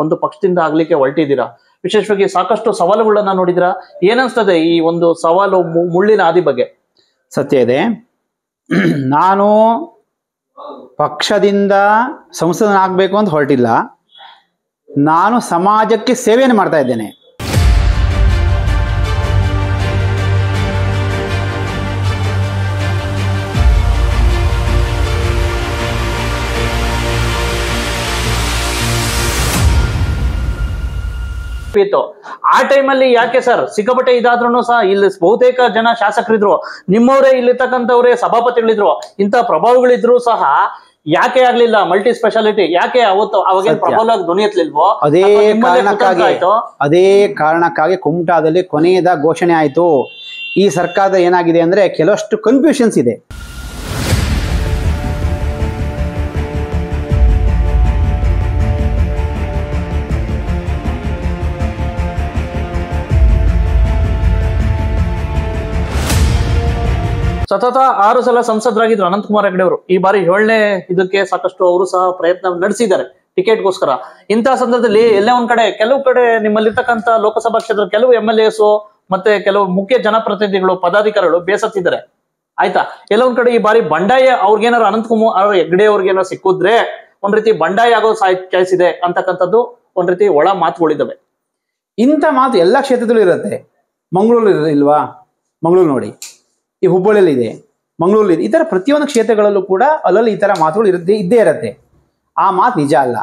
ಒಂದು ಪಕ್ಷದಿಂದ ಆಗ್ಲಿಕ್ಕೆ ಹೊರಟಿದ್ದೀರಾ. ವಿಶೇಷವಾಗಿ ಸಾಕಷ್ಟು ಸವಾಲುಗಳನ್ನ ನೋಡಿದಿರಾ. ಏನನ್ಸ್ತದೆ ಈ ಒಂದು ಸವಾಲು ಮುಳ್ಳಿನ ಹಾದಿ ಬಗ್ಗೆ? ಸತ್ಯ ಇದೆ. ನಾನು ಪಕ್ಷದಿಂದ ಸಂಸದನಾಗಬೇಕು ಅಂತ ಹೊರಟಿಲ್ಲ. ನಾನು ಸಮಾಜಕ್ಕೆ ಸೇವೆಯನ್ನು ಮಾಡ್ತಾ ಇದ್ದೇನೆ. ಆ ಟೈಮಲ್ಲಿ ಯಾಕೆ ಸರ್ ಸಿಕ್ಕಾಪಟ್ಟೆ ಇದಾದ್ರೂ ಸಹ ಇಲ್ಲಿ ಬಹುತೇಕ ಜನ ಶಾಸಕರಿದ್ರು, ನಿಮ್ಮವರೇ ಇಲ್ಲಿರ್ತಕ್ಕಂಥವ್ರೆ ಸಭಾಪತಿಗಳಿದ್ರು, ಇಂಥ ಪ್ರಭಾವಗಳಿದ್ರು ಸಹ ಯಾಕೆ ಆಗ್ಲಿಲ್ಲ ಮಲ್ಟಿ ಸ್ಪೆಷಾಲಿಟಿ? ಯಾಕೆ ಅವತ್ತು ಅವಾಗ ಪ್ರಬಲವಾಗಿ ಧ್ವನಿ ಎತ್ತಲಿಲ್ವೋ? ಅದೇ ಕಾರಣಕ್ಕಾಗಿ ಕುಮಟಾದಲ್ಲಿ ಕೊನೆಯದ ಘೋಷಣೆ ಆಯಿತು. ಈ ಸರ್ಕಾರದ ಏನಾಗಿದೆ ಅಂದ್ರೆ ಕೆಲವಷ್ಟು ಕನ್ಫ್ಯೂಷನ್ಸ್ ಇದೆ. ಸತತ 6 ಸಲ ಸಂಸದರಾಗಿದ್ರು ಅನಂತಕುಮಾರ್ ಹೆಗಡೆ ಅವರು. ಈ ಬಾರಿ 7ನೇ ಇದಕ್ಕೆ ಸಾಕಷ್ಟು ಅವರು ಸಹ ಪ್ರಯತ್ನ ನಡೆಸಿದ್ದಾರೆ ಟಿಕೆಟ್ಗೋಸ್ಕರ. ಇಂತಹ ಸಂದರ್ಭದಲ್ಲಿ ಎಲ್ಲೇ ಒಂದ್ ಕಡೆ ಕೆಲವು ಕಡೆ ನಿಮ್ಮಲ್ಲಿರ್ತಕ್ಕಂಥ ಲೋಕಸಭಾ ಕ್ಷೇತ್ರ ಕೆಲವು MLAs ಮತ್ತೆ ಕೆಲವು ಮುಖ್ಯ ಜನಪ್ರತಿನಿಧಿಗಳು ಪದಾಧಿಕಾರಿಗಳು ಬೇಸತ್ತಿದ್ದಾರೆ. ಆಯ್ತಾ, ಎಲ್ಲ ಒಂದ್ ಕಡೆ ಈ ಬಾರಿ ಬಂಡಾಯ ಅವ್ರಿಗೇನಾರು ಅನಂತಕುಮಾರ್ ಹೆಗಡೆ ಅವ್ರಿಗೇನಾರು ಸಿಕ್ಕಿದ್ರೆ ಒಂದ್ ರೀತಿ ಬಂಡಾಯ ಆಗೋ ಚಾಯ್ಸ್ ಇದೆ ಅಂತಕ್ಕಂಥದ್ದು ಒಂದ್ ರೀತಿ ಒಳ ಮಾತುಗಳಿದ್ದಾವೆ. ಇಂಥ ಮಾತು ಎಲ್ಲ ಕ್ಷೇತ್ರದಲ್ಲೂ ಇರುತ್ತೆ. ಮಂಗಳೂರು ಇಲ್ವಾ? ಮಂಗಳೂರು ನೋಡಿ, ಈ ಹುಬ್ಬಳ್ಳಿಯಲ್ಲಿ ಇದೆ, ಮಂಗಳೂರಲ್ಲಿ ಇದೆ. ಈ ಥರ ಪ್ರತಿಯೊಂದು ಕ್ಷೇತ್ರಗಳಲ್ಲೂ ಕೂಡ ಅಲ್ಲಲ್ಲಿ ಈ ಥರ ಮಾತುಗಳು ಇದ್ದೇ ಇರುತ್ತೆ. ಆ ಮಾತು ನಿಜ ಅಲ್ಲ.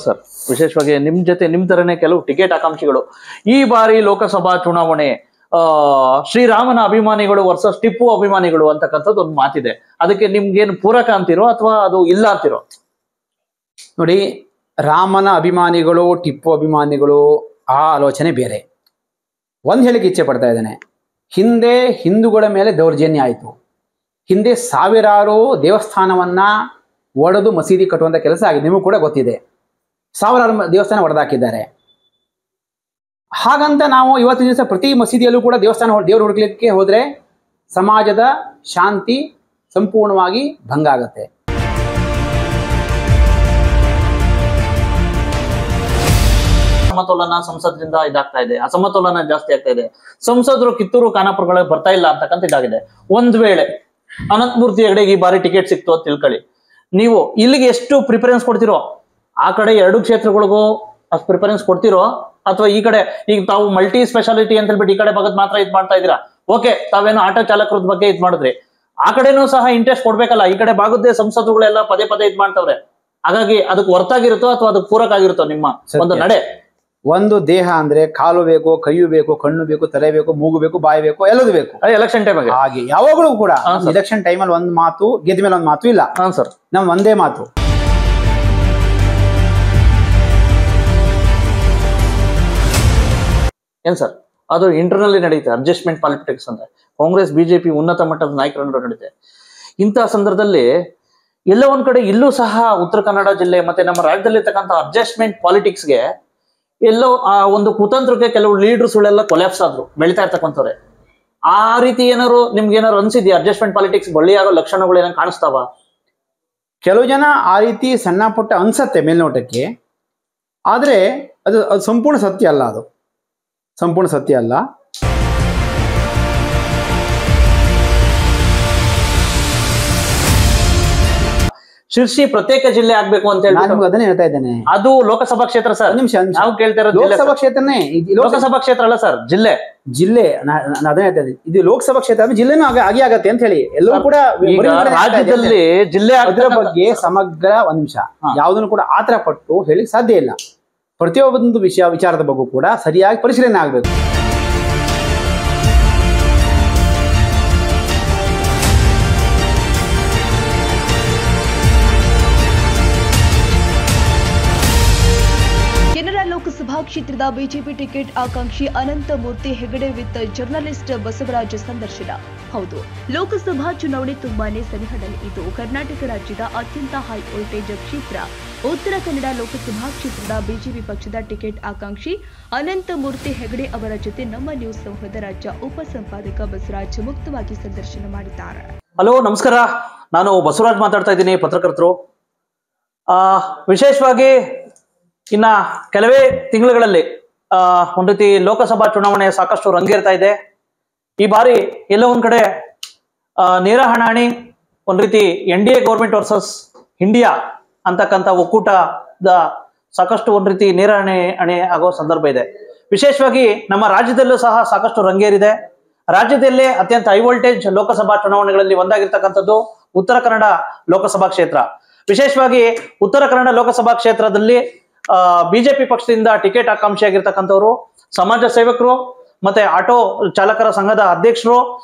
ಸರ್ ವಿಶೇಷವಾಗಿ ನಿಮ್ ಜೊತೆ ನಿಮ್ ತರನೇ ಕೆಲವು ಟಿಕೆಟ್ ಆಕಾಂಕ್ಷಿಗಳು ಈ ಬಾರಿ ಲೋಕಸಭಾ ಚುನಾವಣೆ ಶ್ರೀರಾಮನ ಅಭಿಮಾನಿಗಳು ವರ್ಸಸ್ ಟಿಪ್ಪು ಅಭಿಮಾನಿಗಳು ಅಂತಕ್ಕಂಥದ್ದು ಒಂದು ಮಾತಿದೆ. ಅದಕ್ಕೆ ನಿಮ್ಗೇನು ಪೂರಕ ಅಂತಿರೋ ಅಥವಾ ಅದು ಇಲ್ಲ ಅಂತಿರೋ? ನೋಡಿ, ರಾಮನ ಅಭಿಮಾನಿಗಳು ಟಿಪ್ಪು ಅಭಿಮಾನಿಗಳು ಆ ಆಲೋಚನೆ ಬೇರೆ. ಒಂದು ಹೇಳಿಕೆ ಇಚ್ಛೆ ಪಡ್ತಾ ಇದ್ದೇನೆ. ಹಿಂದೆ ಹಿಂದೂಗಳ ಮೇಲೆ ದೌರ್ಜನ್ಯ ಆಯಿತು. ಹಿಂದೆ ಸಾವಿರಾರು ದೇವಸ್ಥಾನವನ್ನ ಒಡೆದು ಮಸೀದಿ ಕಟ್ಟುವಂಥ ಕೆಲಸ ಆಗಿದೆ. ನಿಮಗೂ ಕೂಡ ಗೊತ್ತಿದೆ. ಸಾವಿರಾರು ದೇವಸ್ಥಾನ ಒಡೆದಾಕಿದ್ದಾರೆ. ಹಾಗಂತ ನಾವು ಇವತ್ತಿನ ದಿವಸ ಪ್ರತಿ ಮಸೀದಿಯಲ್ಲೂ ಕೂಡ ದೇವರು ಹುಡುಕ್ಲಿಕ್ಕೆ ಹೋದ್ರೆ ಸಮಾಜದ ಶಾಂತಿ ಸಂಪೂರ್ಣವಾಗಿ ಭಂಗ ಆಗುತ್ತೆ. ಅಸಮತೋಲನ ಸಂಸದರಿಂದ ಇದಾಗ್ತಾ ಇದೆ, ಅಸಮತೋಲನ ಜಾಸ್ತಿ ಆಗ್ತಾ ಇದೆ. ಸಂಸದರು ಕಿತ್ತೂರು ಖಾನಾಪುರಗಳಿಗೆ ಬರ್ತಾ ಇಲ್ಲ ಅಂತಕ್ಕಂಥ ಇದಾಗಿದೆ. ಒಂದ್ ವೇಳೆ ಅನಂತಮೂರ್ತಿ ಹೆಗಡೆಗೆ ಈ ಬಾರಿ ಟಿಕೆಟ್ ಸಿಕ್ತು ಅಂತ ತಿಳ್ಕೊಳ್ಳಿ, ನೀವು ಇಲ್ಲಿಗೆ ಎಷ್ಟು ಪ್ರಿಫರೆನ್ಸ್ ಕೊಡ್ತಿರೋ ಆ ಕಡೆ 2 ಕ್ಷೇತ್ರಗಳಿಗೂ ಅಷ್ಟು ಪ್ರಿಫರೆನ್ಸ್ ಕೊಡ್ತಿರೋ ಅಥವಾ ಈ ಕಡೆ ಈಗ ತಾವು ಮಲ್ಟಿ ಸ್ಪೆಷಾಲಿಟಿ ಅಂತ ಹೇಳ್ಬಿಟ್ಟು ಈ ಕಡೆ ಭಾಗದ ಮಾತ್ರ ಇದ್ ಮಾಡ್ತಾ ಇದೀರಾ? ಓಕೆ, ತಾವೇನು ಆಟೋ ಚಾಲಕರದ ಬಗ್ಗೆ ಇದ್ ಮಾಡಿದ್ರಿ, ಆ ಕಡೆನೂ ಸಹ ಇಂಟ್ರೆಸ್ಟ್ ಕೊಡ್ಬೇಕಲ್ಲ. ಈ ಕಡೆ ಭಾಗದ್ದೇ ಸಂಸದರುಗಳೆಲ್ಲ ಪದೇ ಪದೇ ಇದ್ ಮಾಡ್ತಾವ್ರೆ. ಹಾಗಾಗಿ ಅದಕ್ಕೆ ಹೊರತಾಗಿರುತ್ತೋ ಅಥವಾ ಅದಕ್ಕೆ ಪೂರಕ ಆಗಿರುತ್ತೋ ನಿಮ್ಮ ಒಂದು ನಡೆ? ಒಂದು ದೇಹ ಅಂದ್ರೆ ಕಾಲು ಬೇಕು, ಕೈಯು ಬೇಕು, ಕಣ್ಣು ಬೇಕು, ತಲೆ ಬೇಕು, ಮೂಗು ಬೇಕು, ಬಾಯಿ ಬೇಕು, ಎಲ್ಲದೂ ಬೇಕು. ಎಲೆಕ್ಷನ್ ಟೈಮ್ ಹಾಗೆ ಯಾವಾಗಲೂ ಕೂಡ ಎಲೆಕ್ಷನ್ ಟೈಮಲ್ಲಿ ಒಂದು ಮಾತು, ಗೆದ್ದ ಮೇಲೆ ಒಂದು ಮಾತು ಇಲ್ಲ. ಸರ್, ನಮ್ ಒಂದೇ ಮಾತು. ಏನ್ ಸರ್, ಅದು ಇಂಟರ್ನಲ್ಲಿ ನಡೀತೆ ಅಡ್ಜಸ್ಟ್ಮೆಂಟ್ ಪಾಲಿಟಿಕ್ಸ್ ಅಂತ. ಕಾಂಗ್ರೆಸ್ ಬಿಜೆಪಿ ಉನ್ನತ ಮಟ್ಟದ ನಾಯಕರ ನಡುವೆ ನಡೀತೆ. ಇಂತಹ ಸಂದರ್ಭದಲ್ಲಿ ಎಲ್ಲೋ ಒಂದ್ ಕಡೆ ಇಲ್ಲೂ ಸಹ ಉತ್ತರ ಕನ್ನಡ ಜಿಲ್ಲೆ ಮತ್ತೆ ನಮ್ಮ ರಾಜ್ಯದಲ್ಲಿರ್ತಕ್ಕಂಥ ಅಡ್ಜಸ್ಟ್ಮೆಂಟ್ ಪಾಲಿಟಿಕ್ಸ್ಗೆ ಎಲ್ಲೋ ಆ ಒಂದು ಕುತಂತ್ರಕ್ಕೆ ಕೆಲವು ಲೀಡರ್ಸ್ಗಳೆಲ್ಲ ಕೊಲ್ಯಾಪ್ಸ್ ಆದ್ರು, ಬೆಳಿತಾ ಇರ್ತಕ್ಕಂಥವ್ರೆ. ಆ ರೀತಿ ಏನಾರು ನಿಮ್ಗೆ ಏನಾರು ಅನ್ಸಿದ್ಯಾ? ಅಡ್ಜಸ್ಟ್ಮೆಂಟ್ ಪಾಲಿಟಿಕ್ಸ್ ಬಳ್ಳಿಯಾಗೋ ಲಕ್ಷಣಗಳು ಏನಾರು ಕಾಣಿಸ್ತಾವ? ಕೆಲವು ಜನ ಆ ರೀತಿ ಸಣ್ಣ ಪುಟ್ಟ ಅನ್ಸತ್ತೆ ಮೇಲ್ನೋಟಕ್ಕೆ, ಆದ್ರೆ ಅದು ಸಂಪೂರ್ಣ ಸತ್ಯ ಅಲ್ಲ. ಅದು ಸಂಪೂರ್ಣ ಸತ್ಯ ಅಲ್ಲ. ಶಿರ್ಸಿ ಪ್ರತ್ಯೇಕ ಜಿಲ್ಲೆ ಆಗ್ಬೇಕು ಅಂತ ಹೇಳಿ ನಾನು ಅದನ್ನೇ ಹೇಳ್ತಾ ಇದ್ದೇನೆ. ಅದು ಲೋಕಸಭಾ ಕ್ಷೇತ್ರ ಸರ್. ನಿಮಿಷ, ನಾವು ಕೇಳ್ತಾ ಇರೋದು ಲೋಕಸಭಾ ಕ್ಷೇತ್ರನೇ. ಲೋಕಸಭಾ ಕ್ಷೇತ್ರ ಅಲ್ಲ ಸರ್, ಜಿಲ್ಲೆ. ಅದನ್ನೇ ಹೇಳ್ತಾ ಇದ್ದೀನಿ. ಇದು ಲೋಕಸಭಾ ಕ್ಷೇತ್ರ ಜಿಲ್ಲೆನೂ ಆಗಿ ಆಗತ್ತೆ ಅಂತ ಹೇಳಿ ಎಲ್ಲವೂ ಕೂಡ ರಾಜ್ಯದಲ್ಲಿ ಜಿಲ್ಲೆ ಅದರ ಬಗ್ಗೆ ಸಮಗ್ರ ಒಂದ್ ನಿಮಿಷ ಯಾವುದನ್ನು ಕೂಡ ಆತರ ಪಟ್ಟು ಹೇಳಿ ಸಾಧ್ಯ ಇಲ್ಲ. ಪ್ರತಿಯೊಂದು ವಿಚಾರದ ಬಗ್ಗೆ ಕೂಡ ಸರಿಯಾಗಿ ಪರಿಶೀಲನೆ ಆಗ್ಬೇಕು. ಕೆನರಾ ಲೋಕಸಭಾ ಕ್ಷೇತ್ರದ ಬಿಜೆಪಿ ಟಿಕೆಟ್ ಆಕಾಂಕ್ಷಿ ಅನಂತಮೂರ್ತಿ ಹೆಗಡೆ ವಿತ್ ಜರ್ನಲಿಸ್ಟ್ ಬಸವರಾಜ ಸಂದರ್ಶನ. ಹೌದು, ಲೋಕಸಭಾ ಚುನಾವಣೆ ತುಂಬಾನೇ ಸನಿಹದಲ್ಲಿ ಇದು. ಕರ್ನಾಟಕ ರಾಜ್ಯದ ಅತ್ಯಂತ ಹೈ ವೋಲ್ಟೇಜ್ ಕ್ಷೇತ್ರ ಉತ್ತರ ಕನ್ನಡ ಲೋಕಸಭಾ ಕ್ಷೇತ್ರದ ಬಿಜೆಪಿ ಪಕ್ಷದ ಟಿಕೆಟ್ ಆಕಾಂಕ್ಷಿ ಅನಂತಮೂರ್ತಿ ಹೆಗಡೆ ಅವರ ಜೊತೆ ನಮ್ಮ ನ್ಯೂಸ್ ಸಮೂಹದ ರಾಜ್ಯ ಉಪ ಸಂಪಾದಕ ಬಸವರಾಜ್ ಮುಕ್ತವಾಗಿ ಸಂದರ್ಶನ ಮಾಡಿದ್ದಾರೆ. ಹಲೋ, ನಮಸ್ಕಾರ. ನಾನು ಬಸವರಾಜ್ ಮಾತಾಡ್ತಾ ಇದ್ದೀನಿ, ಪತ್ರಕರ್ತರು. ವಿಶೇಷವಾಗಿ ಇನ್ನ ಕೆಲವೇ ತಿಂಗಳುಗಳಲ್ಲಿ ಒಂದ್ ರೀತಿ ಲೋಕಸಭಾ ಚುನಾವಣೆ ಸಾಕಷ್ಟು ರಂಗೇರ್ತಾ ಇದೆ. ಈ ಬಾರಿ ಎಲ್ಲ ಒಂದ್ ಕಡೆ ನೇರ ಹಣಾಹಣಿ, ಒಂದ್ ರೀತಿ NDA ಗೌರ್ಮೆಂಟ್ ವರ್ಸಸ್ ಇಂಡಿಯಾ ಅಂತಕ್ಕಂಥ ಒಕ್ಕೂಟದ ಸಾಕಷ್ಟು ಒಂದ್ ರೀತಿ ನೇರ ಹಣೆ ಆಗೋ ಸಂದರ್ಭ ಇದೆ. ವಿಶೇಷವಾಗಿ ನಮ್ಮ ರಾಜ್ಯದಲ್ಲೂ ಸಹ ಸಾಕಷ್ಟು ರಂಗೇರಿದೆ. ರಾಜ್ಯದಲ್ಲೇ ಅತ್ಯಂತ ಹೈ ವೋಲ್ಟೇಜ್ ಲೋಕಸಭಾ ಚುನಾವಣೆಗಳಲ್ಲಿ ಒಂದಾಗಿರ್ತಕ್ಕಂಥದ್ದು ಉತ್ತರ ಕನ್ನಡ ಲೋಕಸಭಾ ಕ್ಷೇತ್ರ. ವಿಶೇಷವಾಗಿ ಉತ್ತರ ಕನ್ನಡ ಲೋಕಸಭಾ ಕ್ಷೇತ್ರದಲ್ಲಿ ಬಿಜೆಪಿ ಪಕ್ಷದಿಂದ ಟಿಕೆಟ್ ಆಕಾಂಕ್ಷಿಯಾಗಿರ್ತಕ್ಕಂಥವ್ರು ಸಮಾಜ ಸೇವಕರು, ಮತ್ತೆ ಆಟೋ ಚಾಲಕರ ಸಂಘದ ಅಧ್ಯಕ್ಷರು,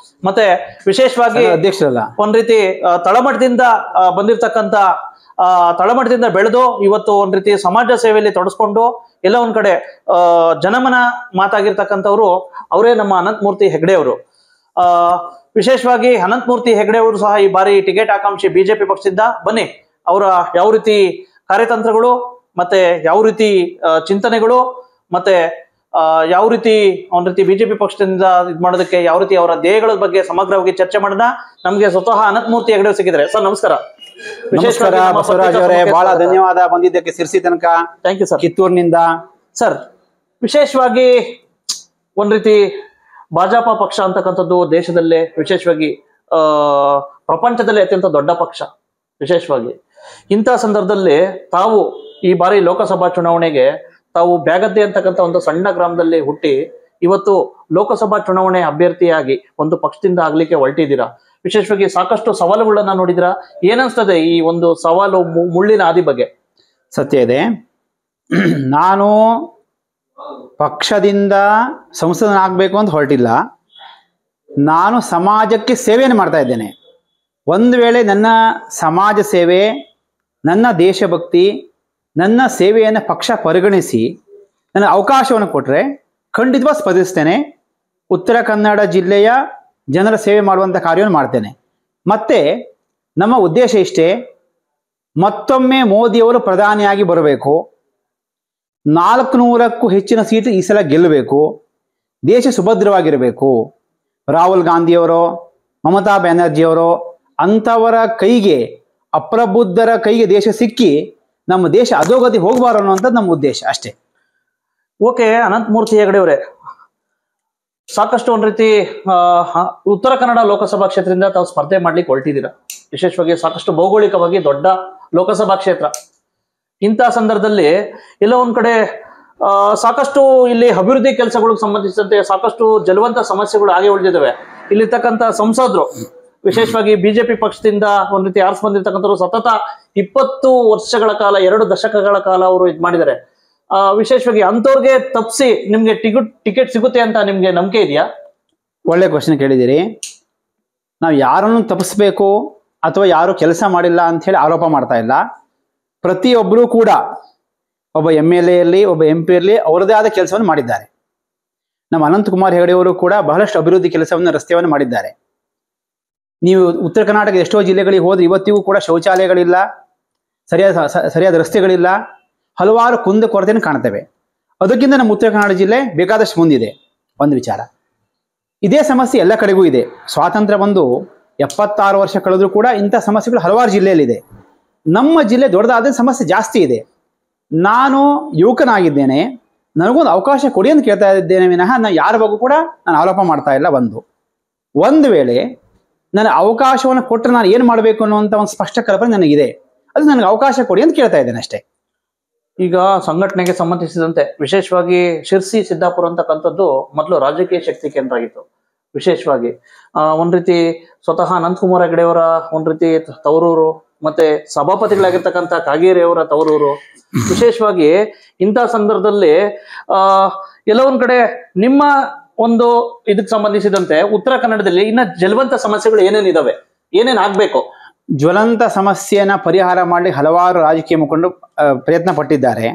ಮತ್ತೆ ವಿಶೇಷವಾಗಿ ಅಧ್ಯಕ್ಷರಲ್ಲ, ಒಂದ್ ರೀತಿ ತಳಮಟ್ಟದಿಂದ ಬಂದಿರತಕ್ಕಂತ ತಳಮಟ್ಟದಿಂದ ಬೆಳೆದು ಇವತ್ತು ಒಂದ್ ರೀತಿ ಸಮಾಜ ಸೇವೆಯಲ್ಲಿ ತೊಡಸ್ಕೊಂಡು ಎಲ್ಲ ಒಂದ್ ಕಡೆ ಜನಮನ ಮಾತಾಗಿರ್ತಕ್ಕಂಥವ್ರು ಅವರೇ ನಮ್ಮ ಅನಂತಮೂರ್ತಿ ಹೆಗಡೆ ಅವರು. ವಿಶೇಷವಾಗಿ ಅನಂತಮೂರ್ತಿ ಹೆಗಡೆ ಅವರು ಸಹ ಈ ಬಾರಿ ಟಿಕೆಟ್ ಆಕಾಂಕ್ಷಿ ಬಿಜೆಪಿ ಪಕ್ಷದಿಂದ. ಬನ್ನಿ, ಅವರ ಯಾವ ರೀತಿ ಕಾರ್ಯತಂತ್ರಗಳು, ಮತ್ತೆ ಯಾವ ರೀತಿ ಚಿಂತನೆಗಳು, ಮತ್ತೆ ಯಾವ ರೀತಿ ಒಂದ್ ರೀತಿ ಬಿಜೆಪಿ ಪಕ್ಷದಿಂದ ಇದ್ ಮಾಡೋದಕ್ಕೆ ಯಾವ ರೀತಿ ಅವರ ಧ್ಯೇಯಗಳ ಬಗ್ಗೆ ಸಮಗ್ರವಾಗಿ ಚರ್ಚೆ ಮಾಡೋಣ. ನಮ್ಗೆ ಸ್ವತಃ ಅನಂತಮೂರ್ತಿ ಹೆಗಡೆ ಸಿಕ್ಕಿದ್ರೆ. ಸರ್ ನಮಸ್ಕಾರ. ನಮಸ್ಕಾರ ಬಸವರಾಜ್ ಅವರೇ, ಬಹಳ ಧನ್ಯವಾದ ಬಂದಿದ್ದಕ್ಕೆ ಸಿರ್ಸಿ ತನಕ. Thank you sir. ಕಿತ್ತೂರಿನಿಂದ ಸರ್, ವಿಶೇಷವಾಗಿ ಒಂದ್ ರೀತಿ ಭಾಜಪ ಪಕ್ಷ ಅಂತಕ್ಕಂಥದ್ದು ದೇಶದಲ್ಲೇ, ವಿಶೇಷವಾಗಿ ಪ್ರಪಂಚದಲ್ಲಿ ಅತ್ಯಂತ ದೊಡ್ಡ ಪಕ್ಷ. ವಿಶೇಷವಾಗಿ ಇಂಥ ಸಂದರ್ಭದಲ್ಲಿ ತಾವು ಈ ಬಾರಿ ಲೋಕಸಭಾ ಚುನಾವಣೆಗೆ ತಾವು ಬ್ಯಾಗದ್ದೆ ಅಂತಕ್ಕಂಥ ಒಂದು ಸಣ್ಣ ಗ್ರಾಮದಲ್ಲಿ ಹುಟ್ಟಿ ಇವತ್ತು ಲೋಕಸಭಾ ಚುನಾವಣೆ ಅಭ್ಯರ್ಥಿಯಾಗಿ ಒಂದು ಪಕ್ಷದಿಂದ ಆಗ್ಲಿಕ್ಕೆ ಹೊರಟಿದ್ದೀರಾ. ವಿಶೇಷವಾಗಿ ಸಾಕಷ್ಟು ಸವಾಲುಗಳನ್ನ ನೋಡಿದಿರಾ. ಏನನ್ಸ್ತದೆ ಈ ಒಂದು ಸವಾಲು ಮುಳ್ಳಿನ ಹಾದಿ ಬಗ್ಗೆ? ಸತ್ಯ ಇದೆ, ನಾನು ಪಕ್ಷದಿಂದ ಸಂಸದನಾಗಬೇಕು ಅಂತ ಹೊರಟಿಲ್ಲ. ನಾನು ಸಮಾಜಕ್ಕೆ ಸೇವೆಯನ್ನು ಮಾಡ್ತಾ ಇದ್ದೇನೆ. ಒಂದು ವೇಳೆ ನನ್ನ ಸಮಾಜ ಸೇವೆ, ನನ್ನ ದೇಶಭಕ್ತಿ, ನನ್ನ ಸೇವೆಯನ್ನು ಪಕ್ಷ ಪರಿಗಣಿಸಿ ನನ್ನ ಅವಕಾಶವನ್ನು ಕೊಟ್ಟರೆ ಖಂಡಿತವಾಗಿ ಸ್ಪರ್ಧಿಸ್ತೇನೆ. ಉತ್ತರ ಕನ್ನಡ ಜಿಲ್ಲೆಯ ಜನರ ಸೇವೆ ಮಾಡುವಂಥ ಕಾರ್ಯವನ್ನು ಮಾಡ್ತೇನೆ. ಮತ್ತು ನಮ್ಮ ಉದ್ದೇಶ ಇಷ್ಟೇ, ಮತ್ತೊಮ್ಮೆ ಮೋದಿಯವರು ಪ್ರಧಾನಿಯಾಗಿ ಬರಬೇಕು, 400ಕ್ಕೂ ಹೆಚ್ಚಿನ ಸೀಟು ಈ ಸಲ ಗೆಲ್ಲಬೇಕು, ದೇಶ ಸುಭದ್ರವಾಗಿರಬೇಕು. ರಾಹುಲ್ ಗಾಂಧಿಯವರೋ, ಮಮತಾ ಬ್ಯಾನರ್ಜಿಯವರೋ ಅಂಥವರ ಕೈಗೆ, ಅಪ್ರಬುದ್ಧರ ಕೈಗೆ ದೇಶ ಸಿಕ್ಕಿ ನಮ್ಮ ದೇಶ ಅಧೋಗತಿ ಹೋಗಬಾರ ಅನ್ನುವಂಥದ್ದು ನಮ್ಮ ಉದ್ದೇಶ ಅಷ್ಟೇ. ಓಕೆ, ಅನಂತಮೂರ್ತಿ ಹೆಗಡೆ ಅವರೇ, ಸಾಕಷ್ಟು ಒಂದ್ ರೀತಿ ಉತ್ತರ ಕನ್ನಡ ಲೋಕಸಭಾ ಕ್ಷೇತ್ರದಿಂದ ತಾವು ಸ್ಪರ್ಧೆ ಮಾಡ್ಲಿಕ್ಕೆ ಹೊರಟಿದ್ದೀರಾ. ವಿಶೇಷವಾಗಿ ಸಾಕಷ್ಟು ಭೌಗೋಳಿಕವಾಗಿ ದೊಡ್ಡ ಲೋಕಸಭಾ ಕ್ಷೇತ್ರ. ಇಂಥ ಸಂದರ್ಭದಲ್ಲಿ ಎಲ್ಲ ಒಂದ್ ಕಡೆ ಸಾಕಷ್ಟು ಇಲ್ಲಿ ಅಭಿವೃದ್ಧಿ ಕೆಲಸಗಳಿಗೆ ಸಂಬಂಧಿಸಿದಂತೆ ಸಾಕಷ್ಟು ಜಲವಂತ ಸಮಸ್ಯೆಗಳು ಹಾಗೆ ಉಳಿದಿದ್ದಾವೆ. ಇಲ್ಲಿರ್ತಕ್ಕಂಥ ಸಂಸದರು, ವಿಶೇಷವಾಗಿ ಬಿಜೆಪಿ ಪಕ್ಷದಿಂದ ಒಂದ್ ರೀತಿ ಆರಿಸಿ ಬಂದಿರ್ತಕ್ಕಂಥವ್ರು ಸತತ 20 ವರ್ಷಗಳ ಕಾಲ, 2 ದಶಕಗಳ ಕಾಲ ಅವರು ಇದ್ ಮಾಡಿದ್ದಾರೆ. ವಿಶೇಷವಾಗಿ ಅಂಥವ್ರಿಗೆ ತಪ್ಪಿಸಿ ನಿಮ್ಗೆ ಟಿಕೆಟ್ ಸಿಗುತ್ತೆ ಅಂತ ನಿಮ್ಗೆ ನಂಬಿಕೆ ಇದೆಯಾ? ಒಳ್ಳೆ ಕ್ವಶನ್ ಕೇಳಿದ್ದೀರಿ. ನಾವು ಯಾರನ್ನು ತಪ್ಪಿಸ್ಬೇಕು ಅಥವಾ ಯಾರು ಕೆಲಸ ಮಾಡಿಲ್ಲ ಅಂತ ಹೇಳಿ ಆರೋಪ ಮಾಡ್ತಾ ಇಲ್ಲ. ಪ್ರತಿಯೊಬ್ಬರೂ ಕೂಡ ಒಬ್ಬ MLA ಇರಲಿ, ಒಬ್ಬ MP ಇರಲಿ, ಅವರದೇ ಆದ ಕೆಲಸವನ್ನು ಮಾಡಿದ್ದಾರೆ. ನಮ್ಮ ಅನಂತಕುಮಾರ್ ಹೆಗಡೆ ಅವರು ಕೂಡ ಬಹಳಷ್ಟು ಅಭಿವೃದ್ಧಿ ಕೆಲಸವನ್ನು, ರಸ್ತೆಯನ್ನು ಮಾಡಿದ್ದಾರೆ. ನೀವು ಉತ್ತರ ಕರ್ನಾಟಕದ ಎಷ್ಟೋ ಜಿಲ್ಲೆಗಳಿಗೆ ಹೋದ್ರೆ ಇವತ್ತಿಗೂ ಕೂಡ ಶೌಚಾಲಯಗಳಿಲ್ಲ, ಸರಿಯಾದ ರಸ್ತೆಗಳಿಲ್ಲ, ಹಲವಾರು ಕುಂದು ಕೊರತೆಯನ್ನು ಕಾಣ್ತೇವೆ. ಅದಕ್ಕಿಂತ ನಮ್ಮ ಉತ್ತರ ಕನ್ನಡ ಜಿಲ್ಲೆ ಬೇಕಾದಷ್ಟು ಮುಂದಿದೆ. ಒಂದು ವಿಚಾರ, ಇದೇ ಸಮಸ್ಯೆ ಎಲ್ಲ ಕಡೆಗೂ ಇದೆ. ಸ್ವಾತಂತ್ರ್ಯ ಬಂದು 76 ವರ್ಷ ಕಳೆದ್ರೂ ಕೂಡ ಇಂಥ ಸಮಸ್ಯೆಗಳು ಹಲವಾರು ಜಿಲ್ಲೆಯಲ್ಲಿದೆ. ನಮ್ಮ ಜಿಲ್ಲೆ ದೊಡ್ಡದಾದ ಸಮಸ್ಯೆ ಜಾಸ್ತಿ ಇದೆ. ನಾನು ಯುವಕನಾಗಿದ್ದೇನೆ, ನನಗೊಂದು ಅವಕಾಶ ಕೊಡಿ ಅಂತ ಕೇಳ್ತಾ ಇದ್ದೇನೆ ವಿನಃ ನಾನು ಯಾರ ಬಗ್ಗೆ ಕೂಡ ನಾನು ಆರೋಪ ಮಾಡ್ತಾ ಇಲ್ಲ. ಒಂದು ವೇಳೆ ನನ್ನ ಅವಕಾಶವನ್ನು ಕೊಟ್ಟರೆ ನಾನು ಏನು ಮಾಡಬೇಕು ಅನ್ನುವಂಥ ಒಂದು ಸ್ಪಷ್ಟ ಕಲ್ಪನೆ ನನಗಿದೆ. ಅದು ನನಗೆ ಅವಕಾಶ ಕೊಡಿ ಅಂತ ಕೇಳ್ತಾ ಇದ್ದೇನೆ ಅಷ್ಟೇ. ಈಗ ಸಂಘಟನೆಗೆ ಸಂಬಂಧಿಸಿದಂತೆ ವಿಶೇಷವಾಗಿ ಶಿರ್ಸಿ, ಸಿದ್ದಾಪುರ ಅಂತಕ್ಕಂಥದ್ದು ಮೊದಲು ರಾಜಕೀಯ ಶಕ್ತಿ ಕೇಂದ್ರ ಆಗಿತ್ತು. ವಿಶೇಷವಾಗಿ ಒಂದ್ ರೀತಿ ಸ್ವತಃ ಅನಂತಕುಮಾರ್ ಹೆಗಡೆ ಅವರ ಒಂದ್ ರೀತಿ ತವರೂರು, ಮತ್ತೆ ಸಭಾಪತಿಗಳಾಗಿರ್ತಕ್ಕಂಥ ಕಾಗೇರಿ ಅವರ ತವರೂರು. ವಿಶೇಷವಾಗಿ ಇಂಥ ಸಂದರ್ಭದಲ್ಲಿ ಎಲ್ಲ ಒಂದ್ ಕಡೆ ನಿಮ್ಮ ಒಂದು ಇದಕ್ಕೆ ಸಂಬಂಧಿಸಿದಂತೆ ಉತ್ತರ ಕನ್ನಡದಲ್ಲಿ ಇನ್ನ ಜಲವಂತ ಸಮಸ್ಯೆಗಳು ಏನೇನಿದಾವೆ, ಏನೇನ್ ಆಗ್ಬೇಕು? ಜ್ವಲಂತ ಸಮಸ್ಯೆನ ಪರಿಹಾರ ಮಾಡಲಿಕ್ಕೆ ಹಲವಾರು ರಾಜಕೀಯ ಮುಖಂಡರು ಪ್ರಯತ್ನ ಪಟ್ಟಿದ್ದಾರೆ.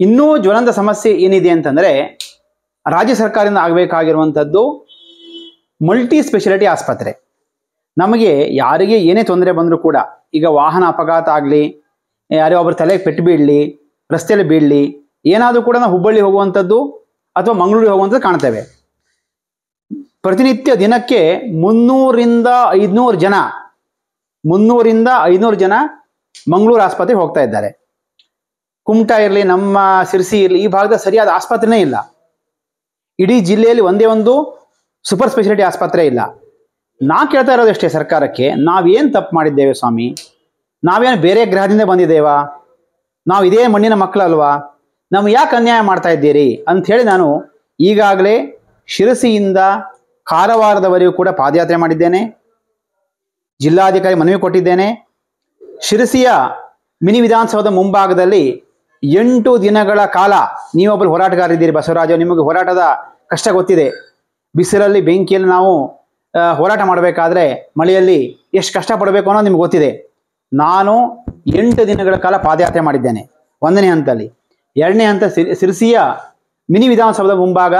ಇನ್ನೂ ಜ್ವಲಂತ ಸಮಸ್ಯೆ ಏನಿದೆ ಅಂತಂದರೆ ರಾಜ್ಯ ಸರ್ಕಾರದಿಂದ ಆಗಬೇಕಾಗಿರುವಂಥದ್ದು ಮಲ್ಟಿ ಸ್ಪೆಷಾಲಿಟಿ ಆಸ್ಪತ್ರೆ. ನಮಗೆ ಯಾರಿಗೆ ಏನೇ ತೊಂದರೆ ಬಂದರೂ ಕೂಡ, ಈಗ ವಾಹನ ಅಪಘಾತ ಆಗಲಿ, ಯಾರೋ ಒಬ್ಬರು ತಲೆಗೆ ಪೆಟ್ಟು ಬೀಳಲಿ, ರಸ್ತೆಯಲ್ಲಿ ಬೀಳಲಿ, ಏನಾದರೂ ಕೂಡ ನಾವು ಹುಬ್ಬಳ್ಳಿ ಹೋಗುವಂಥದ್ದು ಅಥವಾ ಮಂಗಳೂರಿಗೆ ಹೋಗುವಂಥದ್ದು ಕಾಣ್ತೇವೆ. ಪ್ರತಿನಿತ್ಯ ದಿನಕ್ಕೆ 300 ರಿಂದ 500 ಜನ ಮಂಗಳೂರು ಆಸ್ಪತ್ರೆಗೆ ಹೋಗ್ತಾ ಇದ್ದಾರೆ. ಕುಮಟಾ ಇರಲಿ, ನಮ್ಮ ಸಿರ್ಸಿ ಇರಲಿ, ಈ ಭಾಗದ ಸರಿಯಾದ ಆಸ್ಪತ್ರೆನೇ ಇಲ್ಲ. ಇಡೀ ಜಿಲ್ಲೆಯಲ್ಲಿ ಒಂದೇ ಒಂದು ಸೂಪರ್ ಸ್ಪೆಷಾಲಿಟಿ ಆಸ್ಪತ್ರೆ ಇಲ್ಲ. ನಾ ಕೇಳ್ತಾ ಇರೋದಷ್ಟೇ ಸರ್ಕಾರಕ್ಕೆ, ನಾವೇನು ತಪ್ಪು ಮಾಡಿದ್ದೇವೆ ಸ್ವಾಮಿ? ನಾವೇನು ಬೇರೆ ಗ್ರಹದಿಂದ ಬಂದಿದ್ದೇವಾ? ನಾವು ಇದೇ ಮಣ್ಣಿನ ಮಕ್ಕಳಲ್ವಾ? ನಮ್ಗೆ ಯಾಕೆ ಅನ್ಯಾಯ ಮಾಡ್ತಾ ಇದ್ದೀರಿ ಅಂಥೇಳಿ ನಾನು ಈಗಾಗಲೇ ಶಿರಸಿಯಿಂದ ಕಾರವಾರದವರೆಗೂ ಕೂಡ ಪಾದಯಾತ್ರೆ ಮಾಡಿದ್ದೇನೆ. ಜಿಲ್ಲಾಧಿಕಾರಿ ಮನವಿ ಕೊಟ್ಟಿದ್ದೇನೆ. ಶಿರಸಿಯ ಮಿನಿ ವಿಧಾನಸೌಧ ಮುಂಭಾಗದಲ್ಲಿ 8 ದಿನಗಳ ಕಾಲ, ನೀವೊಬ್ಬರು ಹೋರಾಟಗಾರರಿದ್ದೀರಿ ಬಸವರಾಜ, ನಿಮಗೆ ಹೋರಾಟದ ಕಷ್ಟ ಗೊತ್ತಿದೆ. ಬಿಸಿಲಲ್ಲಿ ಬೆಂಕಿಯಲ್ಲಿ ನಾವು ಹೋರಾಟ ಮಾಡಬೇಕಾದ್ರೆ ಮಳೆಯಲ್ಲಿ ಎಷ್ಟು ಕಷ್ಟಪಡಬೇಕು ಅನ್ನೋದು ನಿಮ್ಗೆ ಗೊತ್ತಿದೆ. ನಾನು 8 ದಿನಗಳ ಕಾಲ ಪಾದಯಾತ್ರೆ ಮಾಡಿದ್ದೇನೆ 1ನೇ ಹಂತದಲ್ಲಿ. 2ನೇ ಹಂತ ಸಿರ್ಸಿಯ ಮಿನಿ ವಿಧಾನಸೌಧದ ಮುಂಭಾಗ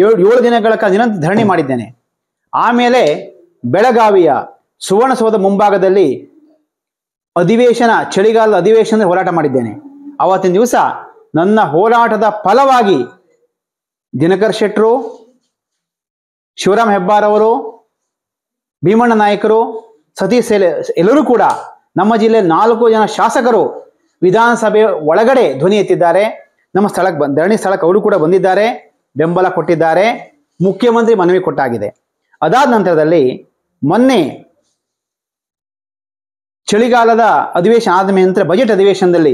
7 ದಿನಗಳ ಕಾಲ ಧರಣಿ ಮಾಡಿದ್ದೇನೆ. ಆಮೇಲೆ ಬೆಳಗಾವಿಯ ಸುವರ್ಣಸೌಧ ಮುಂಭಾಗದಲ್ಲಿ ಚಳಿಗಾಲದ ಅಧಿವೇಶನದಲ್ಲಿ ಹೋರಾಟ ಮಾಡಿದ್ದೇನೆ. ಆವತ್ತಿನ ದಿವಸ ನನ್ನ ಹೋರಾಟದ ಫಲವಾಗಿ ದಿನಕರ್ ಶೆಟ್ಟರು, ಶಿವರಾಮ್ ಹೆಬ್ಬಾರ್ ಅವರು, ಭೀಮಣ್ಣ ನಾಯಕರು, ಸತೀಶ್ ಎಲ್ಲರೂ ಕೂಡ ನಮ್ಮ ಜಿಲ್ಲೆಯ 4 ಜನ ಶಾಸಕರು ವಿಧಾನಸಭೆ ಒಳಗಡೆ ಧ್ವನಿ ಎತ್ತಿದ್ದಾರೆ. ನಮ್ಮ ಧರಣಿ ಸ್ಥಳಕ್ಕೆ ಅವರು ಕೂಡ ಬಂದಿದ್ದಾರೆ, ಬೆಂಬಲ ಕೊಟ್ಟಿದ್ದಾರೆ. ಮುಖ್ಯಮಂತ್ರಿ ಮನವಿ ಕೊಟ್ಟಾಗಿದೆ. ಅದಾದ ನಂತರದಲ್ಲಿ ಮೊನ್ನೆ ಚಳಿಗಾಲದ ಅಧಿವೇಶನ ಆದ ನಂತರ ಬಜೆಟ್ ಅಧಿವೇಶನದಲ್ಲಿ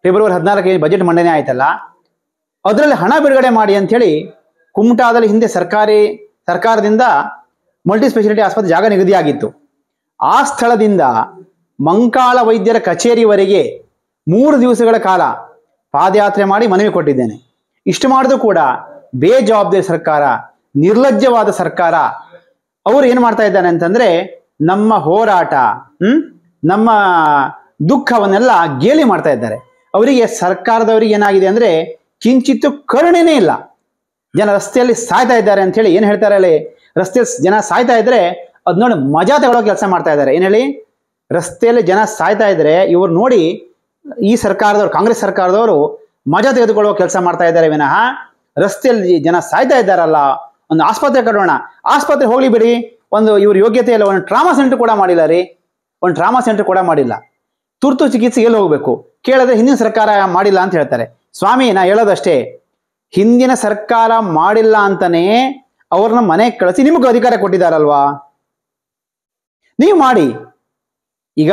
ಫೆಬ್ರವರಿ 14ಕ್ಕೆ ಬಜೆಟ್ ಮಂಡನೆ ಆಯ್ತಲ್ಲ, ಅದರಲ್ಲಿ ಹಣ ಬಿಡುಗಡೆ ಮಾಡಿ ಅಂಥೇಳಿ ಕುಮಟಾದಲ್ಲಿ ಹಿಂದೆ ಸರ್ಕಾರದಿಂದ ಮಲ್ಟಿ ಸ್ಪೆಷಾಲಿಟಿ ಆಸ್ಪತ್ರೆ ಜಾಗ ನಿಗದಿಯಾಗಿತ್ತು. ಆ ಸ್ಥಳದಿಂದ ಮಂಕಾಳ ವೈದ್ಯರ ಕಚೇರಿವರೆಗೆ 3 ದಿವಸಗಳ ಕಾಲ ಪಾದಯಾತ್ರೆ ಮಾಡಿ ಮನವಿ ಕೊಟ್ಟಿದ್ದೇನೆ. ಇಷ್ಟು ಮಾಡಿದ್ರು ಕೂಡ ಬೇಜವಾಬ್ದಾರಿ ಸರ್ಕಾರ, ನಿರ್ಲಜ್ಜವಾದ ಸರ್ಕಾರ, ಅವರು ಏನು ಮಾಡ್ತಾ ಇದ್ದಾನೆ ಅಂತಂದ್ರೆ ನಮ್ಮ ಹೋರಾಟ, ನಮ್ಮ ದುಃಖವನ್ನೆಲ್ಲ ಗೇಲಿ ಮಾಡ್ತಾ ಇದ್ದಾರೆ. ಅವರಿಗೆ ಸರ್ಕಾರದವರಿಗೆ ಏನಾಗಿದೆ ಅಂದ್ರೆ ಕಿಂಚಿತ್ತು ಕರುಣೆನೇ ಇಲ್ಲ. ಜನ ರಸ್ತೆಯಲ್ಲಿ ಸಾಯ್ತಾ ಇದ್ದಾರೆ ಅಂತ ಹೇಳಿ ಏನು ಹೇಳ್ತಾರೆ ಹೇಳಿ, ರಸ್ತೆಯಲ್ಲಿ ಜನ ಸಾಯ್ತಾ ಇದ್ರೆ ಅದ್ ನೋಡಿ ಮಜಾ ತಗೊಳ್ಳೋ ಕೆಲಸ ಮಾಡ್ತಾ ಇದ್ದಾರೆ. ಏನ್ ಹೇಳಿ, ರಸ್ತೆಯಲ್ಲಿ ಜನ ಸಾಯ್ತಾ ಇದ್ರೆ ಇವ್ರು ನೋಡಿ ಈ ಸರ್ಕಾರದವರು, ಕಾಂಗ್ರೆಸ್ ಸರ್ಕಾರದವರು ಮಜಾ ತೆಗೆದುಕೊಳ್ಳುವ ಕೆಲಸ ಮಾಡ್ತಾ ಇದ್ದಾರೆ ವಿನಃ ರಸ್ತೆಯಲ್ಲಿ ಜನ ಸಾಯ್ತಾ ಇದ್ದಾರಲ್ಲ, ಒಂದು ಆಸ್ಪತ್ರೆ ಕಟ್ಟೋಣ, ಆಸ್ಪತ್ರೆ ಹೋಗ್ಲಿ ಬಿಡಿ, ಇವ್ರ ಯೋಗ್ಯತೆ ಇಲ್ಲ, ಒಂದು ಟ್ರಾಮಾ ಸೆಂಟರ್ ಕೂಡ ಮಾಡಿಲ್ಲ ರೀ, ಒಂದು ಟ್ರಾಮಾ ಸೆಂಟರ್ ಕೂಡ ಮಾಡಿಲ್ಲ. ತುರ್ತು ಚಿಕಿತ್ಸೆ ಎಲ್ಲಿ ಹೋಗ್ಬೇಕು ಕೇಳಿದ್ರೆ ಹಿಂದಿನ ಸರ್ಕಾರ ಮಾಡಿಲ್ಲ ಅಂತ ಹೇಳ್ತಾರೆ. ಸ್ವಾಮಿ, ನಾ ಹೇಳೋದಷ್ಟೇ, ಹಿಂದಿನ ಸರ್ಕಾರ ಮಾಡಿಲ್ಲ ಅಂತಾನೆ ಅವ್ರನ್ನ ಮನೆಗೆ ಕಳಿಸಿ ನಿಮಗೂ ಅಧಿಕಾರ ಕೊಟ್ಟಿದ್ದಾರಲ್ವಾ, ನೀವು ಮಾಡಿ. ಈಗ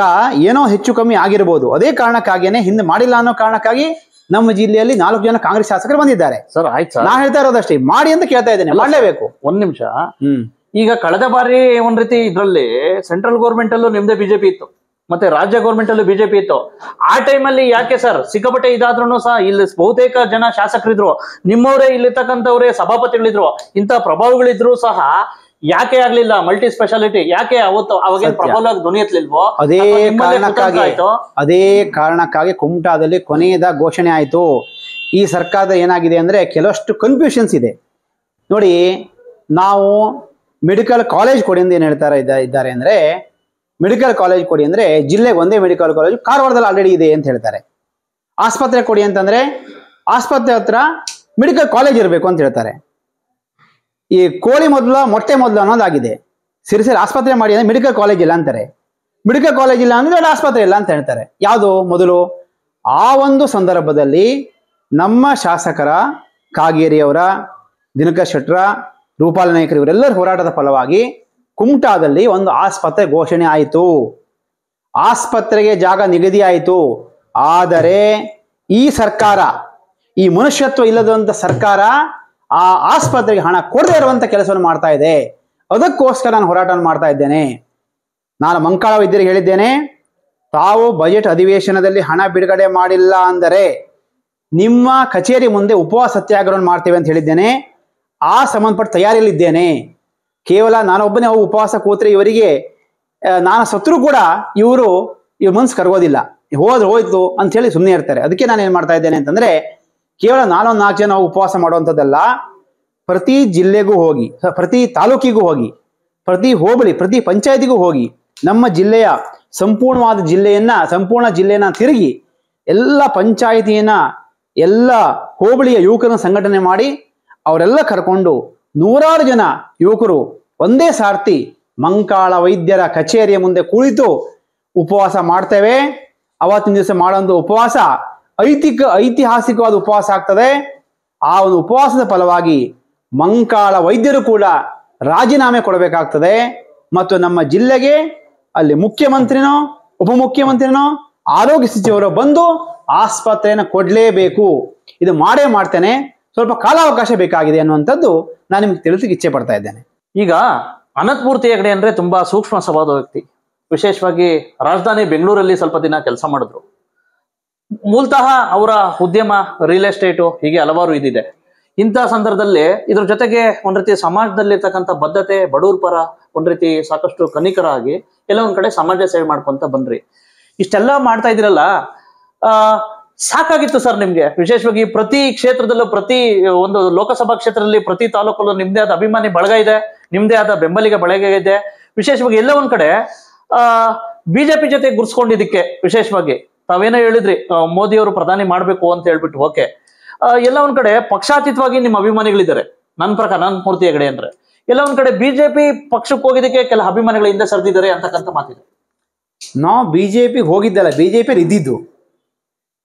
ಏನೋ ಹೆಚ್ಚು ಕಮ್ಮಿ ಆಗಿರ್ಬೋದು, ಅದೇ ಕಾರಣಕ್ಕಾಗಿಯೇ ಹಿಂದೆ ಮಾಡಿಲ್ಲ ಅನ್ನೋ ಕಾರಣಕ್ಕಾಗಿ ನಮ್ಮ ಜಿಲ್ಲೆಯಲ್ಲಿ 4 ಜನ ಕಾಂಗ್ರೆಸ್ ಶಾಸಕರು ಬಂದಿದ್ದಾರೆ. ಸರ್ ಆಯ್ತು, ನಾ ಹೇಳ್ತಾ ಇರೋದಷ್ಟೇ, ಮಾಡಿ ಅಂತ ಕೇಳ್ತಾ ಇದ್ದೇನೆ, ಮಾಡಲೇಬೇಕು. ಒಂದ್ ನಿಮಿಷ. ಈಗ ಕಳೆದ ಬಾರಿ ಒಂದ್ ರೀತಿ ಇದ್ರಲ್ಲಿ ಸೆಂಟ್ರಲ್ ಗೌರ್ಮೆಂಟ್ ಅಲ್ಲೂ ನಿಮ್ದೇ ಬಿಜೆಪಿ ಇತ್ತು, ಮತ್ತೆ ರಾಜ್ಯ ಗೌರ್ಮೆಂಟ್ ಅಲ್ಲೂ ಬಿಜೆಪಿ ಇತ್ತು. ಆ ಟೈಮಲ್ಲಿ ಯಾಕೆ ಸರ್ ಸಿಕ್ಕಾಪಟ್ಟೆ ಇದಾದ್ರೂ ಸಹ ಇಲ್ಲಿ ಬಹುತೇಕ ಜನ ಶಾಸಕರಿದ್ರು, ನಿಮ್ಮವರೇ ಇಲ್ಲಿರ್ತಕ್ಕಂಥವ್ರೆ ಸಭಾಪತಿಗಳಿದ್ರು, ಇಂಥ ಪ್ರಭಾವಗಳಿದ್ರು ಸಹ ಯಾಕೆ ಆಗ್ಲಿಲ್ಲ ಮಲ್ಟಿ ಸ್ಪೆಷಾಲಿಟಿ? ಯಾಕೆ ಅವಾಗ ಪ್ರಬಲವಾಗಿ ಧ್ವನಿ ಎತ್ತಲಿಲ್ವೋ? ಅದೇ ಕಾರಣಕ್ಕಾಗಿ ಕುಮಟಾದಲ್ಲಿ ಕೊನೆಯದ ಘೋಷಣೆ ಆಯಿತು. ಈ ಸರ್ಕಾರದ ಏನಾಗಿದೆ ಅಂದ್ರೆ ಕೆಲವಷ್ಟು ಕನ್ಫ್ಯೂಷನ್ಸ್ ಇದೆ ನೋಡಿ. ನಾವು ಮೆಡಿಕಲ್ ಕಾಲೇಜ್ ಕೊಡಿ ಅಂತ ಏನ್ ಇದ್ದಾರೆ ಅಂದ್ರೆ, ಮೆಡಿಕಲ್ ಕಾಲೇಜ್ ಕೊಡಿ ಅಂದ್ರೆ ಜಿಲ್ಲೆಗೆ ಒಂದೇ ಮೆಡಿಕಲ್ ಕಾಲೇಜ್ ಕಾರವಾರದಲ್ಲಿ ಆಲ್ರೆಡಿ ಇದೆ ಅಂತ ಹೇಳ್ತಾರೆ. ಆಸ್ಪತ್ರೆ ಕೊಡಿ ಅಂತಂದ್ರೆ ಆಸ್ಪತ್ರೆ ಹತ್ರ ಮೆಡಿಕಲ್ ಕಾಲೇಜ್ ಇರಬೇಕು ಅಂತ ಹೇಳ್ತಾರೆ. ಈ ಕೋಳಿ ಮೊದಲು ಮೊಟ್ಟೆ ಮೊದಲು ಅನ್ನೋದಾಗಿದೆ. ಸಿರಿಸಿರಿ ಆಸ್ಪತ್ರೆ ಮಾಡಿ ಅಂದ್ರೆ ಮೆಡಿಕಲ್ ಕಾಲೇಜ್ ಇಲ್ಲ ಅಂತಾರೆ, ಮೆಡಿಕಲ್ ಕಾಲೇಜ್ ಇಲ್ಲ ಅಂದ್ರೆ ಆಸ್ಪತ್ರೆ ಇಲ್ಲ ಅಂತ ಹೇಳ್ತಾರೆ. ಯಾವುದು ಮೊದಲು? ಆ ಒಂದು ಸಂದರ್ಭದಲ್ಲಿ ನಮ್ಮ ಶಾಸಕರ ಕಾಗೇರಿಯವರ, ದಿನಕರ್ ಶೆಟ್ಟರ, ರೂಪಾಲ ನಾಯ್ಕರ್ ಇವರೆಲ್ಲರ ಹೋರಾಟದ ಫಲವಾಗಿ ಕುಮಟಾದಲ್ಲಿ ಒಂದು ಆಸ್ಪತ್ರೆ ಘೋಷಣೆ ಆಯಿತು, ಆಸ್ಪತ್ರೆಗೆ ಜಾಗ ನಿಗದಿ ಆಯಿತು. ಆದರೆ ಈ ಸರ್ಕಾರ, ಈ ಮನುಷ್ಯತ್ವ ಇಲ್ಲದಂತ ಸರ್ಕಾರ ಆ ಆಸ್ಪತ್ರೆಗೆ ಹಣ ಕೊಡದೇ ಇರುವಂತ ಕೆಲಸವನ್ನು ಮಾಡ್ತಾ ಇದೆ. ಅದಕ್ಕೋಸ್ಕರ ನಾನು ಹೋರಾಟ ಮಾಡ್ತಾ ಇದ್ದೇನೆ. ನಾನು ಮಂಕಾಳ ವೈದ್ಯರಿಗೆ ಹೇಳಿದ್ದೇನೆ, ತಾವು ಬಜೆಟ್ ಅಧಿವೇಶನದಲ್ಲಿ ಹಣ ಬಿಡುಗಡೆ ಮಾಡಿಲ್ಲ ಅಂದರೆ ನಿಮ್ಮ ಕಚೇರಿ ಮುಂದೆ ಉಪವಾಸ ಸತ್ಯಾಗ್ರಹವನ್ನು ಮಾಡ್ತೇವೆ ಅಂತ ಹೇಳಿದ್ದೇನೆ. ಆ ಸಂಬಂಧಪಟ್ಟ ತಯಾರಿಯಲ್ಲಿದ್ದೇನೆ. ಕೇವಲ ನಾನೊಬ್ಬನೇ ಹೋಗಿ ಉಪವಾಸ ಕೂತ್ರೆ ಇವರಿಗೆ ನಾನು ಸತ್ರು ಕೂಡ ಇವ್ರ ಮನಸ್ಸು ಕರಗೋದಿಲ್ಲ. ಹೋಯ್ತು ಅಂತ ಹೇಳಿ ಸುಮ್ಮನೆ ಇರ್ತಾರೆ. ಅದಕ್ಕೆ ನಾನು ಏನ್ ಮಾಡ್ತಾ ಇದ್ದೇನೆ ಅಂತಂದ್ರೆ, ಕೇವಲ 4 ಜನ ಉಪವಾಸ ಮಾಡುವಂಥದ್ದಲ್ಲ, ಪ್ರತಿ ಜಿಲ್ಲೆಗೂ ಹೋಗಿ, ಪ್ರತಿ ತಾಲೂಕಿಗೂ ಹೋಗಿ, ಪ್ರತಿ ಹೋಬಳಿ, ಪ್ರತಿ ಪಂಚಾಯತಿಗೂ ಹೋಗಿ, ನಮ್ಮ ಜಿಲ್ಲೆಯ ಸಂಪೂರ್ಣ ಜಿಲ್ಲೆಯನ್ನ ತಿರುಗಿ ಎಲ್ಲ ಪಂಚಾಯಿತಿಯನ್ನ, ಎಲ್ಲ ಹೋಬಳಿಯ ಯುವಕರನ್ನ ಸಂಘಟನೆ ಮಾಡಿ ಅವರೆಲ್ಲ ಕರ್ಕೊಂಡು 100 ಜನ ಯುವಕರು ಒಂದೇ ಸಾರ್ತಿ ಮಂಕಾಳ ವೈದ್ಯರ ಕಚೇರಿಯ ಮುಂದೆ ಕುಳಿತು ಉಪವಾಸ ಮಾಡ್ತೇವೆ. ಅವತ್ತಿನ ದಿವಸ ಮಾಡುವಂಥ ಉಪವಾಸ ಐತಿಹಾಸಿಕವಾದ ಉಪವಾಸ ಆಗ್ತದೆ. ಆ ಒಂದು ಉಪವಾಸದ ಫಲವಾಗಿ ಮಂಕಾಳ ವೈದ್ಯರು ಕೂಡ ರಾಜೀನಾಮೆ ಕೊಡಬೇಕಾಗ್ತದೆ. ಮತ್ತು ನಮ್ಮ ಜಿಲ್ಲೆಗೆ ಅಲ್ಲಿ ಮುಖ್ಯಮಂತ್ರಿನೋ ಉಪಮುಖ್ಯಮಂತ್ರಿನೋ ಆರೋಗ್ಯ ಸಚಿವರು ಬಂದು ಆಸ್ಪತ್ರೆಯನ್ನು ಕೊಡಲೇಬೇಕು. ಇದು ಮಾಡ್ತೇನೆ, ಸ್ವಲ್ಪ ಕಾಲಾವಕಾಶ ಬೇಕಾಗಿದೆ ಅನ್ನುವಂಥದ್ದು ನಾನು ನಿಮ್ಗೆ ತಿಳಿಸಲಿಕ್ಕೆ ಇಚ್ಛೆ ಪಡ್ತಾ ಇದ್ದೇನೆ. ಈಗ ಅನಂತಮೂರ್ತಿ ಹೆಗಡೆ ಅಂದ್ರೆ ತುಂಬಾ ಸೂಕ್ಷ್ಮ ಸ್ವಭಾವದ ವ್ಯಕ್ತಿ. ವಿಶೇಷವಾಗಿ ರಾಜಧಾನಿ ಬೆಂಗಳೂರಲ್ಲಿ ಸ್ವಲ್ಪ ದಿನ ಕೆಲಸ ಮಾಡಿದ್ರು. ಮೂಲತಃ ಅವರ ಉದ್ಯಮ ರಿಯಲ್ ಎಸ್ಟೇಟು, ಹೀಗೆ ಹಲವಾರು ಇದಿದೆ. ಇಂತಹ ಸಂದರ್ಭದಲ್ಲಿ ಇದ್ರ ಜೊತೆಗೆ ಒಂದ್ ರೀತಿ ಸಮಾಜದಲ್ಲಿರ್ತಕ್ಕಂಥ ಬದ್ಧತೆ, ಬಡವ್ರ ಪರ ಒಂದ್ ರೀತಿ ಸಾಕಷ್ಟು ಕನಿಕರಾಗಿ ಎಲ್ಲ ಒಂದ್ ಕಡೆ ಸಮಾಜ ಸೇವೆ ಮಾಡ್ಕೊಂತ ಬಂದ್ರಿ. ಇಷ್ಟೆಲ್ಲ ಮಾಡ್ತಾ ಇದಿರಲ್ಲ, ಸಾಕಾಗಿತ್ತು ಸರ್ ನಿಮ್ಗೆ? ವಿಶೇಷವಾಗಿ ಪ್ರತಿ ಕ್ಷೇತ್ರದಲ್ಲೂ, ಪ್ರತಿ ಒಂದು ಲೋಕಸಭಾ ಕ್ಷೇತ್ರದಲ್ಲಿ, ಪ್ರತಿ ತಾಲೂಕಲ್ಲೂ ನಿಮ್ದೇ ಆದ ಅಭಿಮಾನಿ ಬಳಗ ಇದೆ, ನಿಮ್ದೇ ಆದ ಬೆಂಬಲಿಗ ಬಳಗ ಇದೆ. ವಿಶೇಷವಾಗಿ ಎಲ್ಲ ಒಂದ್ ಕಡೆ ಬಿಜೆಪಿ ಜೊತೆ ಗುರ್ಸ್ಕೊಂಡಿದ್ದಕ್ಕೆ ವಿಶೇಷವಾಗಿ ತಾವೇನೋ ಹೇಳಿದ್ರಿ, ಮೋದಿ ಅವರು ಪ್ರಧಾನಿ ಮಾಡ್ಬೇಕು ಅಂತ ಹೇಳ್ಬಿಟ್ಟು, ಓಕೆ, ಎಲ್ಲ ಒಂದ್ ಕಡೆ ಪಕ್ಷಾತೀತವಾಗಿ ನಿಮ್ಮ ಅಭಿಮಾನಿಗಳಿದ್ದಾರೆ. ನನ್ನ ಪ್ರಕಾರ ಅನಂತಮೂರ್ತಿ ಹೆಗಡೆ ಅಂದ್ರೆ ಎಲ್ಲ ಒಂದ್ ಕಡೆ ಬಿಜೆಪಿ ಪಕ್ಷಕ್ಕೆ ಹೋಗಿದ್ದಕ್ಕೆ ಕೆಲ ಅಭಿಮಾನಿಗಳು ಹಿಂದೆ ಸರಿದಿದ್ದಾರೆ ಅಂತಕ್ಕಂಥ ಮಾತಿದೆ. ನಾವು ಬಿಜೆಪಿ ಹೋಗಿದ್ದಲ್ಲ, ಬಿಜೆಪಿ ಇದ್ದಿದ್ದು.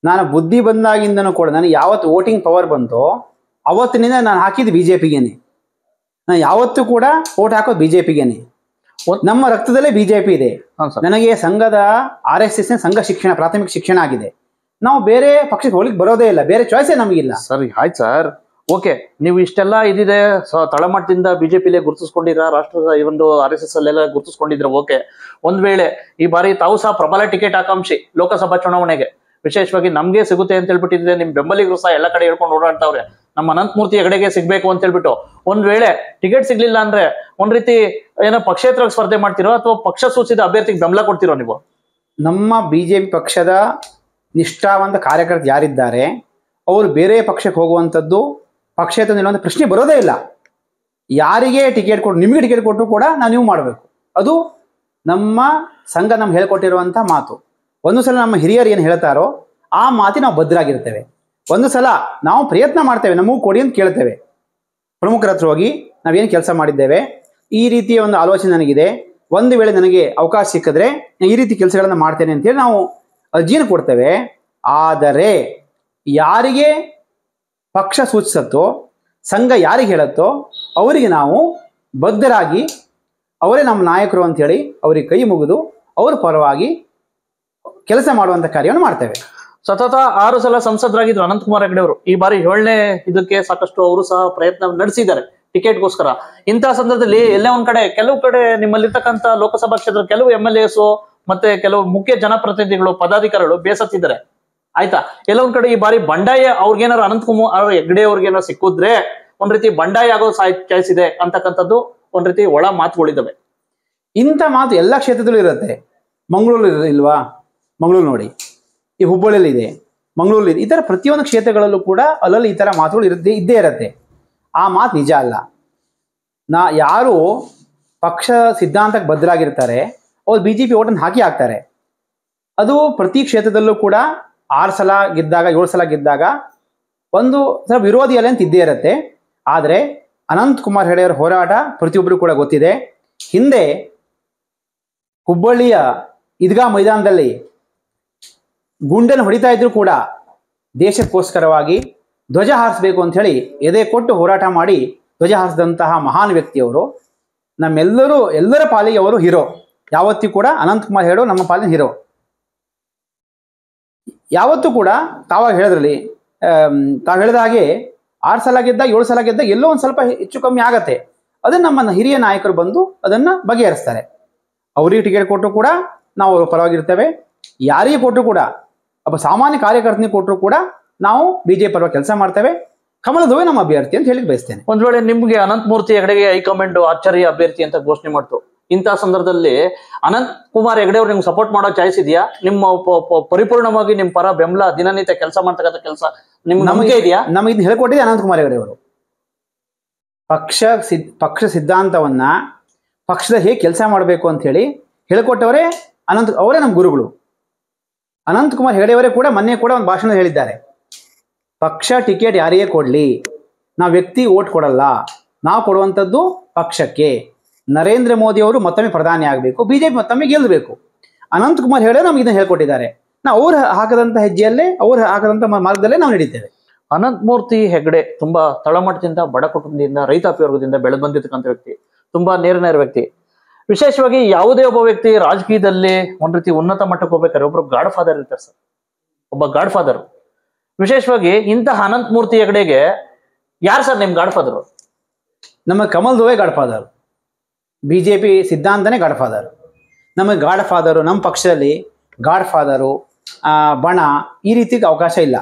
ನಾನು ಬುದ್ಧಿ ಬಂದಾಗಿಂದನೂ ಕೂಡ ನನಗೆ ಯಾವತ್ತು ವೋಟಿಂಗ್ ಪವರ್ ಬಂತೋ ಅವತ್ತಿನಿಂದ ನಾನು ಹಾಕಿದ್ದು ಬಿಜೆಪಿಗೇನೆ. ನಾನು ಯಾವತ್ತೂ ಕೂಡ ವೋಟ್ ಹಾಕೋದು ಬಿಜೆಪಿಗೇನೆ. ನಮ್ಮ ರಕ್ತದಲ್ಲೇ ಬಿಜೆಪಿ ಇದೆ. ನನಗೆ ಸಂಘದ RSS ಸಂಘ ಶಿಕ್ಷಣ, ಪ್ರಾಥಮಿಕ ಶಿಕ್ಷಣ ಆಗಿದೆ. ನಾವು ಬೇರೆ ಪಕ್ಷಕ್ಕೆ ಹೋಗ್ಲಿಕ್ಕೆ ಬರೋದೇ ಇಲ್ಲ, ಬೇರೆ ಚಾಯ್ಸೇ ನಮಗಿಲ್ಲ. ಸರಿ, ಆಯ್ತು ಸರ್, ಓಕೆ. ನೀವು ಇಷ್ಟೆಲ್ಲ ಇದಿದೆ, ತಳಮಟ್ಟದಿಂದ ಬಿಜೆಪಿಲೇ ಗುರುತಿಸ್ಕೊಂಡಿರ, ರಾಷ್ಟ್ರದ ಈ ಒಂದು RSS ಅಲ್ಲೆಲ್ಲ ಗುರುತಿಸ್ಕೊಂಡಿದ್ರ, ಓಕೆ. ಒಂದ್ ವೇಳೆ ಈ ಬಾರಿ ತಾವು ಸಹ ಪ್ರಬಲ ಟಿಕೆಟ್ ಆಕಾಂಕ್ಷಿ ಲೋಕಸಭಾ ಚುನಾವಣೆಗೆ, ವಿಶೇಷವಾಗಿ ನಮ್ಗೆ ಸಿಗುತ್ತೆ ಅಂತ ಹೇಳ್ಬಿಟ್ಟಿದ್ರೆ, ನಿಮ್ ಬೆಂಬಲಿಗರು ಸಹ ಎಲ್ಲ ಕಡೆ ಹೇಳ್ಕೊಂಡು ಓಡಾಡ್ತಾವ್ರೆ, ನಮ್ಮ ಅನಂತಮೂರ್ತಿ ಹೆಗಡೆಗೆ ಸಿಗ್ಬೇಕು ಅಂತ ಹೇಳ್ಬಿಟ್ಟು. ಒಂದ್ ವೇಳೆ ಟಿಕೆಟ್ ಸಿಗ್ಲಿಲ್ಲ ಅಂದ್ರೆ ಒಂದ್ ರೀತಿ ಏನೋ ಪಕ್ಷೇತರ ಸ್ಪರ್ಧೆ ಮಾಡ್ತಿರೋ ಅಥವಾ ಪಕ್ಷ ಸೂಚಿತ ಅಭ್ಯರ್ಥಿಗೆ ಬೆಂಬಲ ಕೊಡ್ತಿರೋ ನೀವು? ನಮ್ಮ ಬಿಜೆಪಿ ಪಕ್ಷದ ನಿಷ್ಠಾವಂತ ಕಾರ್ಯಕರ್ತರು ಯಾರಿದ್ದಾರೆ ಅವರು ಬೇರೆ ಪಕ್ಷಕ್ಕೆ ಹೋಗುವಂಥದ್ದು, ಪಕ್ಷೇತರ ನಿಲ್ಲುವಂಥ ಪ್ರಶ್ನೆ ಬರೋದೇ ಇಲ್ಲ. ಯಾರಿಗೆ ಟಿಕೆಟ್ ಕೊಟ್ಟು, ನಿಮಗೆ ಟಿಕೆಟ್ ಕೊಟ್ಟರು ಕೂಡ ನೀವು ಮಾಡಬೇಕು. ಅದು ನಮ್ಮ ಸಂಘ ನಮ್ಗೆ ಹೇಳ್ಕೊಟ್ಟಿರುವಂಥ ಮಾತು. ಒಂದು ಸಲ ನಮ್ಮ ಹಿರಿಯರು ಏನು ಹೇಳ್ತಾರೋ ಆ ಮಾತಿ ನಾವು ಬದ್ಧರಾಗಿರ್ತೇವೆ. ಒಂದು ಸಲ ನಾವು ಪ್ರಯತ್ನ ಮಾಡ್ತೇವೆ, ನಮಗೂ ಕೊಡಿ ಅಂತ ಕೇಳ್ತೇವೆ. ಪ್ರಮುಖರ ಹತ್ರ ಹೋಗಿ ನಾವೇನು ಕೆಲಸ ಮಾಡಿದ್ದೇವೆ, ಈ ರೀತಿಯ ಒಂದು ಆಲೋಚನೆ ನನಗಿದೆ, ಒಂದು ವೇಳೆ ನನಗೆ ಅವಕಾಶ ಸಿಕ್ಕಿದ್ರೆ ಈ ರೀತಿ ಕೆಲಸಗಳನ್ನು ಮಾಡ್ತೇನೆ ಅಂತೇಳಿ ನಾವು ಅರ್ಜಿಯನ್ನು ಕೊಡ್ತೇವೆ. ಆದರೆ ಯಾರಿಗೆ ಪಕ್ಷ ಸೂಚಿಸುತ್ತೋ, ಸಂಘ ಯಾರಿಗೆ ಹೇಳುತ್ತೋ ಅವರಿಗೆ ನಾವು ಬದ್ಧರಾಗಿ, ಅವರೇ ನಮ್ಮ ನಾಯಕರು ಅಂಥೇಳಿ ಅವರಿಗೆ ಕೈ ಮುಗಿದು ಅವರ ಪರವಾಗಿ ಕೆಲಸ ಮಾಡುವಂಥ ಕಾರ್ಯವನ್ನು ಮಾಡ್ತೇವೆ. ಸತತ 6 ಸಲ ಸಂಸದರಾಗಿದ್ರು ಅನಂತಕುಮಾರ್ ಹೆಗಡೆ ಅವರು. ಈ ಬಾರಿ 7ನೇ ಇದಕ್ಕೆ ಸಾಕಷ್ಟು ಅವರು ಸಹ ಪ್ರಯತ್ನ ನಡೆಸಿದ್ದಾರೆ ಟಿಕೆಟ್ಗೋಸ್ಕರ. ಇಂತಹ ಸಂದರ್ಭದಲ್ಲಿ ಎಲ್ಲೇ ಒಂದ್ ಕಡೆ, ಕೆಲವು ಕಡೆ ನಿಮ್ಮಲ್ಲಿರ್ತಕ್ಕಂಥ ಲೋಕಸಭಾ ಕ್ಷೇತ್ರದ ಕೆಲವು MLAs ಮತ್ತೆ ಕೆಲವು ಮುಖ್ಯ ಜನಪ್ರತಿನಿಧಿಗಳು, ಪದಾಧಿಕಾರಿಗಳು ಬೇಸತ್ತಿದ್ದಾರೆ, ಆಯ್ತಾ? ಎಲ್ಲ ಒಂದ್ ಕಡೆ ಈ ಬಾರಿ ಬಂಡಾಯ ಅವ್ರಿಗೇನಾರು ಅನಂತಕುಮಾರ್ ಹೆಗಡೆ ಅವ್ರಿಗೇನಾರು ಸಿಕ್ಕಿದ್ರೆ ಒಂದ್ ರೀತಿ ಬಂಡಾಯ ಆಗೋ ಚಾಯ್ಸ್ ಇದೆ ಅಂತಕ್ಕಂಥದ್ದು ಒಂದ್ ರೀತಿ ಒಳ ಮಾತುಗಳಿದ್ದಾವೆ. ಇಂಥ ಮಾತು ಎಲ್ಲ ಕ್ಷೇತ್ರದಲ್ಲೂ ಇರುತ್ತೆ. ಮಂಗಳೂರು ಇಲ್ವಾ? ಮಂಗಳೂರು ನೋಡಿ, ಈ ಹುಬ್ಬಳ್ಳಿಯಲ್ಲಿ ಇದೆ, ಮಂಗಳೂರಲ್ಲಿ ಇದೆ. ಈ ಥರ ಪ್ರತಿಯೊಂದು ಕ್ಷೇತ್ರಗಳಲ್ಲೂ ಕೂಡ ಅಲ್ಲಲ್ಲಿ ಈ ಥರ ಮಾತುಗಳು ಇದ್ದೇ ಇರುತ್ತೆ. ಆ ಮಾತು ನಿಜ ಅಲ್ಲ. ಯಾರು ಪಕ್ಷ ಸಿದ್ಧಾಂತಕ್ಕೆ ಬದ್ಧರಾಗಿರ್ತಾರೆ ಅವ್ರು BJP ಓಟನ್ನು ಹಾಕ್ತಾರೆ. ಅದು ಪ್ರತಿ ಕ್ಷೇತ್ರದಲ್ಲೂ ಕೂಡ 6 ಸಲ ಗೆದ್ದಾಗ, 7 ಸಲ ಗೆದ್ದಾಗ ಒಂದು ಸಲ ವಿರೋಧಿ ಅಲೆ ಅಂತ ಇದ್ದೇ ಇರುತ್ತೆ. ಆದರೆ ಅನಂತಕುಮಾರ್ ಹೆಗಡೆಯವರ ಹೋರಾಟ ಪ್ರತಿಯೊಬ್ಬರು ಕೂಡ ಗೊತ್ತಿದೆ. ಹಿಂದೆ ಹುಬ್ಬಳ್ಳಿಯ ಈದ್ಗಾ ಮೈದಾನದಲ್ಲಿ ಗುಂಡನ್ನು ಹೊಡಿತಾ ಇದ್ರು ಕೂಡ ದೇಶಕ್ಕೋಸ್ಕರವಾಗಿ ಧ್ವಜ ಹಾರಿಸಬೇಕು ಅಂತ ಹೇಳಿ ಎದೆ ಕೊಟ್ಟು ಹೋರಾಟ ಮಾಡಿ ಧ್ವಜ ಹಾರಿಸಿದಂತಹ ಮಹಾನ್ ವ್ಯಕ್ತಿಯವರು. ಎಲ್ಲರ ಪಾಲಿಗೆ ಅವರು ಹೀರೋ. ಯಾವತ್ತೂ ಕೂಡ ಅನಂತಕುಮಾರ್ ಹೆಗಡೆ ನಮ್ಮ ಪಾಲಿನ ಹೀರೋ. ಯಾವತ್ತೂ ಕೂಡ ತಾವು ಹೇಳಿದ ಹಾಗೆ 6 ಸಲ ಗೆದ್ದ, 7 ಸಲ ಗೆದ್ದ, ಎಲ್ಲೋ ಒಂದು ಸ್ವಲ್ಪ ಹೆಚ್ಚು ಕಮ್ಮಿ ಆಗತ್ತೆ. ಅದನ್ನು ನಮ್ಮ ಹಿರಿಯ ನಾಯಕರು ಬಂದು ಅದನ್ನು ಬಗೆಹರಿಸ್ತಾರೆ. ಅವರಿಗೆ ಟಿಕೆಟ್ ಕೊಟ್ಟರು ಕೂಡ ನಾವು ಅವ್ರ ಪರವಾಗಿರ್ತೇವೆ. ಯಾರಿಗೆ ಕೊಟ್ಟರು ಕೂಡ, ಒಬ್ಬ ಸಾಮಾನ್ಯ ಕಾರ್ಯಕರ್ತನಿಗೆ ಕೊಟ್ಟರು ಕೂಡ ನಾವು BJP ಪರವಾಗಿ ಕೆಲಸ ಮಾಡ್ತೇವೆ. ಕಮಲದವೇ ನಮ್ಮ ಅಭ್ಯರ್ಥಿ ಅಂತ ಹೇಳಿ ಬಯಸ್ತೇನೆ. ಒಂದ್ ವೇಳೆ ನಿಮ್ಗೆ ಅನಂತಮೂರ್ತಿ ಹೆಗಡೆಗೆ ಹೈಕಮಾಂಡ್ ಆಚಾರ್ಯ ಅಭ್ಯರ್ಥಿ ಅಂತ ಘೋಷಣೆ ಮಾಡ್ತು, ಇಂಥ ಸಂದರ್ಭದಲ್ಲಿ ಅನಂತ್ ಕುಮಾರ್ ಹೆಗಡೆ ಅವ್ರು ನಿಮ್ಗೆ ಸಪೋರ್ಟ್ ಮಾಡೋ ಚಾಯ್ಸ್ ಇದೆಯಾ? ನಿಮ್ಮ ಪರಿಪೂರ್ಣವಾಗಿ ನಿಮ್ ಪರ ಬೆಂಬಲ ದಿನನಿತ್ಯ ಕೆಲಸ ಮಾಡ್ತಕ್ಕಂಥ ಕೆಲಸ ನಿಮ್ಗೆ ನಂಬಿಕೆ ಇದೆಯಾ? ನಮಗೆ ಇದನ್ನ ಹೇಳ್ಕೊಟ್ಟಿದೆ ಅನಂತ್ ಕುಮಾರ್ ಹೆಗಡೆ ಅವರು. ಪಕ್ಷ ಸಿದ್ಧಾಂತವನ್ನ ಪಕ್ಷದ ಹೇಗೆ ಕೆಲಸ ಮಾಡಬೇಕು ಅಂತ ಹೇಳಿ ಹೇಳ್ಕೊಟ್ಟವರೇ ಅವರೇ ನಮ್ಮ ಗುರುಗಳು. ಅನಂತ್ ಕುಮಾರ್ ಹೆಗಡೆ ಅವರೇ ಕೂಡ ಮೊನ್ನೆ ಕೂಡ ಒಂದು ಭಾಷಣ ಹೇಳಿದ್ದಾರೆ, ಪಕ್ಷ ಟಿಕೆಟ್ ಯಾರಿಗೆ ಕೊಡಲಿ, ನಾವು ವ್ಯಕ್ತಿ ಓಟ್ ಕೊಡಲ್ಲ, ನಾವು ಕೊಡುವಂಥದ್ದು ಪಕ್ಷಕ್ಕೆ. ನರೇಂದ್ರ ಮೋದಿ ಅವರು ಮತ್ತೊಮ್ಮೆ ಪ್ರಧಾನಿ ಆಗಬೇಕು, ಬಿಜೆಪಿ ಮತ್ತೊಮ್ಮೆ ಗೆಲ್ಲಬೇಕು. ಅನಂತ್ ಕುಮಾರ್ ಹೆಗಡೆ ನಮ್ಗೆ ಇದನ್ನ ಹೇಳ್ಕೊಟ್ಟಿದ್ದಾರೆ. ನಾವು ಅವ್ರು ಹಾಕದಂಥ ಹೆಜ್ಜೆಯಲ್ಲೇ, ಅವ್ರು ಹಾಕದಂಥ ಮಾರ್ಗದಲ್ಲೇ ನಾವು ನಡೀತೇವೆ. ಅನಂತಮೂರ್ತಿ ಹೆಗಡೆ ತುಂಬಾ ತಳಮಟ್ಟದಿಂದ, ಬಡ ಕುಟುಂಬದಿಂದ, ರೈತಾಪಿ ವರ್ಗದಿಂದ ಬೆಳೆದು ಬಂದಿರ್ತಕ್ಕಂಥ ವ್ಯಕ್ತಿ, ತುಂಬಾ ನೇರ ವ್ಯಕ್ತಿ. ವಿಶೇಷವಾಗಿ ಯಾವುದೇ ಒಬ್ಬ ವ್ಯಕ್ತಿ ರಾಜಕೀಯದಲ್ಲಿ ಒಂದ್ ರೀತಿ ಉನ್ನತ ಮಟ್ಟಕ್ಕೆ ಹೋಗ್ಬೇಕಾದ್ರೆ ಒಬ್ರು ಗಾಡ್ ಫಾದರ್ ಇರ್ತಾರೆ ಸರ್, ಒಬ್ಬ ಗಾಡ್ ಫಾದರ್. ವಿಶೇಷವಾಗಿ ಇಂತಹ ಅನಂತಮೂರ್ತಿ ಹೆಗಡೆಗೆ ಯಾರು ಸರ್ ನಿಮ್ ಗಾಡ್ ಫಾದರ್? ನಮ್ಮ ಕಮಲ್ ದುವೆ ಗಾಡ್ ಫಾದರ್, ಬಿಜೆಪಿ ಸಿದ್ಧಾಂತನೇ ಗಾಡ್ ಫಾದರ್. ನಮಗೆ ಗಾಡ್ ಫಾದರು, ನಮ್ಮ ಪಕ್ಷದಲ್ಲಿ ಗಾಡ್ ಫಾದರು, ಬಣ ಈ ರೀತಿಗೆ ಅವಕಾಶ ಇಲ್ಲ.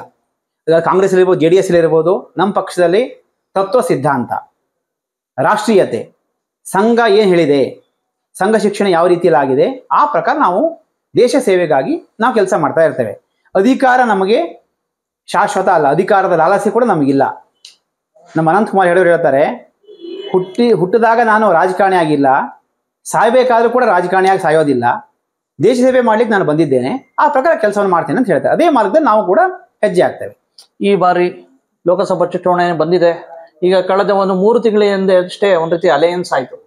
ಕಾಂಗ್ರೆಸ್ ಇರ್ಬೋದು, JDS ಇರ್ಬೋದು, ನಮ್ಮ ಪಕ್ಷದಲ್ಲಿ ತತ್ವ ಸಿದ್ಧಾಂತ, ರಾಷ್ಟ್ರೀಯತೆ, ಸಂಘ ಏನು ಹೇಳಿದೆ, ಸಂಘ ಶಿಕ್ಷಣ ಯಾವ ರೀತಿಯಲ್ಲಿ ಆಗಿದೆ, ಆ ಪ್ರಕಾರ ನಾವು ದೇಶ ಸೇವೆಗಾಗಿ ನಾವು ಕೆಲಸ ಮಾಡ್ತಾ ಇರ್ತೇವೆ. ಅಧಿಕಾರ ನಮಗೆ ಶಾಶ್ವತ ಅಲ್ಲ, ಅಧಿಕಾರದ ಲಾಲಸೆ ಕೂಡ ನಮಗಿಲ್ಲ. ನಮ್ಮ ಅನಂತ್ ಕುಮಾರ್ ಹೆಗಡೆ ಹೇಳ್ತಾರೆ, ಹುಟ್ಟಿದಾಗ ನಾನು ರಾಜಕಾರಣಿ ಆಗಿಲ್ಲ, ಸಾಯ್ಬೇಕಾದ್ರೂ ಕೂಡ ರಾಜಕಾರಣಿಯಾಗಿ ಸಾಯೋದಿಲ್ಲ, ದೇಶ ಸೇವೆ ಮಾಡ್ಲಿಕ್ಕೆ ನಾನು ಬಂದಿದ್ದೇನೆ, ಆ ಪ್ರಕಾರ ಕೆಲಸವನ್ನು ಮಾಡ್ತೇನೆ ಅಂತ ಹೇಳ್ತಾರೆ. ಅದೇ ಮಾರ್ಗದಲ್ಲಿ ನಾವು ಕೂಡ ಹೆಜ್ಜೆ ಆಗ್ತೇವೆ. ಈ ಬಾರಿ ಲೋಕಸಭಾ ಚುನಾವಣೆ ಬಂದಿದೆ. ಈಗ ಕಳೆದ ಒಂದು 3 ತಿಂಗಳ ಹಿಂದೆ ಅಷ್ಟೇ ಒಂದ್ ರೀತಿ ಅಲಯನ್ಸ್ ಆಯ್ತು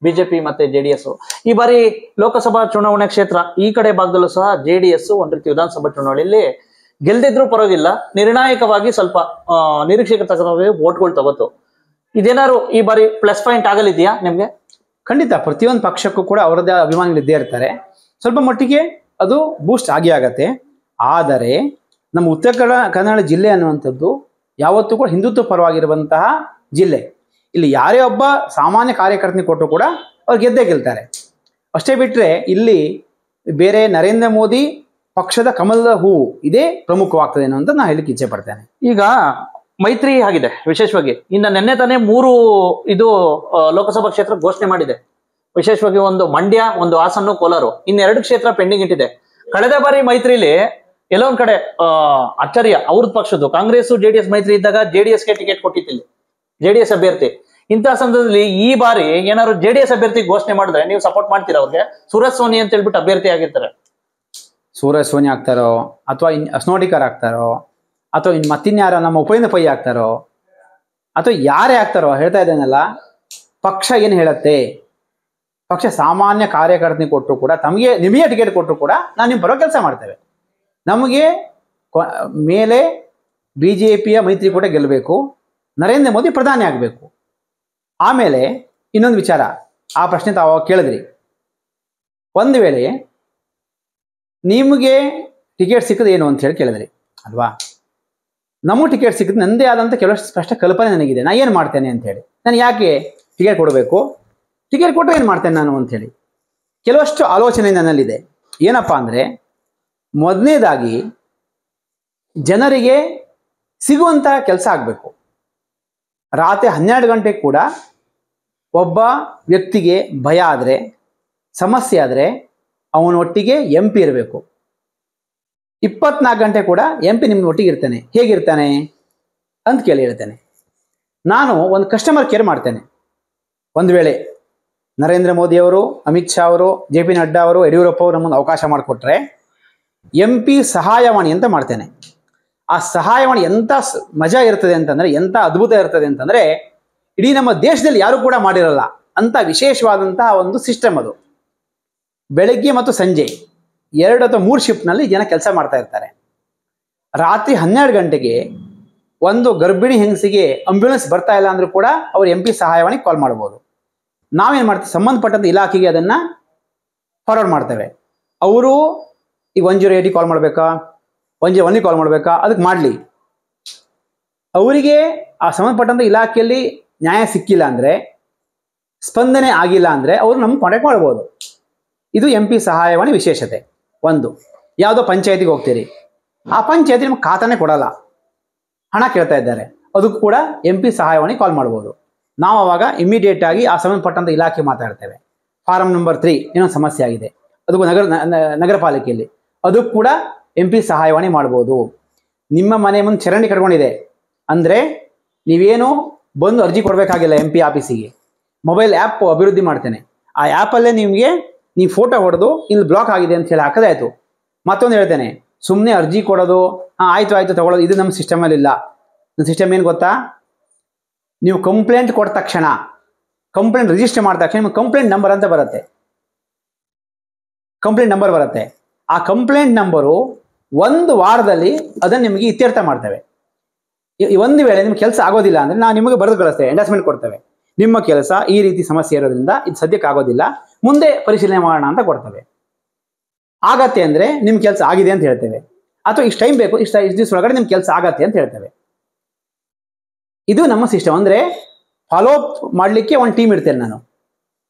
ಬಿಜೆಪಿ ಮತ್ತೆ JDS. ಈ ಬಾರಿ ಲೋಕಸಭಾ ಚುನಾವಣೆ ಕ್ಷೇತ್ರ ಈ ಕಡೆ ಭಾಗದಲ್ಲೂ ಸಹ JDS ಒಂದ್ ರೀತಿ ವಿಧಾನಸಭಾ ಚುನಾವಣೆಯಲ್ಲಿ ಗೆಲ್ದಿದ್ರು ಪರವಾಗಿಲ್ಲ, ನಿರ್ಣಾಯಕವಾಗಿ ಸ್ವಲ್ಪ ನಿರೀಕ್ಷೆಗೆ ತಕ್ಕಂತೆ ವೋಟ್ಗಳು ತಗೋತು. ಇದೇನಾದ್ರು ಈ ಬಾರಿ ಪ್ಲಸ್ ಪಾಯಿಂಟ್ ಆಗಲಿದೆಯಾ ನಿಮ್ಗೆ? ಖಂಡಿತ, ಪ್ರತಿಯೊಂದು ಪಕ್ಷಕ್ಕೂ ಕೂಡ ಅವರದ್ದೇ ಅಭಿಮಾನಿಗಳು ಇದ್ದೇ ಇರ್ತಾರೆ. ಸ್ವಲ್ಪ ಮಟ್ಟಿಗೆ ಅದು ಬೂಸ್ಟ್ ಆಗತ್ತೆ. ಆದರೆ ನಮ್ಮ ಉತ್ತರ ಕನ್ನಡ ಜಿಲ್ಲೆ ಅನ್ನುವಂಥದ್ದು ಯಾವತ್ತೂ ಕೂಡ ಹಿಂದುತ್ವ ಪರವಾಗಿರುವಂತಹ ಜಿಲ್ಲೆ. ಇಲ್ಲಿ ಯಾರೇ ಒಬ್ಬ ಸಾಮಾನ್ಯ ಕಾರ್ಯಕರ್ತನಿಗೆ ಕೊಟ್ಟರು ಕೂಡ ಅವ್ರು ಗೆದ್ದೇ ಗೆಲ್ತಾರೆ. ಅಷ್ಟೇ ಬಿಟ್ಟರೆ ಇಲ್ಲಿ ಬೇರೆ ನರೇಂದ್ರ ಮೋದಿ ಪಕ್ಷದ ಕಮಲದ ಹೂವು ಇದೇ ಪ್ರಮುಖವಾಗ್ತದೆ ಅಂತ ನಾನು ಹೇಳಲಿಕ್ಕೆ ಇಚ್ಛೆ ಪಡ್ತೇನೆ. ಈಗ ಮೈತ್ರಿ ಆಗಿದೆ. ವಿಶೇಷವಾಗಿ ಇನ್ನು ನೆನ್ನೆ ತಾನೇ 3 ಇದು ಲೋಕಸಭಾ ಕ್ಷೇತ್ರ ಘೋಷಣೆ ಮಾಡಿದೆ. ವಿಶೇಷವಾಗಿ ಒಂದು ಮಂಡ್ಯ, ಒಂದು ಹಾಸನ, ಕೋಲಾರ, ಇನ್ನು 2 ಕ್ಷೇತ್ರ ಪೆಂಡಿಂಗ್ ಇಟ್ಟಿದೆ. ಕಳೆದ ಬಾರಿ ಮೈತ್ರಿಲಿ ಎಲ್ಲೋ ಒಂದ್ ಕಡೆ ಆಶ್ಚರ್ಯ, ಅವ್ರದ್ದು ಪಕ್ಷದ್ದು ಕಾಂಗ್ರೆಸ್ JDS ಮೈತ್ರಿ ಇದ್ದಾಗ JDSಗೆ ಟಿಕೆಟ್ ಕೊಟ್ಟಿತ್ತಿಲ್ಲ, JDS ಅಭ್ಯರ್ಥಿ. ಇಂತಹ ಸಂದರ್ಭದಲ್ಲಿ ಈ ಬಾರಿ ಏನಾದ್ರು JDS ಅಭ್ಯರ್ಥಿ ಘೋಷಣೆ ಮಾಡಿದ್ರೆ ನೀವು ಸಪೋರ್ಟ್ ಮಾಡ್ತೀರಾ ಅವ್ರಿಗೆ? ಸೂರಜ್ ಸೋನಿ ಅಂತ ಹೇಳ್ಬಿಟ್ಟು ಅಭ್ಯರ್ಥಿ ಆಗಿರ್ತಾರೆ. ಸೂರಜ್ ಸೋನಿ ಆಗ್ತಾರೋ, ಅಥವಾ ಅಸ್ನೋಟಿಕರ್ ಆಗ್ತಾರೋ, ಅಥವಾ ಮತ್ತಿನ್ಯಾರೋ ನಮ್ಮ ಉಪೇಂದ್ರ ಪೈ ಆಗ್ತಾರೋ, ಅಥವಾ ಯಾರೇ ಆಗ್ತಾರೋ, ಹೇಳ್ತಾ ಇದ್ದೇನಲ್ಲ, ಪಕ್ಷ ಏನು ಹೇಳುತ್ತೆ, ಪಕ್ಷ ಸಾಮಾನ್ಯ ಕಾರ್ಯಕರ್ತನಿಗೆ ಕೊಟ್ಟರು ಕೂಡ, ನಿಮಗೆ ಟಿಕೆಟ್ ಕೊಟ್ಟರು ಕೂಡ ನಾವು ನಿಮ್ಮ ಪರ ಕೆಲಸ ಮಾಡ್ತೇವೆ. ನಮಗೆ ಮೇಲೆ BJPಯ ಮೈತ್ರಿಕೂಟ ಗೆಲ್ಲಬೇಕು, ನರೇಂದ್ರ ಮೋದಿ ಪ್ರಧಾನಿ ಆಗಬೇಕು. ಆಮೇಲೆ ಇನ್ನೊಂದು ವಿಚಾರ, ಆ ಪ್ರಶ್ನೆ ತಾವು ಕೇಳಿದ್ರಿ, ಒಂದು ವೇಳೆ ನಿಮಗೆ ಟಿಕೆಟ್ ಸಿಕ್ಕದು ಏನು ಅಂತ ಹೇಳಿ ಕೇಳಿದ್ರಿ ಅಲ್ವಾ? ನಮಗೆ ಟಿಕೆಟ್ ಸಿಕ್ಕಿದ್ರೆ ನನ್ನದೇ ಆದಂಥ ಕೆಲವಷ್ಟು ಸ್ಪಷ್ಟ ಕಲ್ಪನೆ ನನಗಿದೆ, ನಾನು ಏನು ಮಾಡ್ತೇನೆ ಅಂಥೇಳಿ. ನಾನು ಯಾಕೆ ಟಿಕೆಟ್ ಕೊಡಬೇಕು, ಟಿಕೆಟ್ ಕೊಟ್ಟು ಏನು ಮಾಡ್ತೇನೆ ನಾನು ಅಂಥೇಳಿ ಕೆಲವಷ್ಟು ಆಲೋಚನೆ ನನ್ನಲ್ಲಿದೆ. ಏನಪ್ಪ ಅಂದರೆ, ಮೊದಲನೇದಾಗಿ ಜನರಿಗೆ ಸಿಗುವಂಥ ಕೆಲಸ ಆಗಬೇಕು. ರಾತ್ರಿ 12 ಗಂಟೆಗೆ ಕೂಡ ಒಬ್ಬ ವ್ಯಕ್ತಿಗೆ ಭಯ ಆದರೆ, ಸಮಸ್ಯೆ ಆದರೆ ಅವನೊಟ್ಟಿಗೆ MP ಇರಬೇಕು. 24 ಗಂಟೆ ಕೂಡ MP ನಿಮ್ಮ ಒಟ್ಟಿಗೆ ಇರ್ತಾನೆ. ಹೇಗಿರ್ತಾನೆ ಅಂತ ಕೇಳಿ ಹೇಳ್ತೇನೆ. ನಾನು ಒಂದು ಕಸ್ಟಮರ್ ಕೇರ್ ಮಾಡ್ತೇನೆ. ಒಂದು ವೇಳೆ ನರೇಂದ್ರ ಮೋದಿ ಅವರು, ಅಮಿತ್ ಶಾ ಅವರು, JP ನಡ್ಡಾ ಅವರು, ಯಡಿಯೂರಪ್ಪ ಅವರು ನಮ್ಮನ್ನು ಅವಕಾಶ ಮಾಡಿಕೊಟ್ರೆ MP ಸಹಾಯವಾಣಿ ಅಂತ ಮಾಡ್ತೇನೆ. ಆ ಸಹಾಯವಾಣಿ ಎಂಥ ಮಜಾ ಇರ್ತದೆ ಅಂತಂದರೆ, ಎಂಥ ಅದ್ಭುತ ಇರ್ತದೆ ಅಂತಂದರೆ, ಇಡೀ ನಮ್ಮ ದೇಶದಲ್ಲಿ ಯಾರು ಕೂಡ ಮಾಡಿರಲ್ಲ ಅಂತ ವಿಶೇಷವಾದಂತಹ ಒಂದು ಸಿಸ್ಟಮ್ ಅದು. ಬೆಳಗ್ಗೆ ಮತ್ತು ಸಂಜೆ 2 ಅಥವಾ 3 ಶಿಫ್ಟ್ನಲ್ಲಿ ಜನ ಕೆಲಸ ಮಾಡ್ತಾ ಇರ್ತಾರೆ. ರಾತ್ರಿ 12 ಗಂಟೆಗೆ ಒಂದು ಗರ್ಭಿಣಿ ಹೆಂಗಸಿಗೆ ಆಂಬ್ಯುಲೆನ್ಸ್ ಬರ್ತಾ ಇಲ್ಲ ಅಂದರೂ ಕೂಡ ಅವರು MP ಸಹಾಯವಾಣಿಗೆ ಕಾಲ್ ಮಾಡ್ಬೋದು. ನಾವೇನು ಮಾಡ್ತೀವಿ, ಸಂಬಂಧಪಟ್ಟಂಥ ಇಲಾಖೆಗೆ ಅದನ್ನು ಫಾರ್ವರ್ಡ್ ಮಾಡ್ತೇವೆ. ಅವರು ಈಗ 108 ಕಾಲ್ ಮಾಡಬೇಕಾ, 101 ಕಾಲ್ ಮಾಡಬೇಕಾ, ಅದಕ್ಕೆ ಮಾಡಲಿ. ಅವರಿಗೆ ಆ ಸಂಬಂಧಪಟ್ಟಂಥ ಇಲಾಖೆಯಲ್ಲಿ ನ್ಯಾಯ ಸಿಕ್ಕಿಲ್ಲ ಅಂದರೆ, ಸ್ಪಂದನೆ ಆಗಿಲ್ಲ ಅಂದರೆ ಅವರು ನಮ್ಗೆ ಕಾಂಟ್ಯಾಕ್ಟ್ ಮಾಡ್ಬೋದು. ಇದು MP ಸಹಾಯವಾಣಿ ವಿಶೇಷತೆ. ಒಂದು, ಯಾವುದೋ ಪಂಚಾಯತಿಗೆ ಹೋಗ್ತೀರಿ, ಆ ಪಂಚಾಯತಿ ನಿಮ್ಗೆ ಖಾತಾನೇ ಕೊಡಲ್ಲ, ಹಣ ಕೇಳ್ತಾ ಇದ್ದಾರೆ, ಅದಕ್ಕೂ ಕೂಡ MP ಸಹಾಯವಾಣಿ ಕಾಲ್ ಮಾಡ್ಬೋದು. ನಾವು ಅವಾಗ ಇಮಿಡಿಯೇಟ್ ಆಗಿ ಆ ಸಂಬಂಧಪಟ್ಟಂಥ ಇಲಾಖೆ ಮಾತಾಡ್ತೇವೆ. ಫಾರಂ ನಂಬರ್ 3 ಏನೊಂದು ಸಮಸ್ಯೆ ಆಗಿದೆ, ಅದಕ್ಕೂ ನಗರ ಪಾಲಿಕೆಯಲ್ಲಿ ಅದು ಕೂಡ MP ಸಹಾಯವಾಣಿ ಮಾಡ್ಬೋದು. ನಿಮ್ಮ ಮನೆ ಮುಂದೆ ಚರಂಡಿ ಕಟ್ಕೊಂಡಿದೆ ಅಂದರೆ ನೀವೇನು ಬಂದು ಅರ್ಜಿ ಕೊಡಬೇಕಾಗಿಲ್ಲ MP ಆಫೀಸಿಗೆ. ಮೊಬೈಲ್ ಆ್ಯಪ್ ಅಭಿವೃದ್ಧಿ ಮಾಡ್ತೇನೆ, ಆ ಆ್ಯಪಲ್ಲೇ ನೀವು ಫೋಟೋ ಹೊಡೆದು ಇಲ್ಲಿ ಬ್ಲಾಕ್ ಆಗಿದೆ ಅಂತ ಹೇಳಿ ಹಾಕೋದೇ ಆಯಿತು. ಮತ್ತೊಂದು ಹೇಳ್ತೇನೆ, ಸುಮ್ಮನೆ ಅರ್ಜಿ ಕೊಡೋದು, ಆಯಿತು ತಗೊಳ್ಳೋದು, ಇದು ನಮ್ಮ ಸಿಸ್ಟಮಲ್ಲಿ ಇಲ್ಲ. ನಮ್ಮ ಸಿಸ್ಟಮ್ ಏನು ಗೊತ್ತಾ, ನೀವು ಕಂಪ್ಲೇಂಟ್ ಕೊಟ್ಟ ತಕ್ಷಣ, ಕಂಪ್ಲೇಂಟ್ ರಿಜಿಸ್ಟರ್ ಮಾಡಿದ ತಕ್ಷಣ ನಿಮಗೆ ಕಂಪ್ಲೇಂಟ್ ನಂಬರ್ ಅಂತ ಬರುತ್ತೆ. ಕಂಪ್ಲೇಂಟ್ ನಂಬರ್ ಬರುತ್ತೆ. ಆ ಕಂಪ್ಲೇಂಟ್ ನಂಬರು 1 ವಾರದಲ್ಲಿ ಅದನ್ನು ನಿಮಗೆ ಇತ್ಯರ್ಥ ಮಾಡ್ತೇವೆ. ಒಂದು ವೇಳೆ ನಿಮ್ಮ ಕೆಲಸ ಆಗೋದಿಲ್ಲ ಅಂದರೆ ನಾವು ನಿಮಗೆ ಬರೆದು ಕಳಿಸ್ತೇವೆ, ಎಂಡಾಸ್ಮೆಂಟ್ ಕೊಡ್ತೇವೆ. ನಿಮ್ಮ ಕೆಲಸ ಈ ರೀತಿ ಸಮಸ್ಯೆ ಇರೋದ್ರಿಂದ ಇದು ಸದ್ಯಕ್ಕೆ ಆಗೋದಿಲ್ಲ, ಮುಂದೆ ಪರಿಶೀಲನೆ ಮಾಡೋಣ ಅಂತ ಕೊಡ್ತೇವೆ. ಆಗತ್ತೆ ಅಂದರೆ ನಿಮ್ಮ ಕೆಲಸ ಆಗಿದೆ ಅಂತ ಹೇಳ್ತೇವೆ, ಅಥವಾ ಇಷ್ಟು ಟೈಮ್ ಬೇಕು, ಇಷ್ಟು ದಿವಸ ಒಳಗಡೆ ನಿಮ್ಮ ಕೆಲಸ ಆಗತ್ತೆ ಅಂತ ಹೇಳ್ತೇವೆ. ಇದು ನಮ್ಮ ಸಿಸ್ಟಮ್. ಅಂದರೆ ಫಾಲೋ ಅಪ್ ಮಾಡಲಿಕ್ಕೆ ಒಂದು ಟೀಮ್ ಇಡ್ತೇನೆ ನಾನು.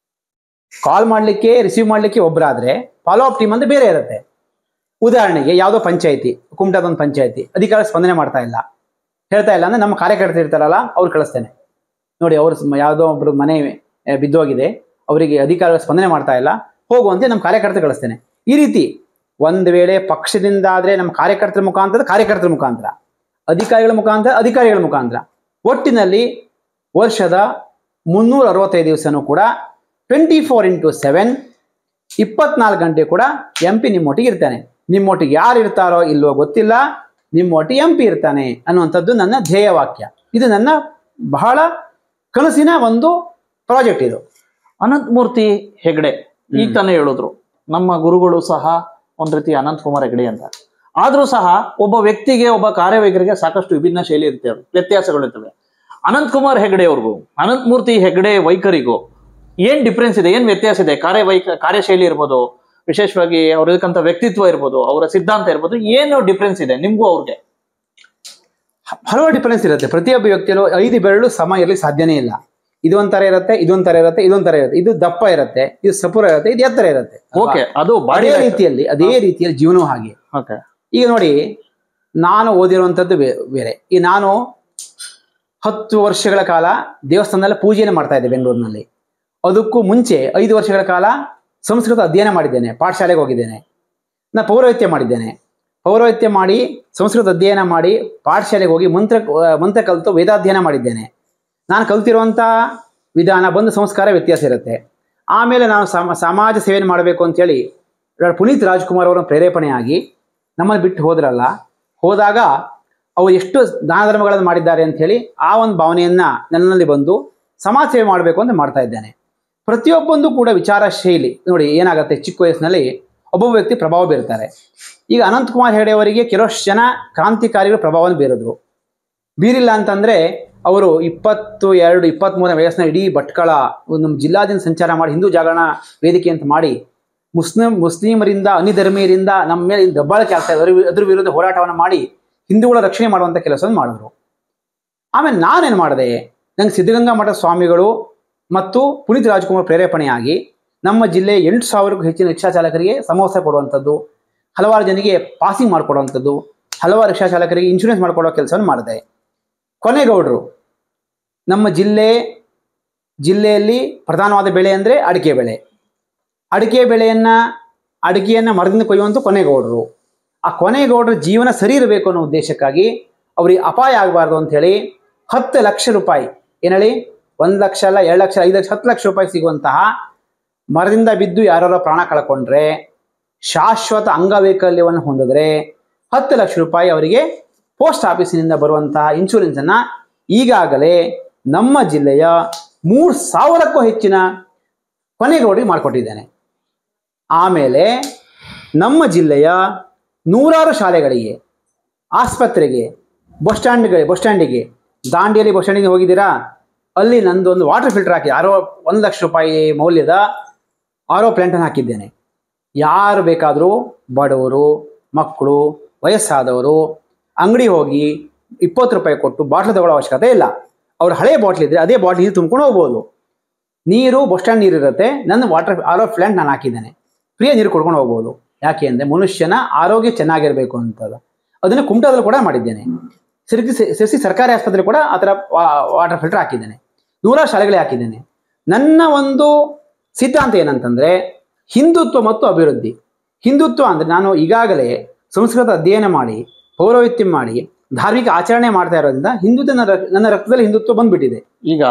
ಕಾಲ್ ಮಾಡಲಿಕ್ಕೆ ರಿಸೀವ್ ಮಾಡಲಿಕ್ಕೆ ಒಬ್ಬರಾದರೆ ಫಾಲೋ ಅಪ್ ಟೀಮ್ ಅಂತ ಬೇರೆ ಇರುತ್ತೆ. ಉದಾಹರಣೆಗೆ ಯಾವುದೋ ಪಂಚಾಯಿತಿ, ಕುಮಟಾದೊಂದು ಪಂಚಾಯಿತಿ ಅಧಿಕಾರ ಸ್ಪಂದನೆ ಮಾಡ್ತಾ ಇಲ್ಲ, ಹೇಳ್ತಾ ಇಲ್ಲ ಅಂದರೆ ನಮ್ಮ ಕಾರ್ಯಕರ್ತರು ಇರ್ತಾರಲ್ಲ ಅವ್ರು ಕಳಿಸ್ತೇನೆ. ನೋಡಿ, ಅವ್ರು ಯಾವುದೋ ಒಬ್ರು ಮನೆ ಬಿದ್ದೋಗಿದೆ, ಅವರಿಗೆ ಅಧಿಕಾರ ಸ್ಪಂದನೆ ಮಾಡ್ತಾ ಇಲ್ಲ, ಹೋಗುವಂತೆ ನಮ್ಮ ಕಾರ್ಯಕರ್ತರು ಕಳಿಸ್ತೇನೆ. ಈ ರೀತಿ ಒಂದು ವೇಳೆ ಪಕ್ಷದಿಂದ ಆದರೆ ನಮ್ಮ ಕಾರ್ಯಕರ್ತರ ಮುಖಾಂತರ, ಅಧಿಕಾರಿಗಳ ಮುಖಾಂತರ ಒಟ್ಟಿನಲ್ಲಿ ವರ್ಷದ 365 ದಿವಸನೂ ಕೂಡ 24x7 24 ಗಂಟೆ ಕೂಡ MP ನಿಮ್ಮೊಟ್ಟಿಗೆ ಇರ್ತಾನೆ. ನಿಮ್ಮೊಟ್ಟಿಗೆ ಯಾರು ಇರ್ತಾರೋ ಇಲ್ವೋ ಗೊತ್ತಿಲ್ಲ, ನಿಮ್ಮೊಟ್ಟಿಗೆ MP ಇರ್ತಾನೆ ಅನ್ನುವಂಥದ್ದು ನನ್ನ ಧ್ಯೇಯವಾಕ್ಯ. ಇದು ನನ್ನ ಬಹಳ ಕನಸಿನ ಒಂದು ಪ್ರಾಜೆಕ್ಟ್. ಇದು ಅನಂತಮೂರ್ತಿ ಹೆಗಡೆ ಈಗ ತಾನೇ ಹೇಳಿದ್ರು, ನಮ್ಮ ಗುರುಗಳು ಸಹ ಒಂದ್ ರೀತಿ ಅನಂತಕುಮಾರ್ ಹೆಗಡೆ ಅಂತ. ಆದ್ರೂ ಸಹ ಒಬ್ಬ ವ್ಯಕ್ತಿಗೆ, ಒಬ್ಬ ಕಾರ್ಯವೈಖರಿಗೆ ಸಾಕಷ್ಟು ವಿಭಿನ್ನ ಶೈಲಿ ಇರ್ತವೆ, ವ್ಯತ್ಯಾಸಗಳು ಇರ್ತವೆ. ಅನಂತಕುಮಾರ್ ಹೆಗಡೆ ಅವ್ರಿಗೂ ಅನಂತಮೂರ್ತಿ ಹೆಗಡೆ ವೈಖರಿಗೂ ಏನ್ ಡಿಫ್ರೆನ್ಸ್ ಇದೆ, ಏನ್ ವ್ಯತ್ಯಾಸ ಇದೆ? ಕಾರ್ಯಶೈಲಿ ಇರ್ಬೋದು, ವಿಶೇಷವಾಗಿ ಅವ್ರಕ್ಕಂತ ವ್ಯಕ್ತಿತ್ವ ಇರ್ಬೋದು, ಅವರ ಸಿದ್ಧಾಂತ ಇರ್ಬೋದು, ಏನು ಡಿಫ್ರೆನ್ಸ್ ಇದೆ ನಿಮ್ಗೂ ಅವ್ರಿಗೆ? ಹಲವಾರು ಡಿಫರೆನ್ಸ್ ಇರುತ್ತೆ. ಪ್ರತಿಯೊಬ್ಬ ವ್ಯಕ್ತಿಯಲ್ಲೂ 5 ಬೆರಳು ಸಮ ಇರಲಿಕ್ಕೆ ಸಾಧ್ಯನೇ ಇಲ್ಲ. ಇದೊಂಥರ ಇರುತ್ತೆ, ಇದೊಂಥರ ಇರುತ್ತೆ, ಇದೊಂಥರ ಇರುತ್ತೆ, ಇದು ದಪ್ಪ ಇರುತ್ತೆ, ಇದು ಸಪುರ ಇರುತ್ತೆ, ಇದು ಎತ್ತರ ಇರುತ್ತೆ. ಓಕೆ, ಅದು ಅದೇ ರೀತಿಯಲ್ಲಿ ಜೀವನವೂ ಹಾಗೆ. ಈಗ ನೋಡಿ, ನಾನು ಓದಿರುವಂಥದ್ದು ಬೇರೆ. ಈ ನಾನು 10 ವರ್ಷಗಳ ಕಾಲ ದೇವಸ್ಥಾನದಲ್ಲಿ ಪೂಜೆಯನ್ನು ಮಾಡ್ತಾ ಇದ್ದೆ ಬೆಂಗಳೂರಿನಲ್ಲಿ. ಅದಕ್ಕೂ ಮುಂಚೆ 5 ವರ್ಷಗಳ ಕಾಲ ಸಂಸ್ಕೃತ ಅಧ್ಯಯನ ಮಾಡಿದ್ದೇನೆ, ಪಾಠಶಾಲೆಗೆ ಹೋಗಿದ್ದೇನೆ. ನಾನು ಪೌರೋಹಿತ್ಯ ಮಾಡಿ ಸಂಸ್ಕೃತ ಅಧ್ಯಯನ ಮಾಡಿ ಪಾಠಶಾಲೆಗೆ ಹೋಗಿ ಮಂತ್ರ ಕಲಿತು ವೇದಾಧ್ಯಯನ ಮಾಡಿದ್ದೇನೆ. ನಾನು ಕಲ್ತಿರುವಂಥ ವಿಧಾನ, ಬಂದು ಸಂಸ್ಕಾರ ವ್ಯತ್ಯಾಸ ಇರುತ್ತೆ. ಆಮೇಲೆ ನಾನು ಸಮಾಜ ಸೇವೆಯನ್ನು ಮಾಡಬೇಕು ಅಂತೇಳಿ ಪುನೀತ್ ರಾಜ್ಕುಮಾರ್ ಅವರ ಪ್ರೇರೇಪಣೆಯಾಗಿ ನಮ್ಮನ್ನು ಬಿಟ್ಟು ಹೋದಾಗ ಅವರು ಎಷ್ಟು ದಾನ ಧರ್ಮಗಳನ್ನು ಮಾಡಿದ್ದಾರೆ ಅಂಥೇಳಿ ಆ ಒಂದು ಭಾವನೆಯನ್ನು ನನ್ನಲ್ಲಿ ಬಂದು ಸಮಾಜ ಸೇವೆ ಮಾಡಬೇಕು ಅಂತ ಮಾಡ್ತಾ ಇದ್ದೇನೆ. ಪ್ರತಿಯೊಬ್ಬಂದು ಕೂಡ ವಿಚಾರ ಶೈಲಿ ನೋಡಿ ಏನಾಗುತ್ತೆ, ಚಿಕ್ಕ ವಯಸ್ಸಿನಲ್ಲಿ ಒಬ್ಬೊಬ್ಬ ವ್ಯಕ್ತಿ ಪ್ರಭಾವ ಬೀರ್ತಾರೆ. ಈಗ ಅನಂತಕುಮಾರ್ ಹೆಗಡೆ ಅವರಿಗೆ ಕೆಲವಷ್ಟು ಜನ ಕ್ರಾಂತಿಕಾರಿಗಳ ಪ್ರಭಾವವನ್ನು ಬೀರಿಲ್ಲ ಅಂತಂದರೆ ಅವರು 22-23 ವಯಸ್ಸಿನ ಇಡೀ ಭಟ್ಕಳ ನಮ್ಮ ಜಿಲ್ಲಾದ್ಯಂತ ಸಂಚಾರ ಮಾಡಿ ಹಿಂದೂ ಜಾಗರಣ ವೇದಿಕೆ ಅಂತ ಮಾಡಿ ಮುಸ್ಲಿಮರಿಂದ ಅನಿಧರ್ಮೀಯರಿಂದ ನಮ್ಮ ಮೇಲೆ ದಬ್ಬಾಳಿಕೆ ಆಗ್ತಾ ಇದ್ದಾರೆ, ಅದ್ರ ವಿರುದ್ಧ ಹೋರಾಟವನ್ನು ಮಾಡಿ ಹಿಂದೂಗಳ ರಕ್ಷಣೆ ಮಾಡುವಂಥ ಕೆಲಸವನ್ನು ಮಾಡಿದ್ರು. ಆಮೇಲೆ ನಾನೇನು ಮಾಡಿದೆ, ನಂಗೆ ಸಿದ್ಧಗಂಗಾ ಮಠ ಸ್ವಾಮಿಗಳು ಮತ್ತು ಪುನೀತ್ ರಾಜ್ಕುಮಾರ್ ಪ್ರೇರೇಪಣೆಯಾಗಿ ನಮ್ಮ ಜಿಲ್ಲೆ 8,000ಕ್ಕೂ ಹೆಚ್ಚಿನ ರಿಕ್ಷಾ ಚಾಲಕರಿಗೆ ಸಮವಸ್ತ್ರ ಕೊಡುವಂಥದ್ದು, ಹಲವಾರು ಜನರಿಗೆ ಪಾಸಿಂಗ್ ಮಾಡಿಕೊಡುವಂಥದ್ದು, ಹಲವಾರು ರಿಕ್ಷಾ ಚಾಲಕರಿಗೆ ಇನ್ಶೂರೆನ್ಸ್ ಮಾಡಿಕೊಡೋ ಕೆಲಸವನ್ನು ಮಾಡಿದೆ. ಕೊನೆಗೌಡರು, ನಮ್ಮ ಜಿಲ್ಲೆಯಲ್ಲಿ ಪ್ರಧಾನವಾದ ಬೆಳೆ ಅಂದರೆ ಅಡಿಕೆ ಬೆಳೆ. ಅಡಿಕೆಯನ್ನು ಮರದಿಂದ ಕೊಯ್ಯುವಂಥ ಕೊನೆಗೌಡರು. ಆ ಕೊನೆಗೌಡರ ಜೀವನ ಸರಿ ಇರಬೇಕು ಅನ್ನೋ ಉದ್ದೇಶಕ್ಕಾಗಿ ಅವ್ರಿಗೆ ಅಪಾಯ ಆಗಬಾರ್ದು ಅಂಥೇಳಿ 10 ಲಕ್ಷ ರೂಪಾಯಿ, ಏನು ಹೇಳಿ, 1 ಲಕ್ಷ ಅಲ್ಲ, 2 ಲಕ್ಷ, 5 ಲಕ್ಷ, 10 ಲಕ್ಷ ರೂಪಾಯಿ ಸಿಗುವಂತಹ ಮರದಿಂದ ಬಿದ್ದು ಯಾರು ಪ್ರಾಣ ಕಳ್ಕೊಂಡ್ರೆ, ಶಾಶ್ವತ ಅಂಗವೈಕಲ್ಯವನ್ನು ಹೊಂದಿದ್ರೆ 10 ಲಕ್ಷ ರೂಪಾಯಿ ಅವರಿಗೆ ಪೋಸ್ಟ್ ಆಫೀಸಿನಿಂದ ಬರುವಂತಹ ಇನ್ಶೂರೆನ್ಸನ್ನು ಈಗಾಗಲೇ ನಮ್ಮ ಜಿಲ್ಲೆಯ 3,000ಕ್ಕೂ ಹೆಚ್ಚಿನ ಕೊನೆಗೌಡರಿಗೆ ಮಾಡಿಕೊಟ್ಟಿದ್ದೇನೆ. ಆಮೇಲೆ ನಮ್ಮ ಜಿಲ್ಲೆಯ 100 ಶಾಲೆಗಳಿಗೆ, ಆಸ್ಪತ್ರೆಗೆ, ಬಸ್ ಸ್ಟ್ಯಾಂಡಿಗೆ, ದಾಂಡೇಲಿ ಬಸ್ ಸ್ಟ್ಯಾಂಡಿಗೆ ಹೋಗಿದ್ದೀರಾ, ಅಲ್ಲಿ ನಂದೊಂದು ವಾಟರ್ ಫಿಲ್ಟರ್ ಹಾಕಿ 1 ಲಕ್ಷ ರೂಪಾಯಿ ಮೌಲ್ಯದ RO ಪ್ಲಾಂಟನ್ನು ಹಾಕಿದ್ದೇನೆ. ಯಾರು ಬೇಕಾದರೂ ಬಡವರು, ಮಕ್ಕಳು, ವಯಸ್ಸಾದವರು ಅಂಗಡಿ ಹೋಗಿ 20 ರೂಪಾಯಿ ಕೊಟ್ಟು ಬಾಟ್ಲು ತಗೊಳ್ಳೋ ಅವಶ್ಯಕತೆ ಇಲ್ಲ. ಅವ್ರ ಹಳೆ ಬಾಟ್ಲ್ ಇದ್ದರೆ ಅದೇ ಬಾಟ್ಲ್ ನೀರು ತುಂಬ್ಕೊಂಡು ಹೋಗ್ಬೋದು. ನೀರು ಬಸ್ ಸ್ಟ್ಯಾಂಡ್ ನೀರು ಇರುತ್ತೆ, ನನ್ನ RO ಪ್ಲಾಂಟ್ ನಾನು ಹಾಕಿದ್ದೇನೆ, ಫ್ರೀಯಾಗಿ ನೀರು ಕೊಡ್ಕೊಂಡು ಹೋಗ್ಬೋದು. ಯಾಕೆ ಅಂದರೆ ಮನುಷ್ಯನ ಆರೋಗ್ಯ ಚೆನ್ನಾಗಿರಬೇಕು ಅಂತದ. ಅದನ್ನು ಕುಮಟಾದಲ್ಲಿ ಕೂಡ ಮಾಡಿದ್ದೇನೆ. ಸಿರ್ಸಿ ಸರ್ಕಾರಿ ಆಸ್ಪತ್ರೆ ಕೂಡ ಆ ಥರ ವಾಟರ್ ಫಿಲ್ಟರ್ ಹಾಕಿದ್ದೇನೆ. 100 ಶಾಲೆಗಳೇ ಹಾಕಿದ್ದೇನೆ. ನನ್ನ ಒಂದು ಸಿದ್ಧಾಂತ ಏನಂತಂದ್ರೆ ಹಿಂದುತ್ವ ಮತ್ತು ಅಭಿವೃದ್ಧಿ. ಹಿಂದುತ್ವ ಅಂದ್ರೆ ನಾನು ಈಗಾಗಲೇ ಸಂಸ್ಕೃತ ಅಧ್ಯಯನ ಮಾಡಿ ಪೌರೋಹಿತ್ಯ ಮಾಡಿ ಧಾರ್ಮಿಕ ಆಚರಣೆ ಮಾಡ್ತಾ ಇರೋದ್ರಿಂದ ಹಿಂದುತ್ವ ನನ್ನ ರಕ್ತದಲ್ಲಿ ಹಿಂದುತ್ವ ಬಂದ್ಬಿಟ್ಟಿದೆ. ಈಗ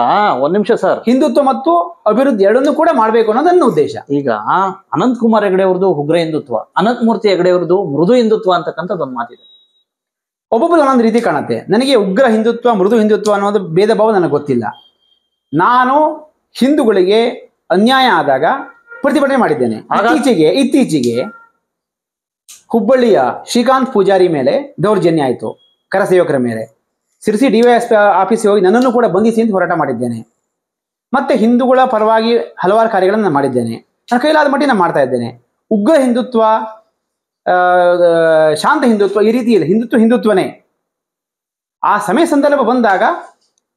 ಒಂದ್ ನಿಮಿಷ ಸರ್, ಹಿಂದುತ್ವ ಮತ್ತು ಅಭಿವೃದ್ಧಿ ಎರಡನ್ನೂ ಕೂಡ ಮಾಡಬೇಕು ಅನ್ನೋದು ನನ್ನ ಉದ್ದೇಶ. ಈಗ ಅನಂತ್ ಕುಮಾರ್ ಹೆಗಡೆ ಅವ್ರದ್ದು ಉಗ್ರ ಹಿಂದುತ್ವ, ಅನಂತ್ ಮೂರ್ತಿ ಹೆಗಡೆ ಅವ್ರದ್ದು ಮೃದು ಹಿಂದುತ್ವ ಅಂತಕ್ಕಂಥದ್ದು ಒಂದು ಮಾತಿದೆ. ಒಬ್ಬೊಬ್ಬರು ಒಂದೊಂದು ರೀತಿ ಕಾಣುತ್ತೆ. ನನಗೆ ಉಗ್ರ ಹಿಂದುತ್ವ ಮೃದು ಹಿಂದುತ್ವ ಅನ್ನೋದು ಭೇದ ಭಾವ ನನಗೆ ಗೊತ್ತಿಲ್ಲ. ನಾನು ಹಿಂದೂಗಳಿಗೆ ಅನ್ಯಾಯ ಆದಾಗ ಪ್ರತಿಭಟನೆ ಮಾಡಿದ್ದೇನೆ. ಇತ್ತೀಚೆಗೆ ಹುಬ್ಬಳ್ಳಿಯ ಶ್ರೀಕಾಂತ್ ಪೂಜಾರಿ ಮೇಲೆ ದೌರ್ಜನ್ಯ ಆಯಿತು, ಕರಸೇವಕರ ಮೇಲೆ. ಸಿರ್ಸಿ ಡಿವೈಎಸ್ಪಿ ಆಫೀಸ್ಗೆ ಹೋಗಿ ನನ್ನನ್ನು ಕೂಡ ಬಂಧಿಸಿ ಅಂತ ಹೋರಾಟ ಮಾಡಿದ್ದೇನೆ. ಮತ್ತೆ ಹಿಂದೂಗಳ ಪರವಾಗಿ ಹಲವಾರು ಕಾರ್ಯಗಳನ್ನು ನಾನು ಮಾಡಿದ್ದೇನೆ. ನನ್ನ ಕೈಲಾದ ಮಟ್ಟಿಗೆ ನಾನು ಮಾಡ್ತಾ ಇದ್ದೇನೆ. ಉಗ್ರ ಹಿಂದುತ್ವ, ಶಾಂತ ಹಿಂದುತ್ವ ಈ ರೀತಿ ಇಲ್ಲ. ಹಿಂದುತ್ವನೇ ಆ ಸಮಯ ಸಂದರ್ಭ ಬಂದಾಗ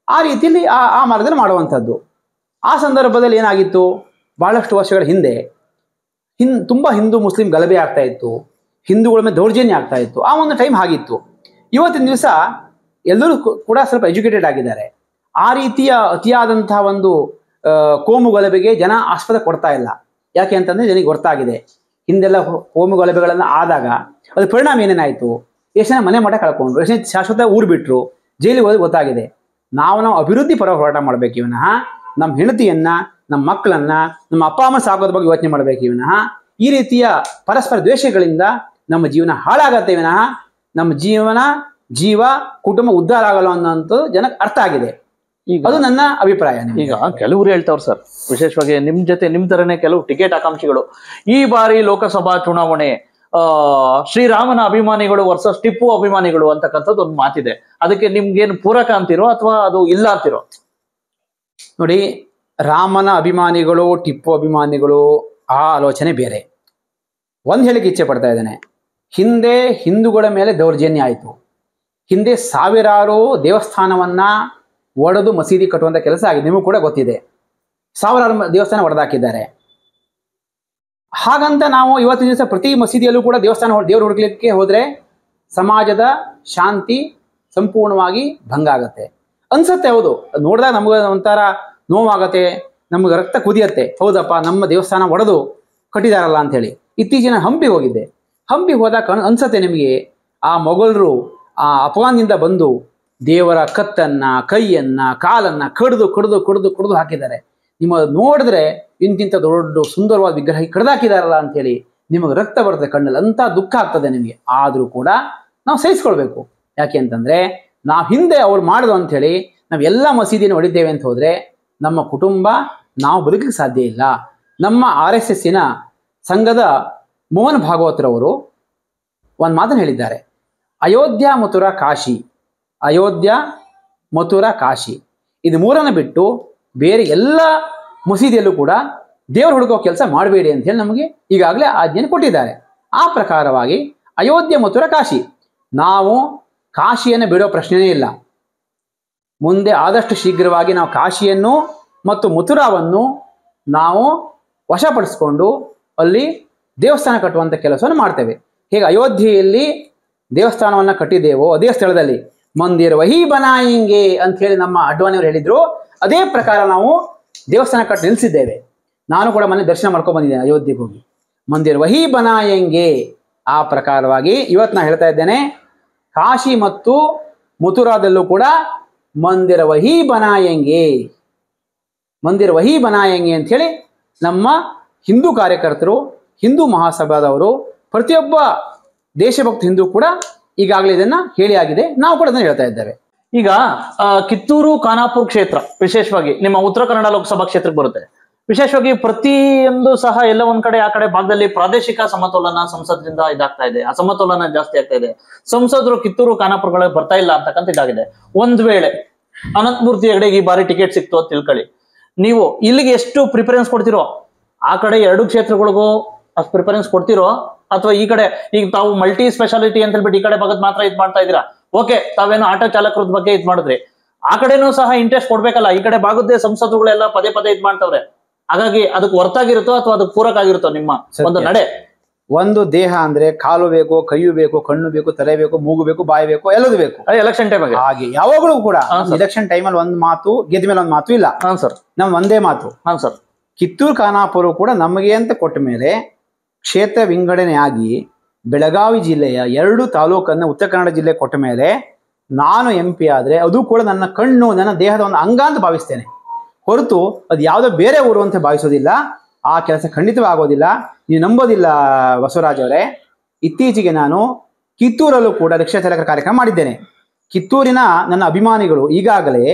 ಆ ರೀತಿಯಲ್ಲಿ ಆ ಮಾರ್ಗದಲ್ಲಿ ಮಾಡುವಂಥದ್ದು. ಆ ಸಂದರ್ಭದಲ್ಲಿ ಏನಾಗಿತ್ತು, ಬಹಳಷ್ಟು ವರ್ಷಗಳ ಹಿಂದೆ ತುಂಬ ಹಿಂದೂ ಮುಸ್ಲಿಂ ಗಲಭೆ ಆಗ್ತಾ ಇತ್ತು, ಹಿಂದೂಗಳ ಮೇಲೆ ದೌರ್ಜನ್ಯ ಆಗ್ತಾ ಇತ್ತು. ಆ ಒಂದು ಟೈಮ್ ಆಗಿತ್ತು. ಇವತ್ತಿನ ದಿವಸ ಎಲ್ಲರೂ ಕೂಡ ಸ್ವಲ್ಪ ಎಜುಕೇಟೆಡ್ ಆಗಿದ್ದಾರೆ. ಆ ರೀತಿಯ ಅತಿಯಾದಂತಹ ಒಂದು ಕೋಮು ಗಲಭೆಗೆ ಜನ ಆಸ್ಪದ ಕೊಡ್ತಾ ಇಲ್ಲ. ಯಾಕೆ ಅಂತಂದ್ರೆ ಜನರಿಗೆ ಗೊತ್ತಾಗಿದೆ ಹಿಂದೆಲ್ಲ ಕೋಮು ಗಲಭೆಗಳನ್ನು ಆದಾಗ ಅದು ಪರಿಣಾಮ ಏನೇನಾಯಿತು, ಎಷ್ಟು ಜನ ಮನೆ ಮಠ ಕಳ್ಕೊಂಡ್ರು, ಎಷ್ಟು ಜನ ಶಾಶ್ವತ ಊರು ಬಿಟ್ಟರು, ಜೈಲಿಗೆ ಹೋಗಿ ಗೊತ್ತಾಗಿದೆ. ನಾವು ಅಭಿವೃದ್ಧಿ ಪರ ಹೋರಾಟ ಮಾಡಬೇಕು ವಿನಃ ನಮ್ಮ ಹೆಂಡತಿಯನ್ನ, ನಮ್ಮ ಮಕ್ಕಳನ್ನ, ನಮ್ಮ ಅಪ್ಪ ಅಮ್ಮ ಸಾಕೋದ್ರ ಬಗ್ಗೆ ಯೋಚನೆ ಮಾಡಬೇಕು ವಿನಃ ಈ ರೀತಿಯ ಪರಸ್ಪರ ದ್ವೇಷಗಳಿಂದ ನಮ್ಮ ಜೀವನ ಹಾಳಾಗತ್ತೆ ವಿನಃ ನಮ್ಮ ಜೀವ ಕುಟುಂಬ ಉದ್ಧಾರ ಆಗಲ್ಲ ಅನ್ನೋಂಥದ್ದು ಜನಕ್ಕೆ ಅರ್ಥ ಆಗಿದೆ. ಅದು ನನ್ನ ಅಭಿಪ್ರಾಯ. ಈಗ ಕೆಲವರು ಹೇಳ್ತಾವ್ರು ಸರ್, ವಿಶೇಷವಾಗಿ ನಿಮ್ ತರನೇ ಕೆಲವು ಟಿಕೆಟ್ ಆಕಾಂಕ್ಷಿಗಳು, ಈ ಬಾರಿ ಲೋಕಸಭಾ ಚುನಾವಣೆ ಶ್ರೀರಾಮನ ಅಭಿಮಾನಿಗಳು ವರ್ಸಸ್ ಟಿಪ್ಪು ಅಭಿಮಾನಿಗಳು ಅಂತಕ್ಕಂಥದ್ದು ಒಂದು ಮಾತಿದೆ. ಅದಕ್ಕೆ ನಿಮ್ಗೇನು ಪೂರಕ ಅಂತಿರೋ ಅಥವಾ ಅದು ಇಲ್ಲ ಅಂತಿರೋ? ನೋಡಿ, ರಾಮನ ಅಭಿಮಾನಿಗಳು ಟಿಪ್ಪು ಅಭಿಮಾನಿಗಳು ಆ ಆಲೋಚನೆ ಬೇರೆ. ಒಂದು ಹೇಳಿಕೆ ಇಚ್ಛೆ ಪಡ್ತಾ ಇದ್ದೇನೆ. ಹಿಂದೆ ಹಿಂದೂಗಳ ಮೇಲೆ ದೌರ್ಜನ್ಯ ಆಯಿತು. ಹಿಂದೆ ಸಾವಿರಾರು ದೇವಸ್ಥಾನವನ್ನ ಒಡೆದು ಮಸೀದಿ ಕಟ್ಟುವಂಥ ಕೆಲಸ ಆಗಿದೆ, ನಿಮಗೂ ಕೂಡ ಗೊತ್ತಿದೆ. ಸಾವಿರಾರು ದೇವಸ್ಥಾನ ಒಡೆದಾಕಿದ್ದಾರೆ. ಹಾಗಂತ ನಾವು ಇವತ್ತಿನ ದಿವಸ ಪ್ರತಿ ಮಸೀದಿಯಲ್ಲೂ ಕೂಡ ದೇವರು ಹುಡುಕ್ಲಿಕ್ಕೆ ಹೋದ್ರೆ ಸಮಾಜದ ಶಾಂತಿ ಸಂಪೂರ್ಣವಾಗಿ ಭಂಗ ಆಗತ್ತೆ ಅನ್ಸತ್ತೆ. ಹೌದು, ನೋಡಿದಾಗ ನಮ್ಗೆ ಒಂಥರ ನೋವಾಗತ್ತೆ, ನಮ್ಗೆ ರಕ್ತ ಕುದಿಯತ್ತೆ. ಹೌದಪ್ಪ, ನಮ್ಮ ದೇವಸ್ಥಾನ ಒಡೆದು ಕಟ್ಟಿದಾರಲ್ಲ ಅಂತ ಹೇಳಿ. ಇತ್ತೀಚಿನ ಹಂಪಿಗೆ ಹೋಗಿದ್ದೆ. ಹಂಪಿಗೆ ಹೋದಾಗ ಅನ್ಸತ್ತೆ ನಿಮಗೆ, ಆ ಮೊಘಲರು ಆ ಅಫ್ಘಾನ್ನಿಂದ ಬಂದು ದೇವರ ಕತ್ತನ್ನ, ಕೈಯನ್ನ, ಕಾಲನ್ನ ಕಡಿದು ಹಾಕಿದ್ದಾರೆ. ನಿಮ್ಮ ನೋಡಿದ್ರೆ ಇಂತಿಂಥ ದೊಡ್ಡ ಸುಂದರವಾದ ವಿಗ್ರಹ ಕಡ್ದಾಕಿದಾರಲ್ಲ ಅಂತೇಳಿ ನಿಮಗೆ ರಕ್ತ ಬರ್ತದೆ ಕಣ್ಣಲ್ಲಿ, ಅಂತ ದುಃಖ ಆಗ್ತದೆ ನಿಮಗೆ. ಆದರೂ ಕೂಡ ನಾವು ಸಹಿಸ್ಕೊಳ್ಬೇಕು. ಯಾಕೆ ಅಂತಂದ್ರೆ ನಾವು ಹಿಂದೆ ಅವ್ರು ಮಾಡಿದ್ರು ಅಂಥೇಳಿ ನಾವೆಲ್ಲ ಮಸೀದಿನ ಹೊಡಿದ್ದೇವೆ ಅಂತ ಹೋದ್ರೆ ನಮ್ಮ ಕುಟುಂಬ ನಾವು ಬದುಕಲಿಕ್ಕೆ ಸಾಧ್ಯ ಇಲ್ಲ. ನಮ್ಮ RSSನ ಸಂಘದ ಮೋಹನ್ ಭಾಗವತರವರು ಒಂದು ಮಾತನ್ನು ಹೇಳಿದ್ದಾರೆ, ಅಯೋಧ್ಯ ಮಥುರಾ ಕಾಶಿ, ಅಯೋಧ್ಯ ಮಥುರಾ ಕಾಶಿ ಇದು ಮೂರನ್ನು ಬಿಟ್ಟು ಬೇರೆ ಎಲ್ಲ ಮಸೀದಿಯಲ್ಲೂ ಕೂಡ ದೇವರು ಹುಡುಕೋ ಕೆಲಸ ಮಾಡಬೇಡಿ ಅಂತ ಹೇಳಿ ನಮಗೆ ಈಗಾಗಲೇ ಆಜ್ಞೆಯನ್ನು ಕೊಟ್ಟಿದ್ದಾರೆ. ಆ ಪ್ರಕಾರವಾಗಿ ಅಯೋಧ್ಯ ಮಥುರಾ ಕಾಶಿ, ನಾವು ಕಾಶಿಯನ್ನು ಬಿಡೋ ಪ್ರಶ್ನೆಯೇ ಇಲ್ಲ. ಮುಂದೆ ಆದಷ್ಟು ಶೀಘ್ರವಾಗಿ ನಾವು ಕಾಶಿಯನ್ನು ಮತ್ತು ಮಥುರಾವನ್ನು ನಾವು ವಶಪಡಿಸಿಕೊಂಡು ಅಲ್ಲಿ ದೇವಸ್ಥಾನ ಕಟ್ಟುವಂಥ ಕೆಲಸವನ್ನು ಮಾಡ್ತೇವೆ. ಹೀಗೆ ಅಯೋಧ್ಯೆಯಲ್ಲಿ ದೇವಸ್ಥಾನವನ್ನು ಕಟ್ಟಿದ್ದೇವೋ ಅದೇ ಸ್ಥಳದಲ್ಲಿ ಮಂದಿರ ವಹಿ ಬನಾಯಿಂಗೆ ಅಂತ ಹೇಳಿ ನಮ್ಮ ಅಡ್ವಾಣಿಯವರು ಹೇಳಿದ್ರು. ಅದೇ ಪ್ರಕಾರ ನಾವು ದೇವಸ್ಥಾನ ಕಟ್ಟಿ ನಿಲ್ಲಿಸಿದ್ದೇವೆ. ನಾನು ಕೂಡ ಮನೆ ದರ್ಶನ ಮಾಡ್ಕೊಂಡು ಬಂದಿದ್ದೇನೆ ಅಯೋಧ್ಯೆಗೆ ಹೋಗಿ. ಮಂದಿರ ವಹಿ ಬನಾಯಿಂಗೆ ಆ ಪ್ರಕಾರವಾಗಿ ಇವತ್ತು ನಾನು ಹೇಳ್ತಾ ಇದ್ದೇನೆ, ಕಾಶಿ ಮತ್ತು ಮಥುರಾದಲ್ಲೂ ಕೂಡ ಮಂದಿರ ವಹಿ ಬನಾಯಿಂಗೆ, ಮಂದಿರ ವಹಿ ಬನಾಯಿಂಗೆ ಅಂತ ಹೇಳಿ ನಮ್ಮ ಹಿಂದೂ ಕಾರ್ಯಕರ್ತರು, ಹಿಂದೂ ಮಹಾಸಭಾದವರು, ಪ್ರತಿಯೊಬ್ಬ ದೇಶಭಕ್ತ ಹಿಂದೂ ಕೂಡ ಈಗಾಗಲೇ ಇದನ್ನ ಹೇಳಿ ಆಗಿದೆ. ನಾವು ಕೂಡ ಅದನ್ನ ಹೇಳ್ತಾ ಇದ್ದೇವೆ. ಈಗ ಕಿತ್ತೂರು ಖಾನಾಪುರ ಕ್ಷೇತ್ರ ವಿಶೇಷವಾಗಿ ನಿಮ್ಮ ಉತ್ತರ ಕನ್ನಡ ಲೋಕಸಭಾ ಕ್ಷೇತ್ರಕ್ಕೆ ಬರುತ್ತೆ. ವಿಶೇಷವಾಗಿ ಪ್ರತಿಯೊಂದು ಸಹ ಎಲ್ಲ ಒಂದ್ ಕಡೆ ಆ ಕಡೆ ಭಾಗದಲ್ಲಿ ಪ್ರಾದೇಶಿಕ ಸಮತೋಲನ ಸಂಸದರಿಂದ ಇದಾಗ್ತಾ ಇದೆ, ಅಸಮತೋಲನ ಜಾಸ್ತಿ ಆಗ್ತಾ ಇದೆ. ಸಂಸದರು ಕಿತ್ತೂರು ಖಾನಾಪುರಗಳಿಗೆ ಬರ್ತಾ ಇಲ್ಲ ಅಂತಕ್ಕಂಥ ಇದಾಗಿದೆ. ಒಂದ್ ವೇಳೆ ಅನಂತ್ ಮೂರ್ತಿ ಹೆಗಡೆಗೆ ಈ ಬಾರಿ ಟಿಕೆಟ್ ಸಿಕ್ತು ಅಂತ ತಿಳ್ಕೊಳ್ಳಿ, ನೀವು ಇಲ್ಲಿಗೆ ಎಷ್ಟು ಪ್ರಿಫರೆನ್ಸ್ ಕೊಡ್ತಿರೋ ಆ ಕಡೆ ಎರಡು ಕ್ಷೇತ್ರಗಳಿಗೂ ಅಷ್ಟು ಪ್ರಿಫರೆನ್ಸ್ ಕೊಡ್ತಿರೋ, ಅಥವಾ ಈ ಕಡೆ ಈಗ ತಾವು ಮಲ್ಟಿ ಸ್ಪೆಷಾಲಿಟಿ ಅಂತ ಹೇಳ್ಬಿಟ್ಟು ಈ ಕಡೆ ಭಾಗದ ಮಾತ್ರ ಇದ್ ಮಾಡ್ತಾ ಇದ್ದೀರಾ? ಓಕೆ, ತಾವೇನು ಆಟೋ ಚಾಲಕರದ ಬಗ್ಗೆ ಇದ್ ಮಾಡಿದ್ರಿ, ಆ ಕಡೆನೂ ಸಹ ಇಂಟ್ರೆಸ್ಟ್ ಕೊಡ್ಬೇಕಲ್ಲ. ಈ ಕಡೆ ಭಾಗದ್ದೇ ಸಂಸದರುಗಳೆಲ್ಲ ಪದೇ ಪದೇ ಇದ್ ಮಾಡ್ತವ್ರೆ. ಹಾಗಾಗಿ ಅದಕ್ಕೆ ಹೊರತಾಗಿರುತ್ತೋ ಅಥವಾ ಅದಕ್ಕೆ ಪೂರಕ ಆಗಿರುತ್ತೋ ನಿಮ್ಮ ಒಂದು ನಡೆ? ಒಂದು ದೇಹ ಅಂದ್ರೆ ಕಾಲು ಬೇಕು, ಕೈಯು ಬೇಕು, ಕಣ್ಣು ಬೇಕು, ತಲೆ ಬೇಕು, ಮೂಗು ಬೇಕು, ಬಾಯಿ ಬೇಕು, ಎಲ್ಲದೂ ಬೇಕು. ಎಲೆಕ್ಷನ್ ಟೈಮ್ ಹಾಗೆ ಯಾವಾಗಲೂ ಕೂಡ ಎಲೆಕ್ಷನ್ ಟೈಮಲ್ಲಿ ಒಂದು ಮಾತು ಗೆದ್ದ ಮೇಲೆ ಒಂದು ಮಾತು ಇಲ್ಲ. ಹಾಂ ಸರ್, ನಮ್ ಒಂದೇ ಮಾತು. ಹಾಂ ಸರ್, ಕಿತ್ತೂರು ಖಾನಾಪುರ ಕೂಡ ನಮಗೆ ಅಂತ ಕೊಟ್ಟ ಮೇಲೆ ಕ್ಷೇತ್ರ ವಿಂಗಡಣೆಯಾಗಿ ಬೆಳಗಾವಿ ಜಿಲ್ಲೆಯ 2 ತಾಲೂಕನ್ನು ಉತ್ತರ ಕನ್ನಡ ಜಿಲ್ಲೆ ಕೊಟ್ಟ ಮೇಲೆ ನಾನು MP ಆದರೆ ಅದು ಕೂಡ ನನ್ನ ಕಣ್ಣು, ನನ್ನ ದೇಹದ ಒಂದು ಅಂಗ ಅಂತ ಭಾವಿಸ್ತೇನೆ ಹೊರತು ಅದು ಯಾವುದೋ ಬೇರೆ ಊರು ಅಂತ ಭಾವಿಸೋದಿಲ್ಲ. ಆ ಕೆಲಸ ಖಂಡಿತವಾಗೋದಿಲ್ಲ. ನೀವು ನಂಬೋದಿಲ್ಲ ಬಸವರಾಜ್ ಅವರೇ, ಇತ್ತೀಚೆಗೆ ನಾನು ಕಿತ್ತೂರಲ್ಲೂ ಕೂಡ ರಿಕ್ಷಾ ಚಾಲಕರ ಕಾರ್ಯಕ್ರಮ ಮಾಡಿದ್ದೇನೆ. ಕಿತ್ತೂರಿನ ನನ್ನ ಅಭಿಮಾನಿಗಳು ಈಗಾಗಲೇ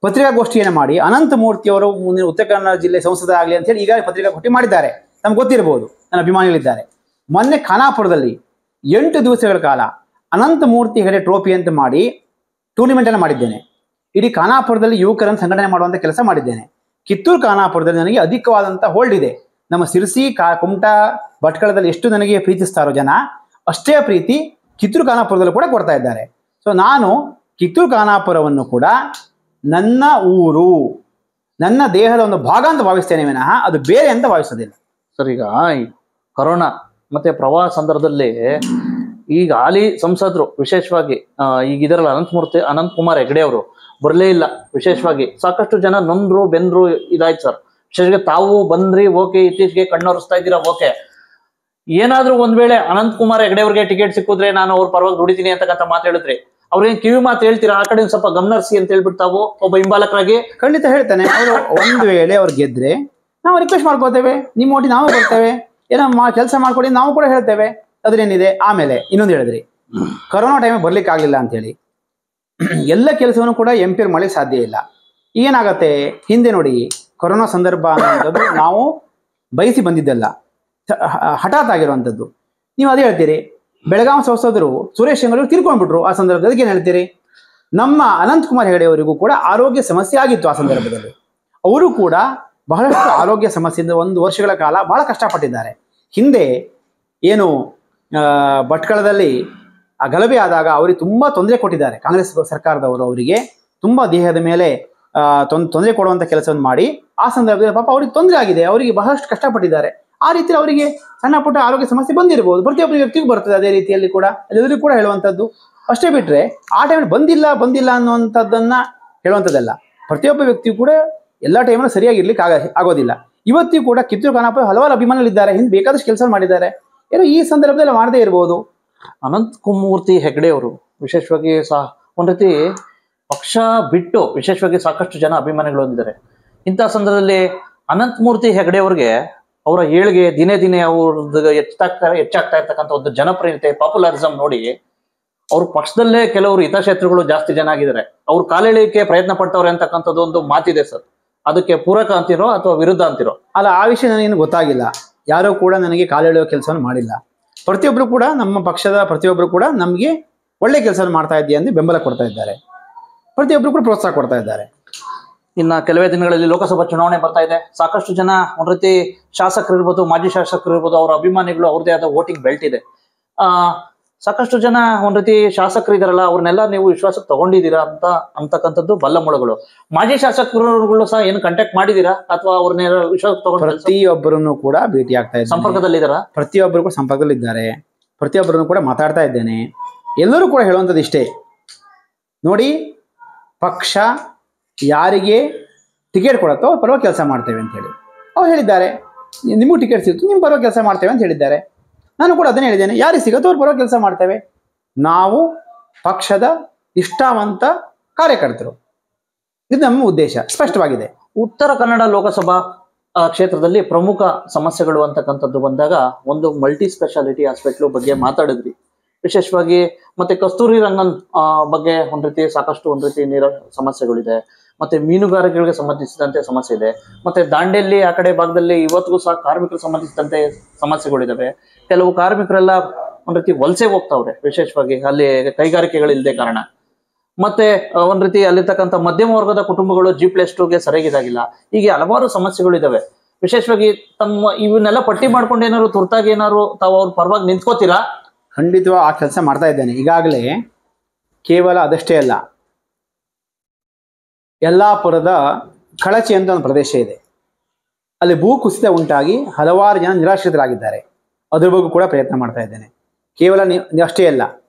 ಪತ್ರಿಕಾಗೋಷ್ಠಿಯನ್ನು ಮಾಡಿ ಅನಂತಮೂರ್ತಿಯವರು ಮುಂದಿನ ಉತ್ತರ ಕನ್ನಡ ಜಿಲ್ಲೆ ಸಂಸದರಾಗಲಿ ಅಂತೇಳಿ ಈಗಾಗಲೇ ಪತ್ರಿಕಾಗೋಷ್ಠಿ ಮಾಡಿದ್ದಾರೆ. ನಮ್ಗೆ ಗೊತ್ತಿರ್ಬೋದು, ನನ್ನ ಅಭಿಮಾನಿಗಳಿದ್ದಾರೆ. ಮೊನ್ನೆ ಖಾನಾಪುರದಲ್ಲಿ 8 ದಿವಸಗಳ ಕಾಲ ಅನಂತಮೂರ್ತಿ ಹೆಗಡೆ ಟ್ರೋಫಿ ಅಂತ ಮಾಡಿ ಟೂರ್ನಿಮೆಂಟನ್ನು ಮಾಡಿದ್ದೇನೆ. ಇಡೀ ಖಾನಾಪುರದಲ್ಲಿ ಯುವಕರನ್ನು ಸಂಘಟನೆ ಮಾಡುವಂಥ ಕೆಲಸ ಮಾಡಿದ್ದೇನೆ. ಕಿತ್ತೂರು ಖಾನಾಪುರದಲ್ಲಿ ನನಗೆ ಅಧಿಕವಾದಂಥ ಹೋಲ್ಡ್ ಇದೆ. ನಮ್ಮ ಸಿರ್ಸಿ ಕುಮಟಾ ಭಟ್ಕಳದಲ್ಲಿ ಎಷ್ಟು ನನಗೆ ಪ್ರೀತಿಸ್ತಾರೋ ಜನ, ಅಷ್ಟೇ ಪ್ರೀತಿ ಕಿತ್ತೂರು ಖಾನಾಪುರದಲ್ಲೂ ಕೂಡ ಕೊಡ್ತಾ ಇದ್ದಾರೆ. ಸೊ ನಾನು ಕಿತ್ತೂರು ಖಾನಾಪುರವನ್ನು ಕೂಡ ನನ್ನ ಊರು, ನನ್ನ ದೇಹದ ಒಂದು ಭಾಗ ಅಂತ ಭಾವಿಸ್ತೇನೆ ವಿನಃ ಅದು ಬೇರೆ ಅಂತ ಭಾವಿಸೋದಿಲ್ಲ. ಸರ್, ಈಗ ಕೊರೋನಾ ಮತ್ತೆ ಪ್ರವಾಹ ಸಂದರ್ಭದಲ್ಲಿ ಈಗ ಹಾಲಿ ಸಂಸದರು ವಿಶೇಷವಾಗಿ ಈಗ ಇದರಲ್ಲಿ ಅನಂತಕುಮಾರ್ ಹೆಗಡೆ ಅವರು ಬರಲೇ ಇಲ್ಲ. ವಿಶೇಷವಾಗಿ ಸಾಕಷ್ಟು ಜನ ನೊಂದ್ರು ಬೆಂದ್ರು ಇದಾಯ್ತು ಸರ್. ವಿಶೇಷವಾಗಿ ತಾವು ಬಂದ್ರಿ, ಓಕೆ, ಇತ್ತೀಚೆಗೆ ಕಣ್ಣೊರೆಸ್ತಾ ಇದ್ದೀರಾ, ಓಕೆ. ಏನಾದ್ರೂ ಒಂದ್ ವೇಳೆ ಅನಂತಕುಮಾರ್ ಹೆಗಡೆ ಅವ್ರಿಗೆ ಟಿಕೆಟ್ ಸಿಕ್ಕಿದ್ರೆ ನಾನು ಅವ್ರ ಪರವಾಗಿ ದುಡಿತೀನಿ ಅಂತಕ್ಕಂಥ ಮಾತು ಹೇಳಿದ್ರಿ. ಅವ್ರೇನ್ ಕಿವಿ ಮಾತು ಹೇಳ್ತೀರಾ? ಆ ಕಡೆ ಸ್ವಲ್ಪ ಗಮನರಿಸಿ ಅಂತ ಹೇಳ್ಬಿಟ್ಟು ತಾವು ಒಬ್ಬ ಹಿಂಬಾಲಕರಾಗಿ ಖಂಡಿತ ಹೇಳ್ತಾನೆ. ಅವರು ಒಂದು ವೇಳೆ ಅವ್ರು ಗೆದ್ರೆ ನಾವು ರಿಕ್ವೆಸ್ಟ್ ಮಾಡ್ಕೋತೇವೆ, ನಿಮ್ಮ ಒಟ್ಟಿ ನಾವು ಬರ್ತೇವೆ, ಏನೋ ಕೆಲಸ ಮಾಡ್ಕೊಡಿ ನಾವು ಕೂಡ ಹೇಳ್ತೇವೆ, ಅದ್ರೇನಿದೆ. ಆಮೇಲೆ ಇನ್ನೊಂದು ಹೇಳಿದ್ರಿ, ಕೊರೋನಾ ಟೈಮ್ ಬರ್ಲಿಕ್ಕೆ ಆಗ್ಲಿಲ್ಲ ಅಂತೇಳಿ. ಎಲ್ಲ ಕೆಲಸವನ್ನು ಕೂಡ MP ಮಾಡ್ಲಿಕ್ಕೆ ಸಾಧ್ಯ ಇಲ್ಲ. ಏನಾಗತ್ತೆ, ಹಿಂದೆ ನೋಡಿ ಕೊರೋನಾ ಸಂದರ್ಭ ಅನ್ನೋದು ನಾವು ಬಯಸಿ ಬಂದಿದ್ದಲ್ಲ, ಹಠಾತ್ ಆಗಿರುವಂಥದ್ದು. ನೀವು ಅದೇ ಹೇಳ್ತೀರಿ. ಬೆಳಗಾವಿ ಸಂಸದರು ಸುರೇಶ್ ಅಂಗಡಿ ತೀರ್ಕೊಂಡ್ಬಿಟ್ರು. ಆ ಸಂದರ್ಭದಲ್ಲಿ ಏನು ಹೇಳ್ತೀರಿ? ನಮ್ಮ ಅನಂತಕುಮಾರ್ ಹೆಗಡೆ ಅವರಿಗೂ ಕೂಡ ಆರೋಗ್ಯ ಸಮಸ್ಯೆ ಆಗಿತ್ತು. ಆ ಸಂದರ್ಭದಲ್ಲಿ ಅವರು ಕೂಡ ಬಹಳಷ್ಟು ಆರೋಗ್ಯ ಸಮಸ್ಯೆಯಿಂದ 1 ವರ್ಷಗಳ ಕಾಲ ಬಹಳ ಕಷ್ಟಪಟ್ಟಿದ್ದಾರೆ. ಹಿಂದೆ ಏನು ಭಟ್ಕಳದಲ್ಲಿ ಆ ಗಲಭೆ ಆದಾಗ ಅವರಿಗೆ ತುಂಬ ತೊಂದರೆ ಕೊಟ್ಟಿದ್ದಾರೆ ಕಾಂಗ್ರೆಸ್ ಸರ್ಕಾರದವರು. ಅವರಿಗೆ ತುಂಬ ದೇಹದ ಮೇಲೆ ತೊಂದರೆ ಕೊಡುವಂಥ ಕೆಲಸವನ್ನು ಮಾಡಿ ಆ ಸಂದರ್ಭದಲ್ಲಿ ಪಾಪ ಅವ್ರಿಗೆ ತೊಂದರೆ ಆಗಿದೆ, ಅವರಿಗೆ ಬಹಳಷ್ಟು ಕಷ್ಟಪಟ್ಟಿದ್ದಾರೆ. ಆ ರೀತಿ ಅವರಿಗೆ ಸಣ್ಣ ಪುಟ್ಟ ಆರೋಗ್ಯ ಸಮಸ್ಯೆ ಬಂದಿರಬಹುದು, ಪ್ರತಿಯೊಬ್ಬ ವ್ಯಕ್ತಿಗೂ ಬರ್ತದೆ. ಅದೇ ರೀತಿಯಲ್ಲಿ ಕೂಡ ಎಲ್ಲರಿಗೂ ಕೂಡ ಹೇಳುವಂಥದ್ದು. ಅಷ್ಟೇ ಬಿಟ್ಟರೆ ಆ ಟೈಮಲ್ಲಿ ಬಂದಿಲ್ಲ ಅನ್ನುವಂಥದ್ದನ್ನು ಹೇಳುವಂಥದ್ದಲ್ಲ. ಪ್ರತಿಯೊಬ್ಬ ವ್ಯಕ್ತಿಯೂ ಕೂಡ ಎಲ್ಲ ಟೈಮಲ್ಲಿ ಸರಿಯಾಗಿರ್ಲಿಕ್ಕೆ ಆಗೋದಿಲ್ಲ. ಇವತ್ತಿಗೂ ಕೂಡ ಕಿತ್ತೂರು ಖಾನಾಪುರ ಹಲವಾರು ಅಭಿಮಾನಿಗಳಿದ್ದಾರೆ, ಹಿಂದೆ ಬೇಕಾದಷ್ಟು ಕೆಲಸ ಮಾಡಿದ್ದಾರೆ. ಏನೋ ಈ ಸಂದರ್ಭದಲ್ಲಿ ಮಾಡದೇ ಇರ್ಬೋದು. ಅನಂತಕುಮಾರ್ ಹೆಗಡೆ ಅವರು ವಿಶೇಷವಾಗಿ ಒಂದ್ ರೀತಿ ಪಕ್ಷ ಬಿಟ್ಟು ವಿಶೇಷವಾಗಿ ಸಾಕಷ್ಟು ಜನ ಅಭಿಮಾನಿಗಳು ಹೊಂದಿದ್ದಾರೆ. ಇಂತಹ ಸಂದರ್ಭದಲ್ಲಿ ಅನಂತಮೂರ್ತಿ ಹೆಗಡೆ ಅವ್ರಿಗೆ ಅವರ ಏಳಿಗೆ ದಿನೇ ಅವ್ರದ್ದು ಹೆಚ್ಚಾಗ್ತಾ ಇರ್ತಕ್ಕಂಥ ಒಂದು ಜನಪ್ರಿಯತೆ, ಪಾಪ್ಯುಲರಿಸಂ ನೋಡಿ ಅವ್ರ ಪಕ್ಷದಲ್ಲೇ ಕೆಲವರು ಹಿತಶತ್ರುಗಳು ಜಾಸ್ತಿ ಜನ ಆಗಿದ್ದಾರೆ. ಅವ್ರು ಕಾಲೆಳೆಯಕ್ಕೆ ಪ್ರಯತ್ನ ಪಡ್ತವ್ರೆ ಅಂತಕ್ಕಂಥದ್ದು ಒಂದು ಮಾತಿದೆ ಸರ್. ಅದಕ್ಕೆ ಪೂರಕ ಅಂತಿರೋ ಅಥವಾ ವಿರುದ್ಧ ಅಂತಿರೋ? ಅಲ್ಲ, ಆ ವಿಷಯ ನನಗೇನು ಗೊತ್ತಾಗಿಲ್ಲ. ಯಾರೋ ಕೂಡ ನನಗೆ ಕಾಲೆಳೆಯೋ ಕೆಲಸವನ್ನು ಮಾಡಿಲ್ಲ. ಪ್ರತಿಯೊಬ್ಬರು ಕೂಡ ನಮ್ಮ ಪಕ್ಷದ ಪ್ರತಿಯೊಬ್ಬರು ಕೂಡ ನಮಗೆ ಒಳ್ಳೆ ಕೆಲಸವನ್ನು ಮಾಡ್ತಾ ಇದೆಯಾ ಅಂತ ಬೆಂಬಲ ಕೊಡ್ತಾ ಇದ್ದಾರೆ. ಪ್ರತಿಯೊಬ್ಬರು ಕೂಡ ಪ್ರೋತ್ಸಾಹ ಕೊಡ್ತಾ ಇದ್ದಾರೆ. ಇನ್ನು ಕೆಲವೇ ದಿನಗಳಲ್ಲಿ ಲೋಕಸಭಾ ಚುನಾವಣೆ ಬರ್ತಾ ಇದೆ. ಸಾಕಷ್ಟು ಜನ ಒಂದ್ ರೀತಿ ಶಾಸಕರು ಇರ್ಬೋದು, ಮಾಜಿ ಶಾಸಕರು ಇರ್ಬೋದು, ಅವರ ಅಭಿಮಾನಿಗಳು ಅವ್ರದೇ ಆದ ವೋಟಿಂಗ್ ಬೆಲ್ಟ್ ಇದೆ. ಸಾಕಷ್ಟು ಜನ ಒಂದ್ ರೀತಿ ಶಾಸಕರು ಇದಾರಲ್ಲ, ಅವ್ರನ್ನೆಲ್ಲ ನೀವು ವಿಶ್ವಾಸಕ್ಕೆ ತಗೊಂಡಿದ್ದೀರಾ ಅಂತಕ್ಕಂಥದ್ದು ಬಲ್ಲ ಮೂಲಗಳು. ಮಾಜಿ ಶಾಸಕರುಗಳು ಸಹ ಏನು ಕಾಂಟ್ಯಾಕ್ಟ್ ಮಾಡಿದೀರಾ ಅಥವಾ ಅವ್ರನ್ನೆಲ್ಲ ವಿಶ್ವಾಸಕ್ಕೆ ತಗೊಂಡು? ಪ್ರತಿಯೊಬ್ಬರನ್ನು ಕೂಡ ಭೇಟಿ ಆಗ್ತಾ ಇದ್ದಾರೆ, ಸಂಪರ್ಕದಲ್ಲಿದ್ದಾರಾ? ಪ್ರತಿಯೊಬ್ಬರು ಕೂಡ ಸಂಪರ್ಕದಲ್ಲಿದ್ದಾರೆ. ಪ್ರತಿಯೊಬ್ಬರನ್ನು ಕೂಡ ಮಾತಾಡ್ತಾ ಇದ್ದೇನೆ. ಎಲ್ಲರೂ ಕೂಡ ಹೇಳುವಂಥದ್ದು ಇಷ್ಟೇ ನೋಡಿ, ಪಕ್ಷ ಯಾರಿಗೆ ಟಿಕೆಟ್ ಕೊಡುತ್ತೋ ಅವ್ರ ಪರವಾಗಿ ಕೆಲಸ ಮಾಡ್ತೇವೆ ಅಂತ ಹೇಳಿ ಅವ್ರು ಹೇಳಿದ್ದಾರೆ. ನಿಮಗೂ ಟಿಕೆಟ್ ಸಿಗ್ತು, ನಿಮ್ಮ ಪರವಾಗಿ ಕೆಲಸ ಮಾಡ್ತೇವೆ ಅಂತ ಹೇಳಿದ್ದಾರೆ. ನಾನು ಕೂಡ ಅದನ್ನೇ ಹೇಳಿದ್ದೇನೆ, ಯಾರಿಗೆ ಸಿಗುತ್ತೋ ಅವ್ರ ಪರವಾಗಿ ಕೆಲಸ ಮಾಡ್ತೇವೆ. ನಾವು ಪಕ್ಷದ ನಿಷ್ಠಾವಂತ ಕಾರ್ಯಕರ್ತರು, ಇದು ನಮ್ಮ ಉದ್ದೇಶ ಸ್ಪಷ್ಟವಾಗಿದೆ. ಉತ್ತರ ಕನ್ನಡ ಲೋಕಸಭಾ ಕ್ಷೇತ್ರದಲ್ಲಿ ಪ್ರಮುಖ ಸಮಸ್ಯೆಗಳು ಅಂತಕ್ಕಂಥದ್ದು ಬಂದಾಗ ಒಂದು ಮಲ್ಟಿ ಸ್ಪೆಷಾಲಿಟಿ ಹಾಸ್ಪಿಟ್ಲು ಬಗ್ಗೆ ಮಾತಾಡಿದ್ರಿ ವಿಶೇಷವಾಗಿ. ಮತ್ತೆ ಕಸ್ತೂರಿ ರಂಗನ್ ಬಗ್ಗೆ ಒಂದ್ ರೀತಿ ಸಾಕಷ್ಟು ಒಂದ್ ರೀತಿ ನೀರ ಸಮಸ್ಯೆಗಳಿದೆ. ಮತ್ತೆ ಮೀನುಗಾರಿಕೆಗಳಿಗೆ ಸಂಬಂಧಿಸಿದಂತೆ ಸಮಸ್ಯೆ ಇದೆ. ಮತ್ತೆ ದಾಂಡೇಲಿ ಆ ಕಡೆ ಭಾಗದಲ್ಲಿ ಇವತ್ತಿಗೂ ಸಹ ಕಾರ್ಮಿಕರಿಗೆ ಸಂಬಂಧಿಸಿದಂತೆ ಸಮಸ್ಯೆಗಳಿದಾವೆ. ಕೆಲವು ಕಾರ್ಮಿಕರೆಲ್ಲ ಒಂದ್ ರೀತಿ ವಲಸೆ ಹೋಗ್ತಾವ್ರೆ, ವಿಶೇಷವಾಗಿ ಅಲ್ಲಿ ಕೈಗಾರಿಕೆಗಳಿಲ್ಲದೆ ಕಾರಣ. ಮತ್ತೆ ಒಂದ್ ರೀತಿ ಅಲ್ಲಿರ್ತಕ್ಕಂಥ ಮಧ್ಯಮ ವರ್ಗದ ಕುಟುಂಬಗಳು G+2ಗೆ ಸರಿಯಾಗಿದಾಗಿಲ್ಲ. ಹೀಗೆ ಹಲವಾರು ಸಮಸ್ಯೆಗಳು ಇದಾವೆ. ವಿಶೇಷವಾಗಿ ತಮ್ಮ ಇವನ್ನೆಲ್ಲ ಪಟ್ಟಿ ಮಾಡ್ಕೊಂಡು ಏನಾದ್ರು ತುರ್ತಾಗಿ ಏನಾದ್ರು ತಾವು ಅವ್ರ ಪರವಾಗಿ ನಿಂತ್ಕೋತೀರಾ? ಖಂಡಿತವಾಗಿ ಆ ಕೆಲಸ ಮಾಡ್ತಾ ಇದ್ದೇನೆ. ಈಗಾಗಲೇ ಕೇವಲ ಅದಷ್ಟೇ ಅಲ್ಲ, ಯಲ್ಲಾಪುರದ ಕಳಚಿ ಅಂತ ಒಂದು ಪ್ರದೇಶ ಇದೆ, ಅಲ್ಲಿ ಭೂ ಕುಸಿತ ಉಂಟಾಗಿ ಹಲವಾರು ಜನ ನಿರಾಶ್ರಿತರಾಗಿದ್ದಾರೆ. ಅದ್ರ ಬಗ್ಗೆ ಕೂಡ ಪ್ರಯತ್ನ ಮಾಡ್ತಾ ಇದ್ದೇನೆ. ಕೇವಲ ಅಷ್ಟೇ ಅಲ್ಲ,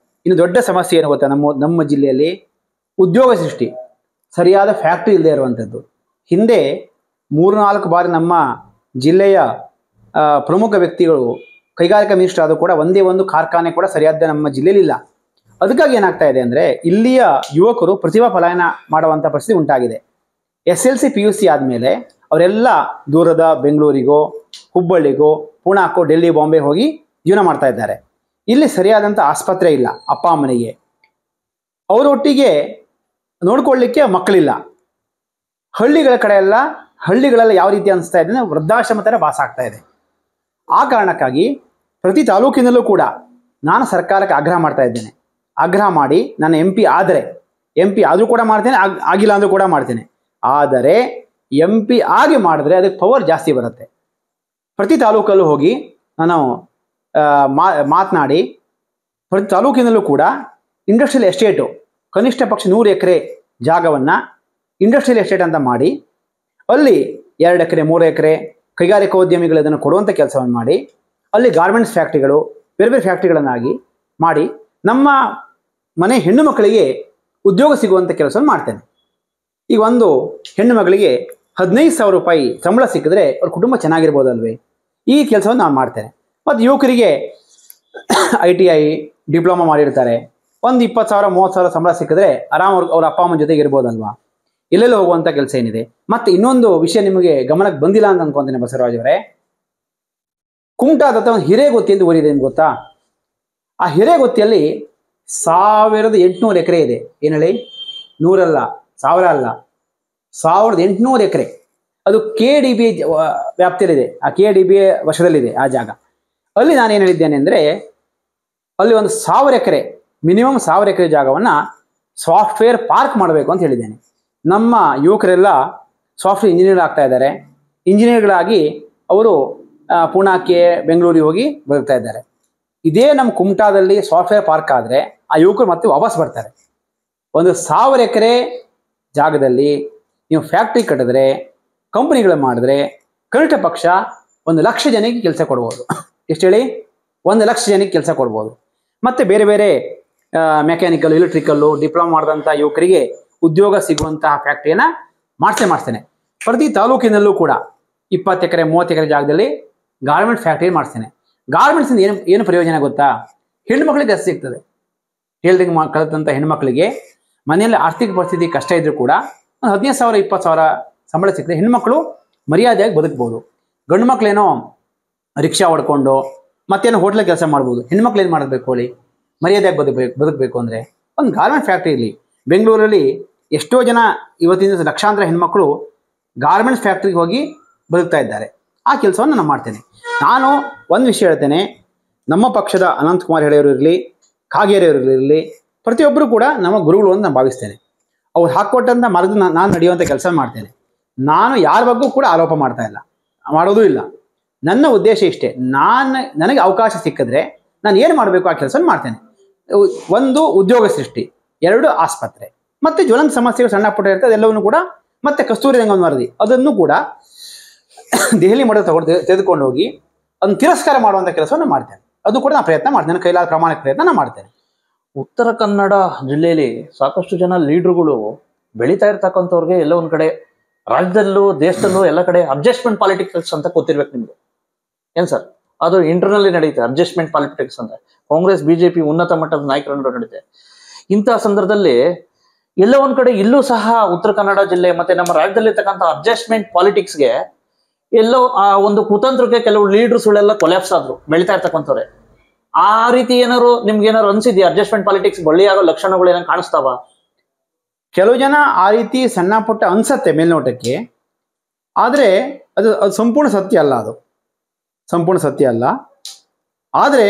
ಇನ್ನು ದೊಡ್ಡ ಸಮಸ್ಯೆ ಏನು ಗೊತ್ತಾ, ನಮ್ಮ ಜಿಲ್ಲೆಯಲ್ಲಿ ಉದ್ಯೋಗ ಸೃಷ್ಟಿ, ಸರಿಯಾದ ಫ್ಯಾಕ್ಟ್ರಿ ಇಲ್ಲದೆ ಇರುವಂಥದ್ದು. ಹಿಂದೆ 3-4 ಬಾರಿ ನಮ್ಮ ಜಿಲ್ಲೆಯ ಪ್ರಮುಖ ವ್ಯಕ್ತಿಗಳು, ಕೈಗಾರಿಕಾ ಮಿನಿಸ್ಟರ್ ಆದರೂ ಕೂಡ ಒಂದೇ ಒಂದು ಕಾರ್ಖಾನೆ ಕೂಡ ಸರಿಯಾದ ನಮ್ಮ ಜಿಲ್ಲೆಯಲ್ಲಿ ಇಲ್ಲ. ಅದಕ್ಕಾಗಿ ಏನಾಗ್ತಾ ಇದೆ ಅಂದರೆ ಇಲ್ಲಿಯ ಯುವಕರು ಪ್ರತಿಭಾ ಪಲಾಯನ ಮಾಡುವಂಥ ಪರಿಸ್ಥಿತಿ ಉಂಟಾಗಿದೆ. SLC PUC ಆದಮೇಲೆ ಅವರೆಲ್ಲ ದೂರದ ಬೆಂಗಳೂರಿಗೋ, ಹುಬ್ಬಳ್ಳಿಗೋ, ಪುಣಾಕೋ, ಡೆಲ್ಲಿ, ಬಾಂಬೆ ಹೋಗಿ ಜೀವನ ಮಾಡ್ತಾ ಇದ್ದಾರೆ. ಇಲ್ಲಿ ಸರಿಯಾದಂಥ ಆಸ್ಪತ್ರೆ ಇಲ್ಲ ಅಪ್ಪ ಅಮ್ಮನಿಗೆ, ಅವರೊಟ್ಟಿಗೆ ನೋಡ್ಕೊಳ್ಳಿಕ್ಕೆ ಮಕ್ಕಳಿಲ್ಲ. ಹಳ್ಳಿಗಳೆಲ್ಲ ಯಾವ ರೀತಿ ಅನಿಸ್ತಾ ಇದೆ ಅಂದರೆ ವೃದ್ಧಾಶ್ರಮ ಥರ ವಾಸ ಆಗ್ತಾ ಇದೆ. ಆ ಕಾರಣಕ್ಕಾಗಿ ಪ್ರತಿ ತಾಲೂಕಿನಲ್ಲೂ ಕೂಡ ನಾನು ಸರ್ಕಾರಕ್ಕೆ ಆಗ್ರಹ ಮಾಡ್ತಾ ಇದ್ದೇನೆ. ಆಗ್ರಹ ಮಾಡಿ ನಾನು MP ಆದರೂ ಕೂಡ ಮಾಡ್ತೇನೆ, ಆಗಿಲ್ಲ ಅಂದರೂ ಕೂಡ ಮಾಡ್ತೇನೆ. ಆದರೆ MP ಆಗಿ ಮಾಡಿದ್ರೆ ಅದಕ್ಕೆ ಪವರ್ ಜಾಸ್ತಿ ಬರುತ್ತೆ. ಪ್ರತಿ ತಾಲೂಕಲ್ಲೂ ಹೋಗಿ ನಾನು ಮಾತನಾಡಿ ಪ್ರತಿ ತಾಲೂಕಿನಲ್ಲೂ ಕೂಡ ಇಂಡಸ್ಟ್ರಿಯಲ್ ಎಸ್ಟೇಟು ಕನಿಷ್ಠ ಪಕ್ಷ 100 ಎಕರೆ ಜಾಗವನ್ನು ಇಂಡಸ್ಟ್ರಿಯಲ್ ಎಸ್ಟೇಟ್ ಅಂತ ಮಾಡಿ ಅಲ್ಲಿ 2 ಎಕರೆ 3 ಎಕರೆ ಕೈಗಾರಿಕೋದ್ಯಮಿಗಳು ಅದನ್ನು ಕೊಡುವಂಥ ಕೆಲಸವನ್ನು ಮಾಡಿ ಅಲ್ಲಿ ಗಾರ್ಮೆಂಟ್ಸ್ ಫ್ಯಾಕ್ಟ್ರಿಗಳು, ಬೇರೆ ಬೇರೆ ಫ್ಯಾಕ್ಟ್ರಿಗಳನ್ನಾಗಿ ಮಾಡಿ ನಮ್ಮ ಮನೆ ಹೆಣ್ಣು ಮಕ್ಕಳಿಗೆ ಉದ್ಯೋಗ ಸಿಗುವಂಥ ಕೆಲಸವನ್ನು ಮಾಡ್ತೇನೆ. ಈಗ ಒಂದು ಹೆಣ್ಣು ಮಗಳಿಗೆ 15,000 ರೂಪಾಯಿ ಸಂಬಳ ಸಿಕ್ಕಿದ್ರೆ ಅವ್ರ ಕುಟುಂಬ ಚೆನ್ನಾಗಿರ್ಬೋದಲ್ವೇ? ಈ ಕೆಲಸವನ್ನು ನಾನು ಮಾಡ್ತೇನೆ. ಮತ್ತು ಯುವಕರಿಗೆ ITI ಡಿಪ್ಲೊಮಾ ಮಾಡಿರ್ತಾರೆ, ಒಂದು 20,000 30,000 ಸಂಬಳ ಸಿಕ್ಕಿದ್ರೆ ಆರಾಮ್ ಅವ್ರ ಅಪ್ಪ ಅಮ್ಮನ ಜೊತೆಗೆ ಇರ್ಬೋದಲ್ವಾ? ಎಲ್ಲೆಲ್ಲೋ ಹೋಗುವಂಥ ಕೆಲಸ ಏನಿದೆ. ಮತ್ತು ಇನ್ನೊಂದು ವಿಷಯ ನಿಮಗೆ ಗಮನಕ್ಕೆ ಬಂದಿಲ್ಲ ಅಂತ ಅನ್ಕೊಂತೇನೆ ಬಸವರಾಜ್ ಅವರೇ, ಕುಮಟಾದ ಒಂದು ಹಿರೇಗೊತ್ತಿ ಅಂತ ಊರಿದೆ ನಿಮ್ಗೆ ಗೊತ್ತಾ? ಆ ಹಿರೇಗೊತ್ತಿಯಲ್ಲಿ 1,800 ಎಕರೆ ಇದೆ. ಏನು ಹೇಳಿ? 100 ಅಲ್ಲ, 1000 ಅಲ್ಲ, 1,800 ಎಕರೆ. ಅದು KDB ವ್ಯಾಪ್ತಿಯಲ್ಲಿದೆ, ಆ KDB ವಶದಲ್ಲಿದೆ ಆ ಜಾಗ. ಅಲ್ಲಿ ನಾನು ಏನು ಹೇಳಿದ್ದೇನೆ ಅಂದರೆ ಅಲ್ಲಿ ಒಂದು 1,000 ಎಕರೆ, ಮಿನಿಮಮ್ 1,000 ಎಕರೆ ಜಾಗವನ್ನು ಸಾಫ್ಟ್ವೇರ್ ಪಾರ್ಕ್ ಮಾಡಬೇಕು ಅಂತ ಹೇಳಿದ್ದೇನೆ. ನಮ್ಮ ಯುವಕರೆಲ್ಲ ಸಾಫ್ಟ್ವೇರ್ ಇಂಜಿನಿಯರ್ ಆಗ್ತಾ ಇದ್ದಾರೆ. ಇಂಜಿನಿಯರ್ಗಳಾಗಿ ಅವರು ಪುಣಾಕ್ಕೆ, ಬೆಂಗಳೂರಿಗೆ ಹೋಗಿ ಬದುಕ್ತಾ ಇದ್ದಾರೆ. ಇದೇ ನಮ್ಮ ಕುಮಟಾದಲ್ಲಿ ಸಾಫ್ಟ್ವೇರ್ ಪಾರ್ಕ್ ಆದರೆ ಆ ಯುವಕರು ಮತ್ತೆ ವಾಪಸ್ ಬರ್ತಾರೆ. ಒಂದು 1,000 ಎಕರೆ ಜಾಗದಲ್ಲಿ ನೀವು ಫ್ಯಾಕ್ಟ್ರಿ ಕಟ್ಟಿದ್ರೆ, ಕಂಪನಿಗಳು ಮಾಡಿದ್ರೆ ಕನಿಷ್ಠ ಪಕ್ಷ 1,00,000 ಜನಕ್ಕೆ ಕೆಲಸ ಕೊಡ್ಬೋದು. ಎಷ್ಟು ಹೇಳಿ? 1,00,000 ಜನಕ್ಕೆ ಕೆಲಸ ಕೊಡ್ಬೋದು. ಮತ್ತು ಬೇರೆ ಬೇರೆ ಮೆಕ್ಯಾನಿಕಲ್, ಎಲೆಕ್ಟ್ರಿಕಲ್ಲು ಡಿಪ್ಲೊಮಾ ಮಾಡಿದಂಥ ಯುವಕರಿಗೆ ಉದ್ಯೋಗ ಸಿಗುವಂತಹ ಫ್ಯಾಕ್ಟ್ರಿಯನ್ನು ಮಾಡಿಸ್ತೇನೆ. ಪ್ರತಿ ತಾಲೂಕಿನಲ್ಲೂ ಕೂಡ 20 ಎಕರೆ 30 ಎಕರೆ ಜಾಗದಲ್ಲಿ ಗಾರ್ಮೆಂಟ್ ಫ್ಯಾಕ್ಟ್ರಿ ಮಾಡಿಸ್ತೇನೆ. ಗಾರ್ಮೆಂಟ್ಸಿಂದ ಏನು ಪ್ರಯೋಜನ ಗೊತ್ತಾ? ಹೆಣ್ಮಕ್ಳಿಗೆ ಜಾಸ್ತಿ ಸಿಗ್ತದೆ. ಹೇಳ್ದಂಗೆ ಕಲಿತಂಥ ಹೆಣ್ಮಕ್ಳಿಗೆ ಮನೆಯಲ್ಲಿ ಆರ್ಥಿಕ ಪರಿಸ್ಥಿತಿ ಕಷ್ಟ ಇದ್ರೂ ಕೂಡ ಒಂದು 15,000 20,000 ಸಂಬಳ ಸಿಕ್ಕಿದ್ರೆ ಹೆಣ್ಮಕ್ಳು ಮರ್ಯಾದೆಯಾಗಿ ಬದುಕ್ಬೋದು. ಗಂಡು ಮಕ್ಳೇನೋ ರಿಕ್ಷಾ ಹೊಡ್ಕೊಂಡು ಮತ್ತೇನೋ ಹೋಟ್ಲಲ್ಲಿ ಕೆಲಸ ಮಾಡ್ಬೋದು. ಹೆಣ್ಮಕ್ಳು ಏನು ಮಾಡಬೇಕು ಹೇಳಿ? ಮರ್ಯಾದೆಯಾಗಿ ಬದುಕಬೇಕು ಅಂದರೆ ಒಂದು ಗಾರ್ಮೆಂಟ್ ಫ್ಯಾಕ್ಟ್ರಿ ಇರಲಿ. ಬೆಂಗಳೂರಲ್ಲಿ ಎಷ್ಟೋ ಜನ ಇವತ್ತಿನ ಲಕ್ಷಾಂತರ ಹೆಣ್ಮಕ್ಳು ಗಾರ್ಮೆಂಟ್ಸ್ ಫ್ಯಾಕ್ಟ್ರಿಗೆ ಹೋಗಿ ಬದುಕ್ತಾ ಇದ್ದಾರೆ. ಆ ಕೆಲಸವನ್ನು ನಾನು ಮಾಡ್ತೇನೆ. ನಾನು ಒಂದು ವಿಷಯ ಹೇಳ್ತೇನೆ, ನಮ್ಮ ಪಕ್ಷದ ಅನಂತಕುಮಾರ್ ಹೆಗಡೆಯವರು ಇರಲಿ, ಕಾಗೇರಿಯವರು ಇರಲಿ, ಪ್ರತಿಯೊಬ್ಬರು ಕೂಡ ನಮ್ಮ ಗುರುಗಳು ಅಂತ ನಾನು ಭಾವಿಸ್ತೇನೆ. ಅವ್ರು ಹಾಕ್ಕೊಟ್ಟಂಥ ಮಾರ್ಗದ ನಾನು ನಡೆಯುವಂಥ ಕೆಲಸ ಮಾಡ್ತೇನೆ. ನಾನು ಯಾರ ಬಗ್ಗೂ ಕೂಡ ಆರೋಪ ಮಾಡ್ತಾ ಇಲ್ಲ, ಮಾಡೋದೂ ಇಲ್ಲ. ನನ್ನ ಉದ್ದೇಶ ಇಷ್ಟೇ, ನನಗೆ ಅವಕಾಶ ಸಿಕ್ಕಿದ್ರೆ ನಾನು ಏನು ಮಾಡಬೇಕು ಆ ಕೆಲಸ ಮಾಡ್ತೇನೆ. 1 ಉದ್ಯೋಗ ಸೃಷ್ಟಿ, 2 ಆಸ್ಪತ್ರೆ, ಮತ್ತು ಜ್ವಲಂತ ಸಮಸ್ಯೆಗಳು ಸಣ್ಣ ಪುಟ್ಟ ಇರ್ತದೆ ಅದೆಲ್ಲವನ್ನೂ ಕೂಡ, ಮತ್ತು ಕಸ್ತೂರಿ ರಂಗನ್ ವರದಿ ಅದನ್ನು ಕೂಡ ದೆಹಲಿ ಮಟ್ಟದ ತೆಗೆದುಕೊಂಡು ಹೋಗಿ ಅದನ್ನು ತಿರಸ್ಕಾರ ಮಾಡುವಂಥ ಕೆಲಸವನ್ನು ಮಾಡ್ತೇನೆ. ಅದು ಕೂಡ ನಾನು ಪ್ರಯತ್ನ ಮಾಡ್ತೇನೆ, ಕೈಲಾದ ಪ್ರಾಮಾಣಿಕ ಪ್ರಯತ್ನ ನಾನು ಮಾಡ್ತೇನೆ. ಉತ್ತರ ಕನ್ನಡ ಜಿಲ್ಲೆಯಲ್ಲಿ ಸಾಕಷ್ಟು ಜನ ಲೀಡರ್ಗಳು ಬೆಳೀತಾ ಇರ್ತಕ್ಕಂಥವ್ರಿಗೆ ಎಲ್ಲ ಒಂದ್ ಕಡೆ ರಾಜ್ಯದಲ್ಲೂ ದೇಶದಲ್ಲೂ ಎಲ್ಲ ಕಡೆ ಅಡ್ಜಸ್ಟ್ಮೆಂಟ್ ಪಾಲಿಟಿಕ್ಸ್ ಅಂತ ಗೊತ್ತಿರ್ಬೇಕು ನಿಮ್ಗೆ. ಏನ್ ಸರ್? ಅದು ಇಂಟರ್ನಲ್ಲಿ ನಡೀತೆ ಅಡ್ಜಸ್ಟ್ಮೆಂಟ್ ಪಾಲಿಟಿಕ್ಸ್ ಅಂತ. ಕಾಂಗ್ರೆಸ್ BJP ಉನ್ನತ ಮಟ್ಟದ ನಾಯಕರ ನಡುವೆ ನಡೀತೆ. ಇಂತಹ ಸಂದರ್ಭದಲ್ಲಿ ಎಲ್ಲ ಒಂದ್ ಕಡೆ ಇಲ್ಲೂ ಸಹ ಉತ್ತರ ಕನ್ನಡ ಜಿಲ್ಲೆ ಮತ್ತೆ ನಮ್ಮ ರಾಜ್ಯದಲ್ಲಿರ್ತಕ್ಕಂಥ ಅಡ್ಜಸ್ಟ್ಮೆಂಟ್ ಪಾಲಿಟಿಕ್ಸ್ಗೆ ಎಲ್ಲೋ ಆ ಒಂದು ಕುತಂತ್ರಕ್ಕೆ ಕೆಲವು ಲೀಡರ್ಸ್ಗಳೆಲ್ಲ ಕೊಲ್ಯಾಪ್ಸ್ ಆದ್ರು, ಬೆಳೀತಾ ಇರ್ತಕ್ಕಂಥವ್ರೆ. ಆ ರೀತಿ ಏನಾದ್ರು ನಿಮ್ಗೆ ಏನಾದ್ರು ಅನ್ಸಿದ್ಯಾ? ಅಡ್ಜಸ್ಟ್ಮೆಂಟ್ ಪಾಲಿಟಿಕ್ಸ್ ಬಳ್ಳಿಯಾಗೋ ಲಕ್ಷಣಗಳು ಏನಾದ್ರು ಕಾಣಿಸ್ತಾವ? ಕೆಲವು ಜನ ಆ ರೀತಿ ಸಣ್ಣ ಪುಟ್ಟ ಅನ್ಸತ್ತೆ ಮೇಲ್ನೋಟಕ್ಕೆ, ಆದರೆ ಅದು ಸಂಪೂರ್ಣ ಸತ್ಯ ಅಲ್ಲ. ಅದು ಸಂಪೂರ್ಣ ಸತ್ಯ ಅಲ್ಲ. ಆದರೆ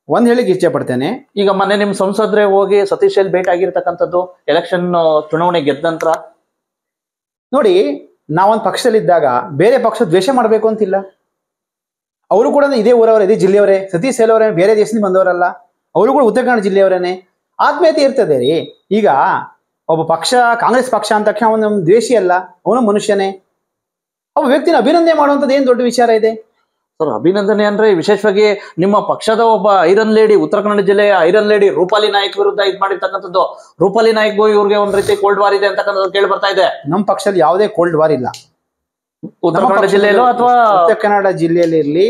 ಒಂದು ಹೇಳಿಕ್ಕೆ ಇಷ್ಟಪಡ್ತೇನೆ, ಈಗ ಮೊನ್ನೆ ನಿಮ್ ಸಂಸದ್ರೆ ಹೋಗಿ ಸತೀಶ್ ಎಲ್ ಭೇಟಿ ಆಗಿರ್ತಕ್ಕಂಥದ್ದು ಎಲೆಕ್ಷನ್ ಚುನಾವಣೆ ಗೆದ್ದ ನಂತರ. ನೋಡಿ, ನಾವೊಂದು ಪಕ್ಷದಲ್ಲಿದ್ದಾಗ ಬೇರೆ ಪಕ್ಷ ದ್ವೇಷ ಮಾಡಬೇಕು ಅಂತಿಲ್ಲ. ಅವರು ಕೂಡ ಇದೇ ಊರವರೇ, ಇದೇ ಜಿಲ್ಲೆಯವರೇ. ಸತೀಶ್ ಎಲ್ ಅವರೇ ಬೇರೆ ದೇಶದಿಂದ ಬಂದವರಲ್ಲ, ಅವರು ಕೂಡ ಉತ್ತರ ಕನ್ನಡ ಜಿಲ್ಲೆಯವರೇನೆ. ಆತ್ಮೀಯತೆ ಇರ್ತದೆ ರೀ. ಈಗ ಒಬ್ಬ ಪಕ್ಷ, ಕಾಂಗ್ರೆಸ್ ಪಕ್ಷ ಅಂದ ತಕ್ಷಣ ಅವನು ದ್ವೇಷಿ ಅಲ್ಲ, ಅವನು ಮನುಷ್ಯನೇ. ಒಬ್ಬ ವ್ಯಕ್ತಿನ ಅಭಿನಂದನೆ ಮಾಡುವಂಥದ್ದು ಏನು ದೊಡ್ಡ ವಿಚಾರ ಇದೆ ಸರ್? ಅಭಿನಂದನೆ ಅಂದ್ರೆ ವಿಶೇಷವಾಗಿ ನಿಮ್ಮ ಪಕ್ಷದ ಒಬ್ಬ ಐರನ್ ಲೇಡಿ, ಉತ್ತರ ಕನ್ನಡ ಜಿಲ್ಲೆಯ ಐರನ್ ಲೇಡಿ ರೂಪಾಲಿ ನಾಯ್ಕ್ ವಿರುದ್ಧ ಇದು ಮಾಡಿರ್ತಕ್ಕಂಥದ್ದು. ರೂಪಾಲಿ ನಾಯ್ಕ್ಗೂ ಇವ್ರಿಗೆ ಒಂದ್ ರೀತಿ ಕೋಲ್ಡ್ ವಾರ್ ಇದೆ ಅಂತಕ್ಕಂಥದ್ದು ಕೇಳಿ ಬರ್ತಾ ಇದೆ. ನಮ್ಮ ಪಕ್ಷದಲ್ಲಿ ಯಾವುದೇ ಕೋಲ್ಡ್ ವಾರ್ ಇಲ್ಲ. ಉತ್ತರ ಕನ್ನಡ ಜಿಲ್ಲೆಯಲ್ಲೋ ಅಥವಾ ಉತ್ತರ ಕನ್ನಡ ಜಿಲ್ಲೆಯಲ್ಲಿ ಇರ್ಲಿ,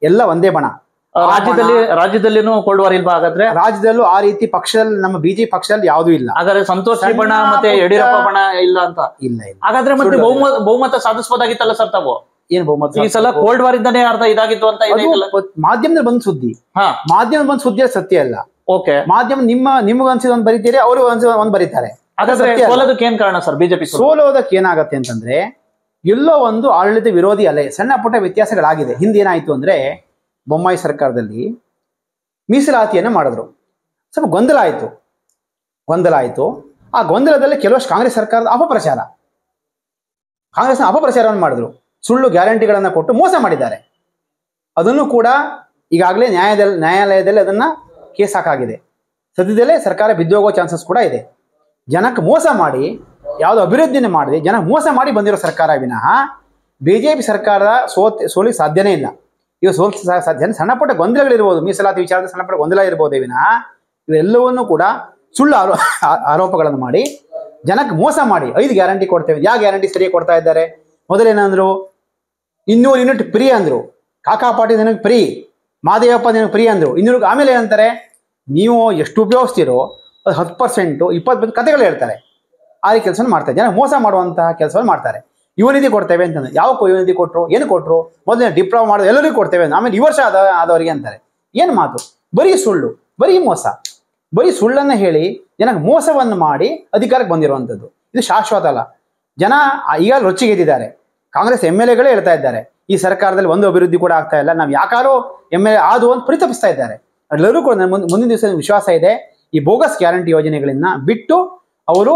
ಎಲ್ಲ ಒಂದೇ ಬಣ. ರಾಜ್ಯದಲ್ಲಿನೂ ಕೋಲ್ಡ್ ವಾರ್ ಇಲ್ವಾ ಹಾಗಾದ್ರೆ? ರಾಜ್ಯದಲ್ಲೂ ಆ ರೀತಿ ಪಕ್ಷದಲ್ಲಿ, ನಮ್ಮ ಬಿಜೆಪಿ ಪಕ್ಷದಲ್ಲಿ ಯಾವುದೂ ಇಲ್ಲ. ಹಾಗಾದ್ರೆ ಸಂತೋಷ್ ಬಣ ಮತ್ತೆ ಯಡಿಯೂರಪ್ಪ ಬಣ ಇಲ್ಲ ಅಂತ? ಇಲ್ಲ. ಹಾಗಾದ್ರೆ ಮತ್ತೆ ಬಹುಮತ ಸಾಧಿಸಬಹುದಾಗಿತ್ತಲ್ಲ ಸರ್ ತಾವು? ಏನ್ ಬಹುಮತ? ಈ ಸಲ ಕೋಲ್ಡ್ ವಾರ್ ಇಂದಾನೆ ಅರ್ಧ ಇದಾಗಿತ್ತು ಅಂತ ಮಾಧ್ಯಮದಲ್ಲಿ ಬಂದ್ ಸುದ್ದಿ. ಮಾಧ್ಯಮದಲ್ಲಿ ಬಂದ್ ಸುದ್ದಿ ಸತ್ಯ ಅಲ್ಲ. ಓಕೆ, ಮಾಧ್ಯಮ ನಿಮ್ಗೆ ಅನ್ಸಿದ ಒಂದ್ ಬರೀತೀರಿ, ಅವ್ರಿಗೆ ಒಂದ್ ಬರೀತಾರೆ. ಸೋಲೋದಕ್ಕೆ ಏನ್ ಕಾರಣ ಸರ್? ಬಿಜೆಪಿ ಸೋಲೋದಕ್ಕೆ ಏನಾಗತ್ತೆ ಅಂತಂದ್ರೆ, ಎಲ್ಲೋ ಒಂದು ಆಡಳಿತ ವಿರೋಧಿ ಅಲೆ, ಸಣ್ಣ ಪುಟ್ಟ ವ್ಯತ್ಯಾಸಗಳಾಗಿದೆ. ಹಿಂದೆ ಏನಾಯ್ತು ಅಂದ್ರೆ, ಬೊಮ್ಮಾಯಿ ಸರ್ಕಾರದಲ್ಲಿ ಮೀಸಲಾತಿಯನ್ನು ಮಾಡಿದ್ರು, ಸ್ವಲ್ಪ ಗೊಂದಲ ಆಯ್ತು. ಆ ಗೊಂದಲದಲ್ಲಿ ಕೆಲವಷ್ಟು ಕಾಂಗ್ರೆಸ್ ಸರ್ಕಾರದ ಕಾಂಗ್ರೆಸ್ನ ಅಪಪ್ರಚಾರವನ್ನು ಮಾಡಿದ್ರು. ಸುಳ್ಳು ಗ್ಯಾರಂಟಿಗಳನ್ನ ಕೊಟ್ಟು ಮೋಸ ಮಾಡಿದ್ದಾರೆ. ಅದನ್ನು ಕೂಡ ಈಗಾಗಲೇ ನ್ಯಾಯಾಲಯದಲ್ಲಿ ಅದನ್ನ ಕೇಸ್ ಹಾಕಾಗಿದೆ. ಸದ್ಯದಲ್ಲೇ ಸರ್ಕಾರ ಬಿದ್ದೋಗೋ ಚಾನ್ಸಸ್ ಕೂಡ ಇದೆ. ಜನಕ್ಕೆ ಮೋಸ ಮಾಡಿ, ಯಾವುದು ಅಭಿವೃದ್ಧಿನ ಮಾಡಿದೆ, ಜನ ಮೋಸ ಮಾಡಿ ಬಂದಿರೋ ಸರ್ಕಾರ ವಿನಃ ಬಿಜೆಪಿ ಸರ್ಕಾರ ಸೋಲಿಗೆ ಸಾಧ್ಯನೇ ಇಲ್ಲ. ಇವು ಸಾಧ್ಯ. ಸಣ್ಣ ಪುಟ್ಟ ಗೊಂದಲಗಳಿರ್ಬೋದು, ಮೀಸಲಾತಿ ವಿಚಾರದ ಸಣ್ಣ ಪುಟ್ಟ ಗೊಂದಲ ಇರ್ಬೋದೇ ವಿನಃ ಇವೆಲ್ಲವನ್ನೂ ಕೂಡ ಸುಳ್ಳು ಆರೋಪಗಳನ್ನು ಮಾಡಿ ಜನಕ್ಕೆ ಮೋಸ ಮಾಡಿ 5 ಗ್ಯಾರಂಟಿ ಕೊಡ್ತೇವೆ. ಯಾವ ಗ್ಯಾರಂಟಿ ಸರಿಯಾಗಿ ಕೊಡ್ತಾ ಇದ್ದಾರೆ? ಮೊದಲೇನಂದ್ರು 200 ಯೂನಿಟ್ ಫ್ರೀ ಅಂದ್ರು, ಕಾಕಾ ಪಾಟೀಲ್ ನನಗೆ ಫ್ರೀ, ಮಾದೇವಪ್ಪ ನನಗೆ ಫ್ರೀ ಅಂದ್ರು 200. ಆಮೇಲೆ ಏನಂತಾರೆ, ನೀವು ಎಷ್ಟು ಉಪಯೋಗಿಸ್ತೀರೋ ಅದು 10%, 20% ಕಥೆಗಳು ಹೇಳ್ತಾರೆ. ಆ ರೀತಿ ಕೆಲಸ ಮಾಡ್ತಾರೆ. ಜನ ಮೋಸ ಮಾಡುವಂತಹ ಕೆಲಸವನ್ನು ಮಾಡ್ತಾರೆ. ಯುವನಿಧಿ ಕೊಡ್ತೇವೆ ಅಂತಂದ್ರೆ, ಯಾವ ಯುವನಿಧಿ ಕೊಟ್ಟರು, ಏನು ಕೊಟ್ಟರು? ಮೊದಲೇ ಡಿಪ್ಲೊಮಾ ಮಾಡೋದು ಎಲ್ಲರಿಗೂ ಕೊಡ್ತೇವೆ, ಆಮೇಲೆ ಈ ವರ್ಷ ಆದವರಿಗೆ ಅಂತಾರೆ. ಏನು ಮಾತು? ಬರೀ ಸುಳ್ಳು, ಬರೀ ಮೋಸ, ಬರೀ ಸುಳ್ಳನ್ನು ಹೇಳಿ ಜನಕ್ಕೆ ಮೋಸವನ್ನು ಮಾಡಿ ಅಧಿಕಾರಕ್ಕೆ ಬಂದಿರುವಂಥದ್ದು. ಇದು ಶಾಶ್ವತ ಅಲ್ಲ. ಜನ ಈಗ ರೊಚ್ಚಿಗೆದ್ದಿದ್ದಾರೆ. ಕಾಂಗ್ರೆಸ್ MLAಗಳೇ ಹೇಳ್ತಾ ಇದ್ದಾರೆ, ಈ ಸರ್ಕಾರದಲ್ಲಿ ಒಂದು ಅಭಿವೃದ್ಧಿ ಕೂಡ ಆಗ್ತಾ ಇಲ್ಲ, ನಾವು ಯಾಕಾರೋ MLA ಆದು ಅಂತ ಪರಿತಪಿಸ್ತಾ ಇದ್ದಾರೆ. ಎಲ್ಲರೂ ಕೂಡ ಮುಂದಿನ ದಿವಸ ವಿಶ್ವಾಸ ಇದೆ, ಈ ಬೋಗಸ್ ಗ್ಯಾರಂಟಿ ಯೋಜನೆಗಳನ್ನ ಬಿಟ್ಟು ಅವರು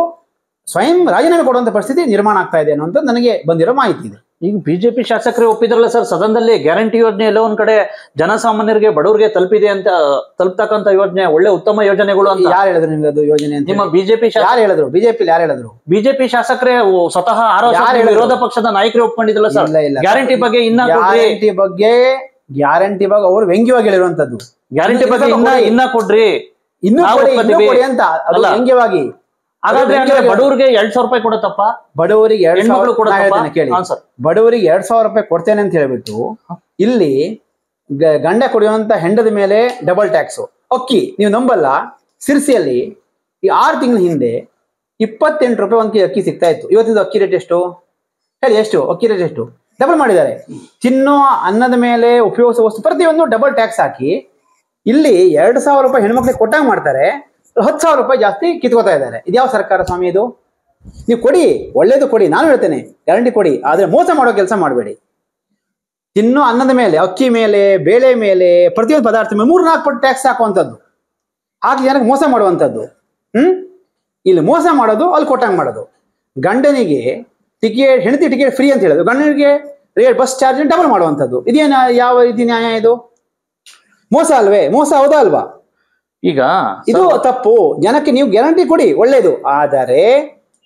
ಸ್ವಯಂ ರಾಜೀನಾಮೆ ಕೊಡುವಂತ ಪರಿಸ್ಥಿತಿ ನಿರ್ಮಾಣ ಆಗ್ತಾ ಇದೆ ಅನ್ನುವಂಥದ್ದು ನನಗೆ ಬಂದಿರೋ ಮಾಹಿತಿ ಇದೆ. ಈಗ ಬಿಜೆಪಿ ಶಾಸಕರೇ ಒಪ್ಪಿದ್ರಲ್ಲ ಸರ್ ಸದನದಲ್ಲಿ, ಗ್ಯಾರಂಟಿ ಯೋಜನೆ ಎಲ್ಲ ಒಂದ್ ಕಡೆ ಜನಸಾಮಾನ್ಯರಿಗೆ ಬಡವರಿಗೆ ತಲುಪಿದೆ ಅಂತ, ತಲುಪ್ತಕ್ಕಂತ ಯೋಜನೆ ಒಳ್ಳೆ ಉತ್ತಮ ಯೋಜನೆಗಳು ಅಂತ. ಯಾರು ಹೇಳಿದ್ರು ನಿಮ್ಗೆ ಅದು ಯೋಜನೆ ಅಂತ? ನಿಮ್ಮ ಬಿಜೆಪಿ ಯಾರು ಹೇಳಿದ್ರು? ಬಿಜೆಪಿ ಯಾರು ಹೇಳಿದ್ರು? ಬಿಜೆಪಿ ಶಾಸಕರೇ ಸ್ವತಃ ವಿರೋಧ ಪಕ್ಷದ ನಾಯಕರೇ ಒಪ್ಕೊಂಡಿದ್ರಲ್ಲ ಸರ್ ಗ್ಯಾರಂಟಿ ಬಗ್ಗೆ. ಗ್ಯಾರಂಟಿ ಬಗ್ಗೆ ಅವರು ವ್ಯಂಗ್ಯವಾಗಿ ಹೇಳಿರುವಂತದ್ದು. ಗ್ಯಾರಂಟಿ ಬಗ್ಗೆ ಇನ್ನ ಕೊಡ್ರಿ, ಇನ್ನೂ ಕೊಡಿ ಅಂತ ವ್ಯಂಗ್ಯವಾಗಿ. ಹಾಗಾದ್ರೆ ಬಡವರಿಗೆ 2,000 ರೂಪಾಯಿ ಕೊಡತ್ತಪ್ಪ, ಬಡವರಿಗೆ 2,000 ಕೇಳಿ, ಬಡವರಿಗೆ 2,000 ರೂಪಾಯಿ ಕೊಡ್ತೇನೆ ಅಂತ ಹೇಳ್ಬಿಟ್ಟು ಇಲ್ಲಿ ಗಂಡ ಕುಡಿಯುವಂತ ಹೆಂಡದ ಮೇಲೆ ಡಬಲ್ ಟ್ಯಾಕ್ಸ್. ಅಕ್ಕಿ ನೀವು ನಂಬಲ್ಲ, ಸಿರ್ಸಿಯಲ್ಲಿ ಈ 6 ತಿಂಗಳ ಹಿಂದೆ 28 ರೂಪಾಯಿ 1 ಕೆಜಿ ಅಕ್ಕಿ ಸಿಗ್ತಾ ಇತ್ತು. ಇವತ್ತಿದ್ದು ಅಕ್ಕಿ ರೇಟ್ ಎಷ್ಟು ಹೇಳಿ? ಎಷ್ಟು ಅಕ್ಕಿ ರೇಟ್ ಎಷ್ಟು? ಡಬಲ್ ಮಾಡಿದ್ದಾರೆ. ತಿನ್ನೋ ಅನ್ನದ ಮೇಲೆ ಉಪಯೋಗಿಸುವ ವಸ್ತು ಪ್ರತಿಯೊಂದು ಡಬಲ್ ಟ್ಯಾಕ್ಸ್ ಹಾಕಿ ಇಲ್ಲಿ 2,000 ರೂಪಾಯಿ ಹೆಣ್ಮಕ್ಳಿಗೆ ಕೊಟ್ಟಾಗ ಮಾಡ್ತಾರೆ, 10,000 ರೂಪಾಯಿ ಜಾಸ್ತಿ ಕಿತ್ಕೋತಾ ಇದ್ದಾರೆ. ಇದ್ಯಾವ ಸರ್ಕಾರ ಸ್ವಾಮಿ ಇದು? ನೀವು ಕೊಡಿ, ಒಳ್ಳೇದು ಕೊಡಿ, ನಾನು ಹೇಳ್ತೇನೆ ಗ್ಯಾರಂಟಿ ಕೊಡಿ, ಆದ್ರೆ ಮೋಸ ಮಾಡೋ ಕೆಲಸ ಮಾಡಬೇಡಿ. ತಿನ್ನೋ ಅನ್ನದ ಮೇಲೆ, ಅಕ್ಕಿ ಮೇಲೆ, ಬೇಳೆ ಮೇಲೆ, ಪ್ರತಿಯೊಂದು ಪದಾರ್ಥ ಮೇಲೆ 3-4 ಪಟ್ಟು ಟ್ಯಾಕ್ಸ್ ಹಾಕುವಂಥದ್ದು, ಹಾಕಿ ಜನಕ್ಕೆ ಮೋಸ ಮಾಡುವಂಥದ್ದು. ಇಲ್ಲಿ ಮೋಸ ಮಾಡೋದು, ಅಲ್ಲಿ ಕೊಟ್ಟಂಗೆ ಮಾಡೋದು. ಗಂಡನಿಗೆ ಟಿಕೆಟ್, ಹೆಂಡತಿ ಟಿಕೆಟ್ ಫ್ರೀ ಅಂತ ಹೇಳೋದು, ಗಂಡನಿಗೆ ರೇಟ್ ಬಸ್ ಚಾರ್ಜ್ ಡಬಲ್ ಮಾಡುವಂಥದ್ದು. ಇದೇನು ಯಾವ ರೀತಿ ನ್ಯಾಯ ಇದು? ಮೋಸ ಅಲ್ವೇ? ಮೋಸ ಹೌದಾ ಅಲ್ವಾ? ಈಗ ಇದು ತಪ್ಪು. ಜನಕ್ಕೆ ನೀವು ಗ್ಯಾರಂಟಿ ಕೊಡಿ, ಒಳ್ಳೇದು, ಆದರೆ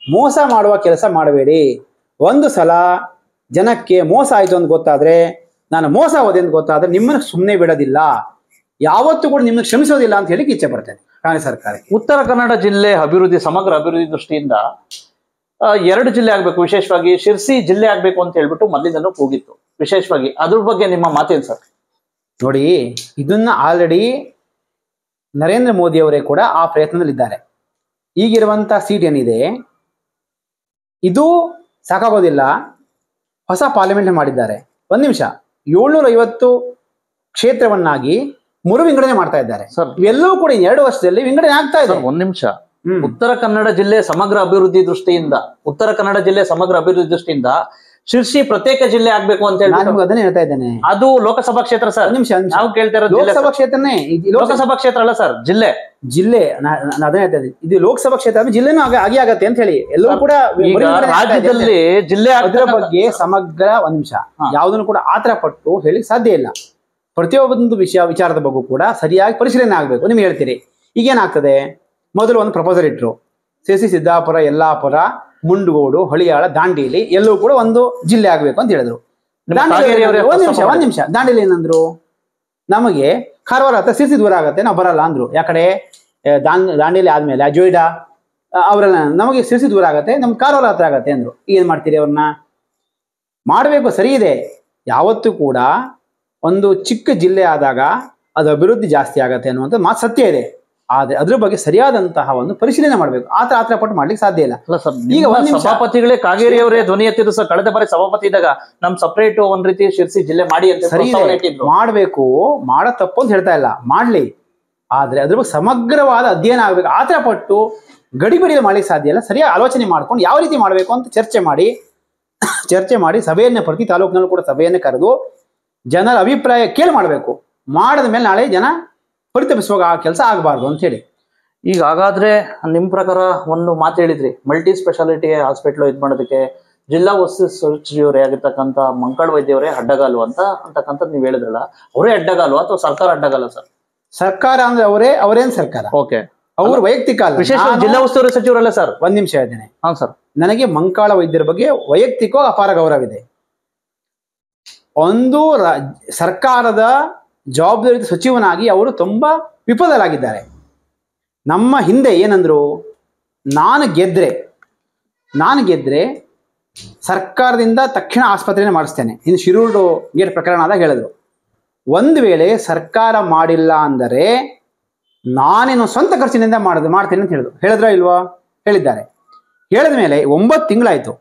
ಮೋಸ ಮಾಡುವ ಕೆಲಸ ಮಾಡಬೇಡಿ. ಒಂದು ಸಲ ಜನಕ್ಕೆ ಮೋಸ ಆಯ್ತು ಅಂತ ಗೊತ್ತಾದ್ರೆ, ನಾನು ಮೋಸ ಹೋದೆ ಅಂತ ಗೊತ್ತಾದ್ರೆ ನಿಮ್ಮನ್ನು ಸುಮ್ಮನೆ ಬಿಡೋದಿಲ್ಲ, ಯಾವತ್ತೂ ಕೂಡ ನಿಮ್ಮನ್ನು ಕ್ಷಮಿಸೋದಿಲ್ಲ ಅಂತ ಹೇಳಿ ಇಚ್ಛೆ ಪಡ್ತೇನೆ ಕಾಂಗ್ರೆಸ್ ಸರ್ಕಾರಕ್ಕೆ. ಉತ್ತರ ಕನ್ನಡ ಜಿಲ್ಲೆ ಅಭಿವೃದ್ಧಿ, ಸಮಗ್ರ ಅಭಿವೃದ್ಧಿ ದೃಷ್ಟಿಯಿಂದ 2 ಜಿಲ್ಲೆ ಆಗ್ಬೇಕು, ವಿಶೇಷವಾಗಿ ಶಿರ್ಸಿ ಜಿಲ್ಲೆ ಆಗ್ಬೇಕು ಅಂತ ಹೇಳ್ಬಿಟ್ಟು ಮೊದಲಿಂದನೂ ಕೂಗಿತ್ತು ವಿಶೇಷವಾಗಿ. ಅದ್ರ ಬಗ್ಗೆ ನಿಮ್ಮ ಮಾತೇನು ಸರ್? ನೋಡಿ, ಇದನ್ನ ಆಲ್ರೆಡಿ ನರೇಂದ್ರ ಮೋದಿ ಅವರೇ ಕೂಡ ಆ ಪ್ರಯತ್ನದಲ್ಲಿದ್ದಾರೆ. ಈಗಿರುವಂತ ಸೀಟ್ ಏನಿದೆ ಇದು ಸಾಕಾಗೋದಿಲ್ಲ, ಹೊಸ ಪಾರ್ಲಿಮೆಂಟ್ ಮಾಡಿದ್ದಾರೆ. 1 ನಿಮಿಷ, 750 ಕ್ಷೇತ್ರವನ್ನಾಗಿ 3 ವಿಂಗಡಣೆ ಮಾಡ್ತಾ ಇದ್ದಾರೆ ಸರ್. ಇವೆಲ್ಲವೂ ಕೂಡ 2 ವರ್ಷದಲ್ಲಿ ವಿಂಗಡಣೆ ಆಗ್ತಾ ಇದೆ. 1 ನಿಮಿಷ, ಉತ್ತರ ಕನ್ನಡ ಜಿಲ್ಲೆ ಸಮಗ್ರ ಅಭಿವೃದ್ಧಿ ದೃಷ್ಟಿಯಿಂದ, ಉತ್ತರ ಕನ್ನಡ ಜಿಲ್ಲೆ ಸಮಗ್ರ ಅಭಿವೃದ್ಧಿ ದೃಷ್ಟಿಯಿಂದ ಶಿರ್ಸಿ ಪ್ರತ್ಯೇಕ ಜಿಲ್ಲೆ ಆಗ್ಬೇಕು ಅಂತ ಹೇಳಿ ನಾನು ಅದನ್ನೇ ಹೇಳ್ತಾ ಇದ್ದೇನೆ. ಅದು ಲೋಕಸಭಾ ಕ್ಷೇತ್ರ ಸರ್. ನಿಮಿಷ, ನಾವು ಕೇಳ್ತಾ ಇರೋದು ಲೋಕಸಭಾ ಕ್ಷೇತ್ರನೇ. ಲೋಕಸಭಾ ಕ್ಷೇತ್ರ ಅಲ್ಲ ಸರ್, ಜಿಲ್ಲೆ. ನಾನು ಅದನ್ನೇ ಹೇಳ್ತಾ ಇದ್ದೀನಿ, ಇದು ಲೋಕಸಭಾ ಕ್ಷೇತ್ರ ಜಿಲ್ಲೆನೂ ಆಗಿ ಆಗತ್ತೆ ಅಂತ ಹೇಳಿ ಎಲ್ಲವೂ ಕೂಡ ರಾಜ್ಯದಲ್ಲಿ ಜಿಲ್ಲೆ ಅದರ ಬಗ್ಗೆ ಸಮಗ್ರ 1 ನಿಮಿಷ, ಯಾವುದನ್ನು ಕೂಡ ಆತರ ಪಟ್ಟು ಹೇಳಿ ಸಾಧ್ಯ ಇಲ್ಲ. ಪ್ರತಿಯೊಂದು ವಿಚಾರದ ಬಗ್ಗೆ ಕೂಡ ಸರಿಯಾಗಿ ಪರಿಶೀಲನೆ ಆಗ್ಬೇಕು. ನಿಮ್ಗೆ ಹೇಳ್ತೀರಿ, ಈಗೇನಾಗ್ತದೆ, ಮೊದಲು ಒಂದು ಪ್ರಪೋಸಲ್ ಇಟ್ರು, ಸಿರ್ಸಿ, ಸಿದ್ದಾಪುರ, ಯಲ್ಲಾಪುರ, ಮುಂಡಗೋಡು, ಹೊಳಿಯಾಳ, ದಾಂಡೇಲಿ ಎಲ್ಲವೂ ಕೂಡ ಒಂದು ಜಿಲ್ಲೆ ಆಗ್ಬೇಕು ಅಂತ ಹೇಳಿದ್ರು. ಒಂದ್ ನಿಮಿಷ, ದಾಂಡೇಲಿ ಏನಂದ್ರು, ನಮಗೆ ಕಾರವಾರ ಹತ್ರ ಸಿರ್ಸಿ ದೂರ ಆಗತ್ತೆ, ನಾವು ಬರಲ್ಲ ಅಂದ್ರು. ಯಾಕಡೆ ದಾಂಡೇಲಿ ಆದ್ಮೇಲೆ ಜೋಯ್ಡಾ ಅವರೆಲ್ಲ ನಮಗೆ ಸಿರ್ಸಿ ದೂರ ಆಗತ್ತೆ, ನಮ್ಗೆ ಕಾರವಾರ ಹತ್ರ ಆಗತ್ತೆ ಅಂದ್ರು. ಏನ್ ಮಾಡ್ತೀರಿ ಅವ್ರನ್ನ? ಮಾಡಬೇಕು, ಸರಿ ಇದೆ. ಯಾವತ್ತೂ ಕೂಡ ಒಂದು ಚಿಕ್ಕ ಜಿಲ್ಲೆ ಆದಾಗ ಅದು ಅಭಿವೃದ್ಧಿ ಜಾಸ್ತಿ ಆಗತ್ತೆ ಅನ್ನುವಂಥ ಮಾತು ಸತ್ಯ ಇದೆ. ಆದರೆ ಅದ್ರ ಬಗ್ಗೆ ಸರಿಯಾದಂತಹ ಒಂದು ಪರಿಶೀಲನೆ ಮಾಡಬೇಕು. ಆತರ ಪಟ್ಟು ಮಾಡ್ಲಿಕ್ಕೆ ಸಾಧ್ಯ ಇಲ್ಲ. ಅಲ್ಲ ಸರ್, ಈಗ ಸಭಾಪತಿಗಳೇ ಕಾಗೇರಿ ಅವರೇ ಧ್ವನಿ ಎತ್ತಿದ್ರು ಸರ್. ಕಳೆದ ಬಾರಿ ಸಭಾಪತಿ ಇದ್ದಾಗ ನಮ್ ಸಪರೇಟ್ ಒಂದ್ ರೀತಿ ಶಿರ್ಸಿ ಜಿಲ್ಲೆ ಮಾಡಿ ಅಂತ ಸರಿ ಮಾಡಬೇಕು, ಮಾಡೋ ತಪ್ಪು ಅಂತ ಹೇಳ್ತಾ ಇಲ್ಲ, ಮಾಡ್ಲಿ. ಆದ್ರೆ ಅದ್ರ ಬಗ್ಗೆ ಸಮಗ್ರವಾದ ಅಧ್ಯಯನ ಆಗ್ಬೇಕು. ಆತರ ಪಟ್ಟು ಗಡಿಬಿಡಿಯಲ್ಲಿ ಮಾಡ್ಲಿಕ್ಕೆ ಸಾಧ್ಯ ಇಲ್ಲ. ಸರಿಯಾಗಿ ಆಲೋಚನೆ ಮಾಡ್ಕೊಂಡು ಯಾವ ರೀತಿ ಮಾಡಬೇಕು ಅಂತ ಚರ್ಚೆ ಮಾಡಿ ಸಭೆಯನ್ನ ಪ್ರತಿ ತಾಲೂಕಿನಲ್ಲೂ ಕೂಡ ಸಭೆಯನ್ನ ಕರೆದು ಜನರ ಅಭಿಪ್ರಾಯ ಕೇಳಿ ಮಾಡಬೇಕು. ಮಾಡಿದ ಮೇಲೆ ನಾಳೆ ಜನ ಪರಿತಪಿಸುವಾಗ ಆ ಕೆಲಸ ಆಗಬಾರ್ದು ಅಂತ ಹೇಳಿ. ಈಗ ಹಾಗಾದ್ರೆ ನಿಮ್ ಪ್ರಕಾರ ಒಂದು ಮಾತು ಹೇಳಿದ್ರಿ, ಮಲ್ಟಿ ಸ್ಪೆಷಾಲಿಟಿ ಹಾಸ್ಪಿಟಲ್ ಇದ್ ಮಾಡೋದಕ್ಕೆ ಜಿಲ್ಲಾ ವಸ್ತು ಸಚಿವರೇ ಆಗಿರ್ತಕ್ಕಂಥ ಮಂಕಾಳ ವೈದ್ಯವರೇ ಅಡ್ಡಗಾಲು ಅಂತಕ್ಕಂಥದ್ದು ನೀವು ಹೇಳಿದ್ರಲ್ಲ, ಅವರೇ ಅಡ್ಡಗಾಲು ಅಥವಾ ಸರ್ಕಾರ ಅಡ್ಡಗಾಲ ಸರ್? ಸರ್ಕಾರ ಅಂದ್ರೆ ಅವರೇನ್ ಸರ್ಕಾರ? ಓಕೆ, ಅವ್ರ ವೈಯಕ್ತಿಕ ಅಲ್ಲ, ವಿಶೇಷ ಜಿಲ್ಲಾ ಉಸ್ತುವಾರಿ ಸಚಿವರಲ್ಲ ಸರ್? ಒಂದ್ ನಿಮಿಷ ಹೇಳ್ತೇನೆ. ಹಾ ಸರ್, ನನಗೆ ಮಂಕಾಳ ವೈದ್ಯರ ಬಗ್ಗೆ ವೈಯಕ್ತಿಕವಾಗಿ ಅಪಾರ ಗೌರವವಿದೆ. ಒಂದು ಸರ್ಕಾರದ ಜವಾಬ್ದಾರಿ ಸಚಿವನಾಗಿ ಅವರು ತುಂಬಾ ವಿಫಲರಾಗಿದ್ದಾರೆ. ನಮ್ಮ ಹಿಂದೆ ಏನಂದ್ರು, ನಾನು ಗೆದ್ರೆ ಸರ್ಕಾರದಿಂದ ತಕ್ಷಣ ಆಸ್ಪತ್ರೆನೇ ಮಾಡಿಸ್ತೇನೆ. ಇನ್ನು ಶಿರೂರು ಗೇಟ್ ಪ್ರಕರಣ ಆದಾಗ ಹೇಳಿದ್ರು, ಒಂದು ವೇಳೆ ಸರ್ಕಾರ ಮಾಡಿಲ್ಲ ಅಂದರೆ ನಾನೇನು ಸ್ವಂತ ಖರ್ಚಿನಿಂದ ಮಾಡ್ತೇನೆ ಅಂತ ಹೇಳಿದ್ರ ಇಲ್ವಾ? ಹೇಳಿದ್ದಾರೆ. ಹೇಳಿದ ಮೇಲೆ 9 ತಿಂಗಳಾಯ್ತು,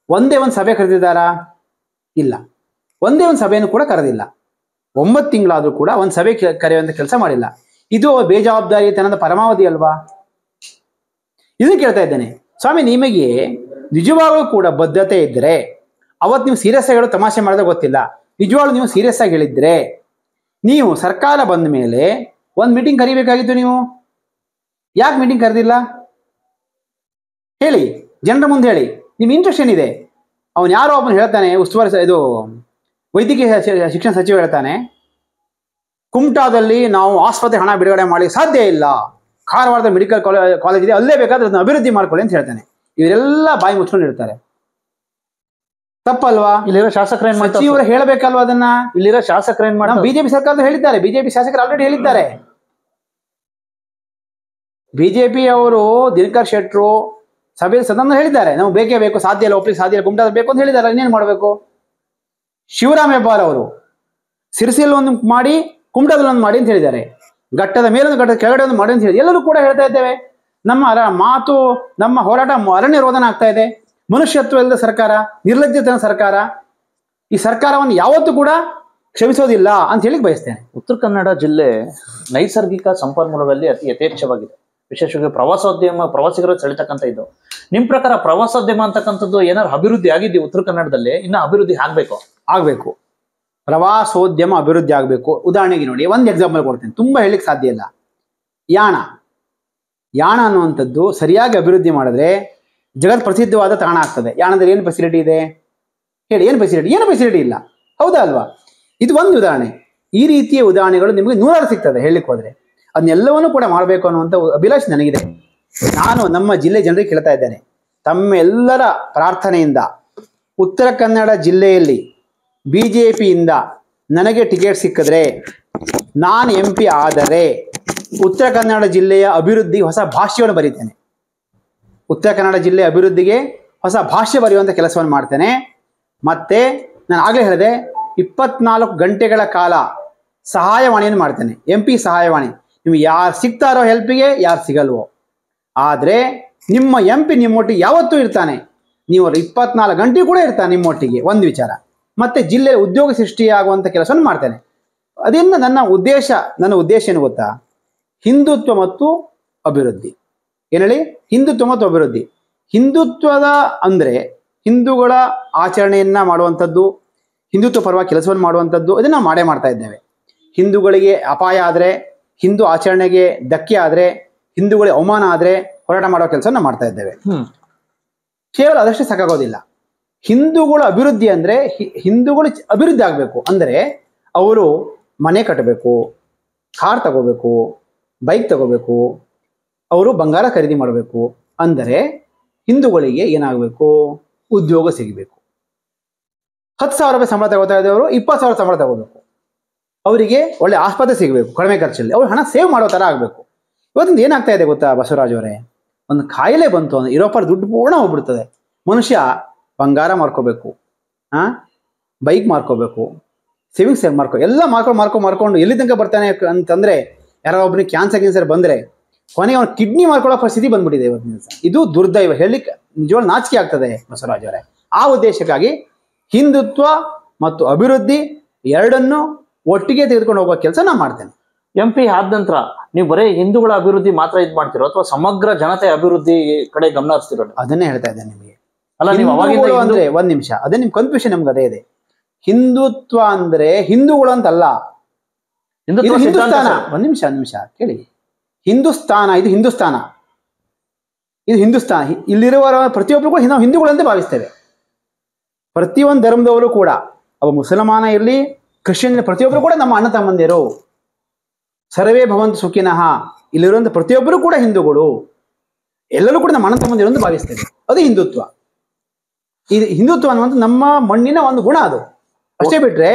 ಒಂದೇ ಒಂದು ಸಭೆ ಕರೆದಿದ್ದಾರಾ? ಇಲ್ಲ, ಒಂದೇ ಒಂದು ಸಭೆಯನ್ನು ಕೂಡ ಕರೆದಿಲ್ಲ. 9 ತಿಂಗಳಾದ್ರೂ ಕೂಡ ಒಂದು ಸಭೆ ಕರೆಯುವಂತ ಕೆಲಸ ಮಾಡಿಲ್ಲ. ಇದು ಬೇಜವಾಬ್ದಾರಿತನದ ಪರಮಾವಧಿ ಅಲ್ವಾ? ಇದನ್ನು ಕೇಳ್ತಾ ಇದ್ದೇನೆ. ಸ್ವಾಮಿ, ನಿಮಗೆ ನಿಜವಾಗ್ಲೂ ಕೂಡ ಬದ್ಧತೆ ಇದ್ದರೆ, ಅವತ್ತು ನೀವು ಸೀರಿಯಸ್ ಆಗಿ ತಮಾಷೆ ಮಾಡಿದ್ರೆ ಗೊತ್ತಿಲ್ಲ, ನಿಜವಾಗ್ಲೂ ನೀವು ಸೀರಿಯಸ್ ಆಗಿ ಹೇಳಿದ್ರೆ ನೀವು ಸರ್ಕಾರ ಬಂದ ಮೇಲೆ ಒಂದು ಮೀಟಿಂಗ್ ಕರಿಬೇಕಾಗಿತ್ತು. ನೀವು ಯಾಕೆ ಮೀಟಿಂಗ್ ಕರೆದಿಲ್ಲ? ಹೇಳಿ, ಜನರ ಮುಂದೆ ಹೇಳಿ, ನಿಮ್ ಇಂಟ್ರೆಸ್ಟ್ ಏನಿದೆ? ಅವನು ಯಾರೋ ಒಬ್ಬನು ಹೇಳ್ತಾನೆ, ಉಸ್ತುವಾರಿ ಇದು ವೈದ್ಯಕೀಯ ಶಿಕ್ಷಣ ಸಚಿವ ಹೇಳ್ತಾನೆ, ಕುಮಟಾದಲ್ಲಿ ನಾವು ಆಸ್ಪತ್ರೆ ಹಣ ಬಿಡುಗಡೆ ಮಾಡಿ ಸಾಧ್ಯ ಇಲ್ಲ, ಕಾರವಾರದ ಮೆಡಿಕಲ್ ಕಾಲೇಜ್ ಇದೆ, ಅಲ್ಲೇ ಬೇಕಾದ್ರೆ ಅದನ್ನ ಅಭಿವೃದ್ಧಿ ಮಾಡ್ಕೊಳ್ಳಿ ಅಂತ ಹೇಳ್ತಾನೆ. ಇವರೆಲ್ಲ ಬಾಯಿ ಮುಚ್ಕೊಂಡು ಇರ್ತಾರೆ. ತಪ್ಪಲ್ವಾ? ಇಲ್ಲಿರೋ ಶಾಸಕರು ಏನ್ ಮಾಡ್ತಾರೆ? ಇವರು ಹೇಳಬೇಕಲ್ವಾ ಅದನ್ನ? ಇಲ್ಲಿರೋ ಶಾಸಕರು ಏನ್ ಮಾಡ್ತಾರೆ? ಬಿಜೆಪಿ ಸರ್ಕಾರ ಹೇಳಿದ್ದಾರೆ, ಬಿಜೆಪಿ ಶಾಸಕರು ಆಲ್ರೆಡಿ ಹೇಳಿದ್ದಾರೆ. ಬಿಜೆಪಿ ಅವರು ದಿನಕರ್ ಶೆಟ್ಟರು ಸಭೆಯಲ್ಲಿ ಸದನ ಹೇಳಿದ್ದಾರೆ, ನಾವು ಬೇಕೇ ಬೇಕು, ಸಾಧ್ಯ ಇಲ್ಲ, ಒಪ್ಲಿಕ್ಕೆ ಸಾಧ್ಯ ಇಲ್ಲ, ಕುಮಟಾ ಬೇಕು ಅಂತ ಹೇಳಿದ್ದಾರೆ. ಇನ್ನೇನು ಮಾಡಬೇಕು? ಶಿವರಾಮ್ ಹೆಬ್ಬಾರ್ ಅವರು ಸಿರ್ಸಿಯಲ್ಲಿ ಒಂದು ಮಾಡಿ, ಕುಮಟಾದಲ್ಲಿ ಒಂದು ಮಾಡಿ ಅಂತ ಹೇಳಿದ್ದಾರೆ. ಘಟ್ಟದ ಮೇಲೊಂದು ಘಟ್ಟದ ಕೆಳಗಡೆ ಒಂದು ಮಾಡಿ ಅಂತ ಹೇಳಿ ಎಲ್ಲರೂ ಕೂಡ ಹೇಳ್ತಾ ಇದ್ದೇವೆ. ನಮ್ಮ ಹೋರಾಟ ಅರಣ್ಯ ರೋಧನ ಆಗ್ತಾ ಇದೆ. ಮನುಷ್ಯತ್ವ ಇಲ್ಲದ ಸರ್ಕಾರ, ನಿರ್ಲಜ್ಜತನ ಸರ್ಕಾರ. ಈ ಸರ್ಕಾರವನ್ನು ಯಾವತ್ತೂ ಕೂಡ ಕ್ಷಮಿಸೋದಿಲ್ಲ ಅಂತ ಹೇಳಿ ಬಯಸ್ತೇನೆ. ಉತ್ತರ ಕನ್ನಡ ಜಿಲ್ಲೆ ನೈಸರ್ಗಿಕ ಸಂಪನ್ಮೂಲಗಳಲ್ಲಿ ಅತಿ ಯಥೇಚ್ಛವಾಗಿದೆ. ವಿಶೇಷವಾಗಿ ಪ್ರವಾಸಿಗರು ಸೆಳಿತಕ್ಕಂಥ ಇದು. ನಿಮ್ ಪ್ರಕಾರ ಪ್ರವಾಸೋದ್ಯಮ ಅಂತಕ್ಕಂಥದ್ದು ಏನಾದ್ರು ಅಭಿವೃದ್ಧಿ ಆಗಿದೆಯಾ ಉತ್ತರ ಕನ್ನಡದಲ್ಲಿ? ಇನ್ನ ಅಭಿವೃದ್ಧಿ ಆಗ್ಬೇಕು. ಪ್ರವಾಸೋದ್ಯಮ ಅಭಿವೃದ್ಧಿ ಆಗಬೇಕು. ಉದಾಹರಣೆಗೆ ನೋಡಿ, ಒಂದು ಎಕ್ಸಾಂಪಲ್ ಕೊಡ್ತೇನೆ, ತುಂಬಾ ಹೇಳಿಕ್ ಸಾಧ್ಯ ಇಲ್ಲ. ಯಾಣ ಅನ್ನುವಂಥದ್ದು ಸರಿಯಾಗಿ ಅಭಿವೃದ್ಧಿ ಮಾಡಿದ್ರೆ ಜಗತ್ ಪ್ರಸಿದ್ಧವಾದ ತಾಣ ಆಗ್ತದೆ. ಯಾಣದಲ್ಲಿ ಏನು ಫೆಸಿಲಿಟಿ ಇದೆ ಹೇಳಿ? ಏನು ಫೆಸಿಲಿಟಿ ಇಲ್ಲ, ಹೌದಾ ಅಲ್ವಾ? ಇದು ಒಂದು ಉದಾಹರಣೆ. ಈ ರೀತಿಯ ಉದಾಹರಣೆಗಳು ನಿಮಗೆ 100 ಸಿಗ್ತದೆ ಹೇಳಲಿಕ್ಕೆ ಹೋದ್ರೆ. ಅದನ್ನೆಲ್ಲವನ್ನೂ ಕೂಡ ಮಾಡಬೇಕು ಅನ್ನುವಂಥ ಅಭಿಲಾಷೆ ನನಗಿದೆ. ನಾನು ನಮ್ಮ ಜಿಲ್ಲೆ ಜನರಿಗೆ ಕೇಳ್ತಾ ಇದ್ದೇನೆ, ತಮ್ಮೆಲ್ಲರ ಪ್ರಾರ್ಥನೆಯಿಂದ ಉತ್ತರ ಕನ್ನಡ ಜಿಲ್ಲೆಯಲ್ಲಿ ಬಿಜೆಪಿಯಿಂದ ನನಗೆ ಟಿಕೆಟ್ ಸಿಕ್ಕಿದ್ರೆ, ನಾನು MP ಆದರೆ ಉತ್ತರ ಕನ್ನಡ ಜಿಲ್ಲೆಯ ಅಭಿವೃದ್ಧಿ ಹೊಸ ಭಾಷ್ಯವನ್ನು ಬರೀತೇನೆ. ಉತ್ತರ ಕನ್ನಡ ಜಿಲ್ಲೆ ಅಭಿವೃದ್ಧಿಗೆ ಹೊಸ ಭಾಷ್ಯ ಬರೆಯುವಂಥ ಕೆಲಸವನ್ನು ಮಾಡ್ತೇನೆ. ಮತ್ತೆ ನಾನು ಆಗಲೇ ಹೇಳಿದೆ, 24 ಗಂಟೆಗಳ ಕಾಲ ಸಹಾಯವಾಣಿಯನ್ನು ಮಾಡ್ತೇನೆ, MP ಸಹಾಯವಾಣಿ. ನಿಮ್ಗೆ ಯಾರು ಸಿಗ್ತಾರೋ ಹೆಲ್ಪಿಗೆ, ಯಾರು ಸಿಗಲ್ವೋ, ಆದರೆ ನಿಮ್ಮ MP ನಿಮ್ಮೊಟ್ಟಿಗೆ ಯಾವತ್ತೂ ಇರ್ತಾನೆ. ನೀವು 24 ಗಂಟೆ ಕೂಡ ಇರ್ತಾನೆ ನಿಮ್ಮೊಟ್ಟಿಗೆ. ಒಂದು ವಿಚಾರ. ಮತ್ತೆ ಜಿಲ್ಲೆಯಲ್ಲಿ ಉದ್ಯೋಗ ಸೃಷ್ಟಿಯಾಗುವಂಥ ಕೆಲಸವನ್ನು ಮಾಡ್ತೇನೆ. ಅದರಿಂದ ನನ್ನ ಉದ್ದೇಶ ಏನು ಗೊತ್ತಾ? ಹಿಂದುತ್ವ ಮತ್ತು ಅಭಿವೃದ್ಧಿ. ಏನು ಹೇಳಿ? ಹಿಂದುತ್ವ ಮತ್ತು ಅಭಿವೃದ್ಧಿ. ಹಿಂದುತ್ವದ ಅಂದರೆ ಹಿಂದೂಗಳ ಆಚರಣೆಯನ್ನ ಮಾಡುವಂಥದ್ದು, ಹಿಂದುತ್ವ ಪರವಾಗಿ ಕೆಲಸವನ್ನು ಮಾಡುವಂಥದ್ದು, ಇದನ್ನು ನಾವು ಮಾಡ್ತಾ ಇದ್ದೇವೆ. ಹಿಂದೂಗಳಿಗೆ ಅಪಾಯ ಆದರೆ, ಹಿಂದೂ ಆಚರಣೆಗೆ ಧಕ್ಕೆ ಆದರೆ, ಹಿಂದೂಗಳಿಗೆ ಅವಮಾನ ಆದರೆ ಹೋರಾಟ ಮಾಡೋ ಕೆಲಸವನ್ನು ಮಾಡ್ತಾ ಇದ್ದೇವೆ. ಕೇವಲ ಅದಷ್ಟೇ ಸಾಕಾಗೋದಿಲ್ಲ. ಹಿಂದೂಗಳ ಅಭಿವೃದ್ಧಿ ಅಂದರೆ ಹಿಂದೂಗಳು ಅಭಿವೃದ್ಧಿ ಆಗಬೇಕು ಅಂದರೆ ಅವರು ಮನೆ ಕಟ್ಟಬೇಕು, ಕಾರ್ ತಗೋಬೇಕು, ಬೈಕ್ ತಗೋಬೇಕು, ಅವರು ಬಂಗಾರ ಖರೀದಿ ಮಾಡಬೇಕು. ಅಂದರೆ ಹಿಂದೂಗಳಿಗೆ ಏನಾಗಬೇಕು? ಉದ್ಯೋಗ ಸಿಗಬೇಕು. 10,000 ರೂಪಾಯಿ ಸಂಬಳ ತಗೋತಾ ಇದ್ದವರು 20,000 ಸಂಬಳ ತಗೋಬೇಕು. ಅವರಿಗೆ ಒಳ್ಳೆ ಆಸ್ಪತ್ರೆ ಸಿಗಬೇಕು ಕಡಿಮೆ ಖರ್ಚಲ್ಲಿ. ಅವ್ರು ಹಣ ಸೇವ್ ಮಾಡೋ ಥರ ಆಗಬೇಕು. ಇವತ್ತಿಂದ ಏನಾಗ್ತಾ ಇದೆ ಗೊತ್ತಾ ಬಸವರಾಜ್ ಅವರೇ? ಒಂದು ಕಾಯಿಲೆ ಬಂತು ಅಂದರೆ ಇರೋಪರ ದುಡ್ಡು ಪೂರ್ಣ ಹೋಗ್ಬಿಡ್ತದೆ. ಮನುಷ್ಯ ಬಂಗಾರ ಮಾರ್ಕೋಬೇಕು, ಬೈಕ್ ಮಾರ್ಕೋಬೇಕು, ಸೇವಿಂಗ್ಸ್ ಎಲ್ಲ ಮಾರ್ಕೊಂಡು ಎಲ್ಲಿ ತನಕ ಬರ್ತಾನೆ ಅಂತಂದರೆ, ಯಾರೋ ಒಬ್ಬನಿಗೆ ಕ್ಯಾನ್ಸರ್ ಬಂದರೆ ಕೊನೆಗೆ ಅವ್ನು ಕಿಡ್ನಿ ಮಾರ್ಕೊಳ್ಳೋ ಪರಿಸ್ಥಿತಿ ಬಂದ್ಬಿಟ್ಟಿದೆ ಇವತ್ತಿನ ದಿವಸ. ಇದು ದುರ್ದೈವ, ಹೇಳಲಿಕ್ಕೆ ನಿಜವಾಗ್ಲೂ ನಾಚಿಕೆ ಆಗ್ತದೆ ಬಸವರಾಜ್ ಅವರೇ. ಆ ಉದ್ದೇಶಕ್ಕಾಗಿ ಹಿಂದುತ್ವ ಮತ್ತು ಅಭಿವೃದ್ಧಿ ಎರಡನ್ನೂ ಒಟ್ಟಿಗೆ ತೆಗೆದುಕೊಂಡು ಹೋಗೋ ಕೆಲಸ ನಾನು ಮಾಡ್ತೇನೆ. MP ಆದ ನಂತರ ನೀವು ಬರೀ ಹಿಂದೂಗಳ ಅಭಿವೃದ್ಧಿ ಮಾತ್ರ ಇದು ಮಾಡ್ತಿರೋ ಅಥವಾ ಸಮಗ್ರ ಜನತೆ ಅಭಿವೃದ್ಧಿ ಕಡೆ ಗಮನ ಹರಿಸ್ತಿರೋ? ಅದನ್ನೇ ಹೇಳ್ತಾ ಇದ್ದೇನೆ ನಿಮಗೆ. ಅಲ್ಲ, ನೀವು ಅಂದ್ರೆ ಒಂದ್ ನಿಮಿಷ, ಅದೇ ನಿಮ್ ಕನ್ಫ್ಯೂಷನ್ ನಮ್ಗೆ ಅದೇ ಇದೆ. ಹಿಂದುತ್ವ ಅಂದ್ರೆ ಹಿಂದೂಗಳು ಅಂತಲ್ಲ, ಹಿಂದೂಸ್ತಾನ. ಒಂದ್ ನಿಮಿಷ ಕೇಳಿ. ಹಿಂದೂಸ್ತಾನ ಇದು ಹಿಂದೂಸ್ತಾನ. ಇಲ್ಲಿರುವವರ ಪ್ರತಿಯೊಬ್ಬರು ಕೂಡ ನಾವು ಹಿಂದೂಗಳಂತೆ ಭಾವಿಸ್ತೇವೆ. ಪ್ರತಿಯೊಂದು ಧರ್ಮದವರು ಕೂಡ, ಅವ ಮುಸಲ್ಮಾನ ಇರಲಿ, ಕ್ರಿಶ್ಚಿಯನ್, ಪ್ರತಿಯೊಬ್ಬರು ಕೂಡ ನಮ್ಮ ಅಣ್ಣ ತಮ್ಮಂದಿರು. ಸರ್ವೇ ಭವಂತು ಸುಖಿನಃ. ಇಲ್ಲಿರುವಂಥ ಪ್ರತಿಯೊಬ್ಬರು ಕೂಡ ಹಿಂದೂಗಳು, ಎಲ್ಲರೂ ಕೂಡ ನಮ್ಮ ಅಣ್ಣ ತಮ್ಮಂದಿರು ಅಂತ ಭಾವಿಸ್ತೇವೆ. ಅದು ಹಿಂದುತ್ವ. ಇದು ಹಿಂದುತ್ವ ಅನ್ನುವಂಥ ನಮ್ಮ ಮಣ್ಣಿನ ಒಂದು ಗುಣ. ಅದು ಅಷ್ಟೇ ಬಿಟ್ರೆ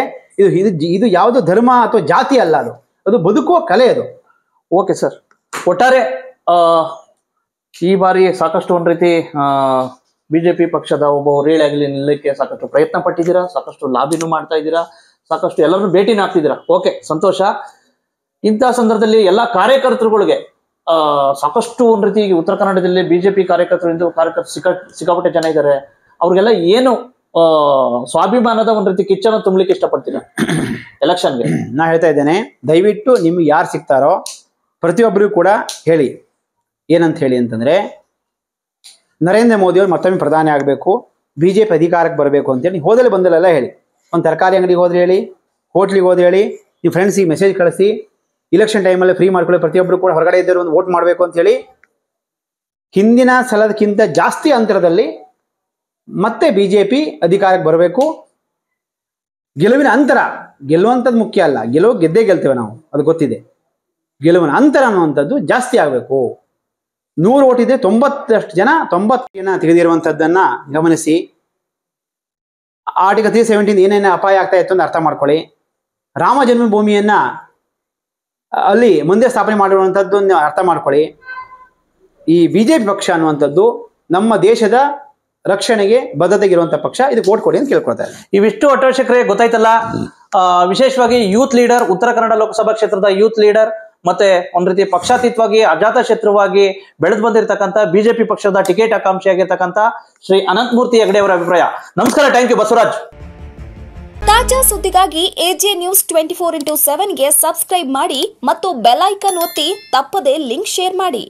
ಇದು ಯಾವುದು ಧರ್ಮ ಅಥವಾ ಜಾತಿ ಅಲ್ಲ. ಅದು ಬದುಕುವ ಕಲೆ. ಅದು ಓಕೆ ಸರ್. ಒಟ್ಟಾರೆ ಈ ಬಾರಿ ಸಾಕಷ್ಟು ಒಂದ್ ರೀತಿ ಬಿಜೆಪಿ ಪಕ್ಷದ ಒಬ್ಬ ಹೊರೇಳಾಗಲಿ ನಿಲ್ಲಕ್ಕೆ ಸಾಕಷ್ಟು ಪ್ರಯತ್ನ ಪಟ್ಟಿದ್ದೀರಾ, ಸಾಕಷ್ಟು ಲಾಬಿನೂ ಮಾಡ್ತಾ ಇದ್ದೀರಾ, ಸಾಕಷ್ಟು ಎಲ್ಲರನ್ನೂ ಭೇಟಿನ ಆಗ್ತಿದ್ದೀರಾ. ಓಕೆ, ಸಂತೋಷ. ಇಂಥ ಸಂದರ್ಭದಲ್ಲಿ ಎಲ್ಲ ಕಾರ್ಯಕರ್ತರುಗಳಿಗೆ ಸಾಕಷ್ಟು ಒಂದ್ ರೀತಿ ಉತ್ತರ ಕನ್ನಡದಲ್ಲಿ ಬಿಜೆಪಿ ಕಾರ್ಯಕರ್ತರು ಸಿಕ್ಕಾಪಟ್ಟೆ ಜನ ಇದ್ದಾರೆ. ಅವ್ರಿಗೆಲ್ಲ ಏನು ಸ್ವಾಭಿಮಾನದ ಒಂದ್ ರೀತಿ ಕಿಚ್ಚನ್ನು ತುಂಬಲಿಕ್ಕೆ ಇಷ್ಟಪಡ್ತೀರಾ ಎಲೆಕ್ಷನ್ಗೆ? ನಾ ಹೇಳ್ತಾ ಇದ್ದೇನೆ, ದಯವಿಟ್ಟು ನಿಮ್ಗೆ ಯಾರು ಸಿಗ್ತಾರೋ ಪ್ರತಿಯೊಬ್ಬರಿಗೂ ಕೂಡ ಹೇಳಿ. ಏನಂತ ಹೇಳಿ ಅಂತಂದ್ರೆ, ನರೇಂದ್ರ ಮೋದಿ ಅವರು ಮತ್ತೊಮ್ಮೆ ಪ್ರಧಾನಿ ಆಗಬೇಕು, ಬಿಜೆಪಿ ಅಧಿಕಾರಕ್ಕೆ ಬರಬೇಕು ಅಂತೇಳಿ ಹೋದಲ್ಲಿ ಬಂದಲೆಲ್ಲ ಹೇಳಿ. ಒಂದು ತರಕಾರಿ ಅಂಗಡಿಗೆ ಹೋದ್ರೆ ಹೇಳಿ, ಹೋಟ್ಲಿಗೆ ಹೋದ್ರೆ ಹೇಳಿ, ನೀವು ಫ್ರೆಂಡ್ಸಿಗೆ ಮೆಸೇಜ್ ಕಳಿಸಿ, ಇಲೆಕ್ಷನ್ ಟೈಮಲ್ಲಿ ಫ್ರೀ ಮಾಡ್ಕೊಳ್ಳಿ, ಪ್ರತಿಯೊಬ್ಬರು ಕೂಡ ಹೊರಗಡೆ ಇದ್ದರು ಒಂದು ವೋಟ್ ಮಾಡಬೇಕು ಅಂತ ಹೇಳಿ. ಹಿಂದಿನ ಸಲದಕ್ಕಿಂತ ಜಾಸ್ತಿ ಅಂತರದಲ್ಲಿ ಮತ್ತೆ ಬಿಜೆಪಿ ಅಧಿಕಾರಕ್ಕೆ ಬರಬೇಕು. ಗೆಲುವಿನ ಅಂತರ, ಗೆಲ್ಲುವಂಥದ್ದು ಮುಖ್ಯ ಅಲ್ಲ, ಗೆದ್ದೇ ಗೆಲ್ತೇವೆ ನಾವು, ಅದು ಗೊತ್ತಿದೆ. ಗೆಲುವಿನ ಅಂತರ ಅನ್ನುವಂಥದ್ದು ಜಾಸ್ತಿ ಆಗಬೇಕು. 100 ಓಟ್ ಇದೆ, 90 ಜನ ತೆಗೆದಿರುವಂಥದ್ದನ್ನ ಗಮನಿಸಿ. ಆರ್ಟಿಕಲ್ 317 ಏನೇನು ಅಪಾಯ ಆಗ್ತಾ ಇತ್ತು ಅಂತ ಅರ್ಥ ಮಾಡ್ಕೊಳ್ಳಿ. ರಾಮ ಜನ್ಮಭೂಮಿಯನ್ನ ಅಲ್ಲಿ ಮುಂದೆ ಸ್ಥಾಪನೆ ಮಾಡಿರುವಂಥದ್ದನ್ನು ಅರ್ಥ ಮಾಡ್ಕೊಳ್ಳಿ. ಈ ಬಿಜೆಪಿ ಪಕ್ಷ ಅನ್ನುವಂಥದ್ದು ನಮ್ಮ ದೇಶದ ರಕ್ಷಣೆಗೆ ಬದ್ಧತೆಗಿರುವಂಥ ಪಕ್ಷ. ಇದಕ್ಕೆ ಓಟ್ ಕೊಡಿ ಅಂತ ಕೇಳ್ಕೊಳ್ತಾ ಇದ್ದಾರೆ. ಇವಿಷ್ಟು ಅಟೋಶಕರೇ ಗೊತ್ತಾಯ್ತಲ್ಲ. ವಿಶೇಷವಾಗಿ ಯೂತ್ ಲೀಡರ್, ಉತ್ತರ ಕನ್ನಡ ಲೋಕಸಭಾ ಕ್ಷೇತ್ರದ ಯೂತ್ ಲೀಡರ್, ಮತ್ತೆ ಒಂದ್ ರೀತಿ ಪಕ್ಷಾತೀತವಾಗಿ ಅಜಾತ ಶತ್ರುವಾಗಿ ಬೆಳೆದು ಬಂದಿರತಕ್ಕಂತ ಬಿಜೆಪಿ ಪಕ್ಷದ ಟಿಕೆಟ್ ಆಕಾಂಕ್ಷಿಯಾಗಿರ್ತಕ್ಕಂಥ ಶ್ರೀ ಅನಂತಮೂರ್ತಿ ಹೆಗಡೆ ಅವರ ಅಭಿಪ್ರಾಯ. ನಮಸ್ಕಾರ, ಥ್ಯಾಂಕ್ ಯು ಬಸವರಾಜ್. ತಾಜಾ ಸುದ್ದಿಗಾಗಿ AJ News 24x7 ಗೆ ಸಬ್ಸ್ಕ್ರೈಬ್ ಮಾಡಿ ಮತ್ತು ಬೆಲ್ ಐಕಾನ್ ಒತ್ತಿ ತಪ್ಪದೇ ಲಿಂಕ್ ಶೇರ್ ಮಾಡಿ.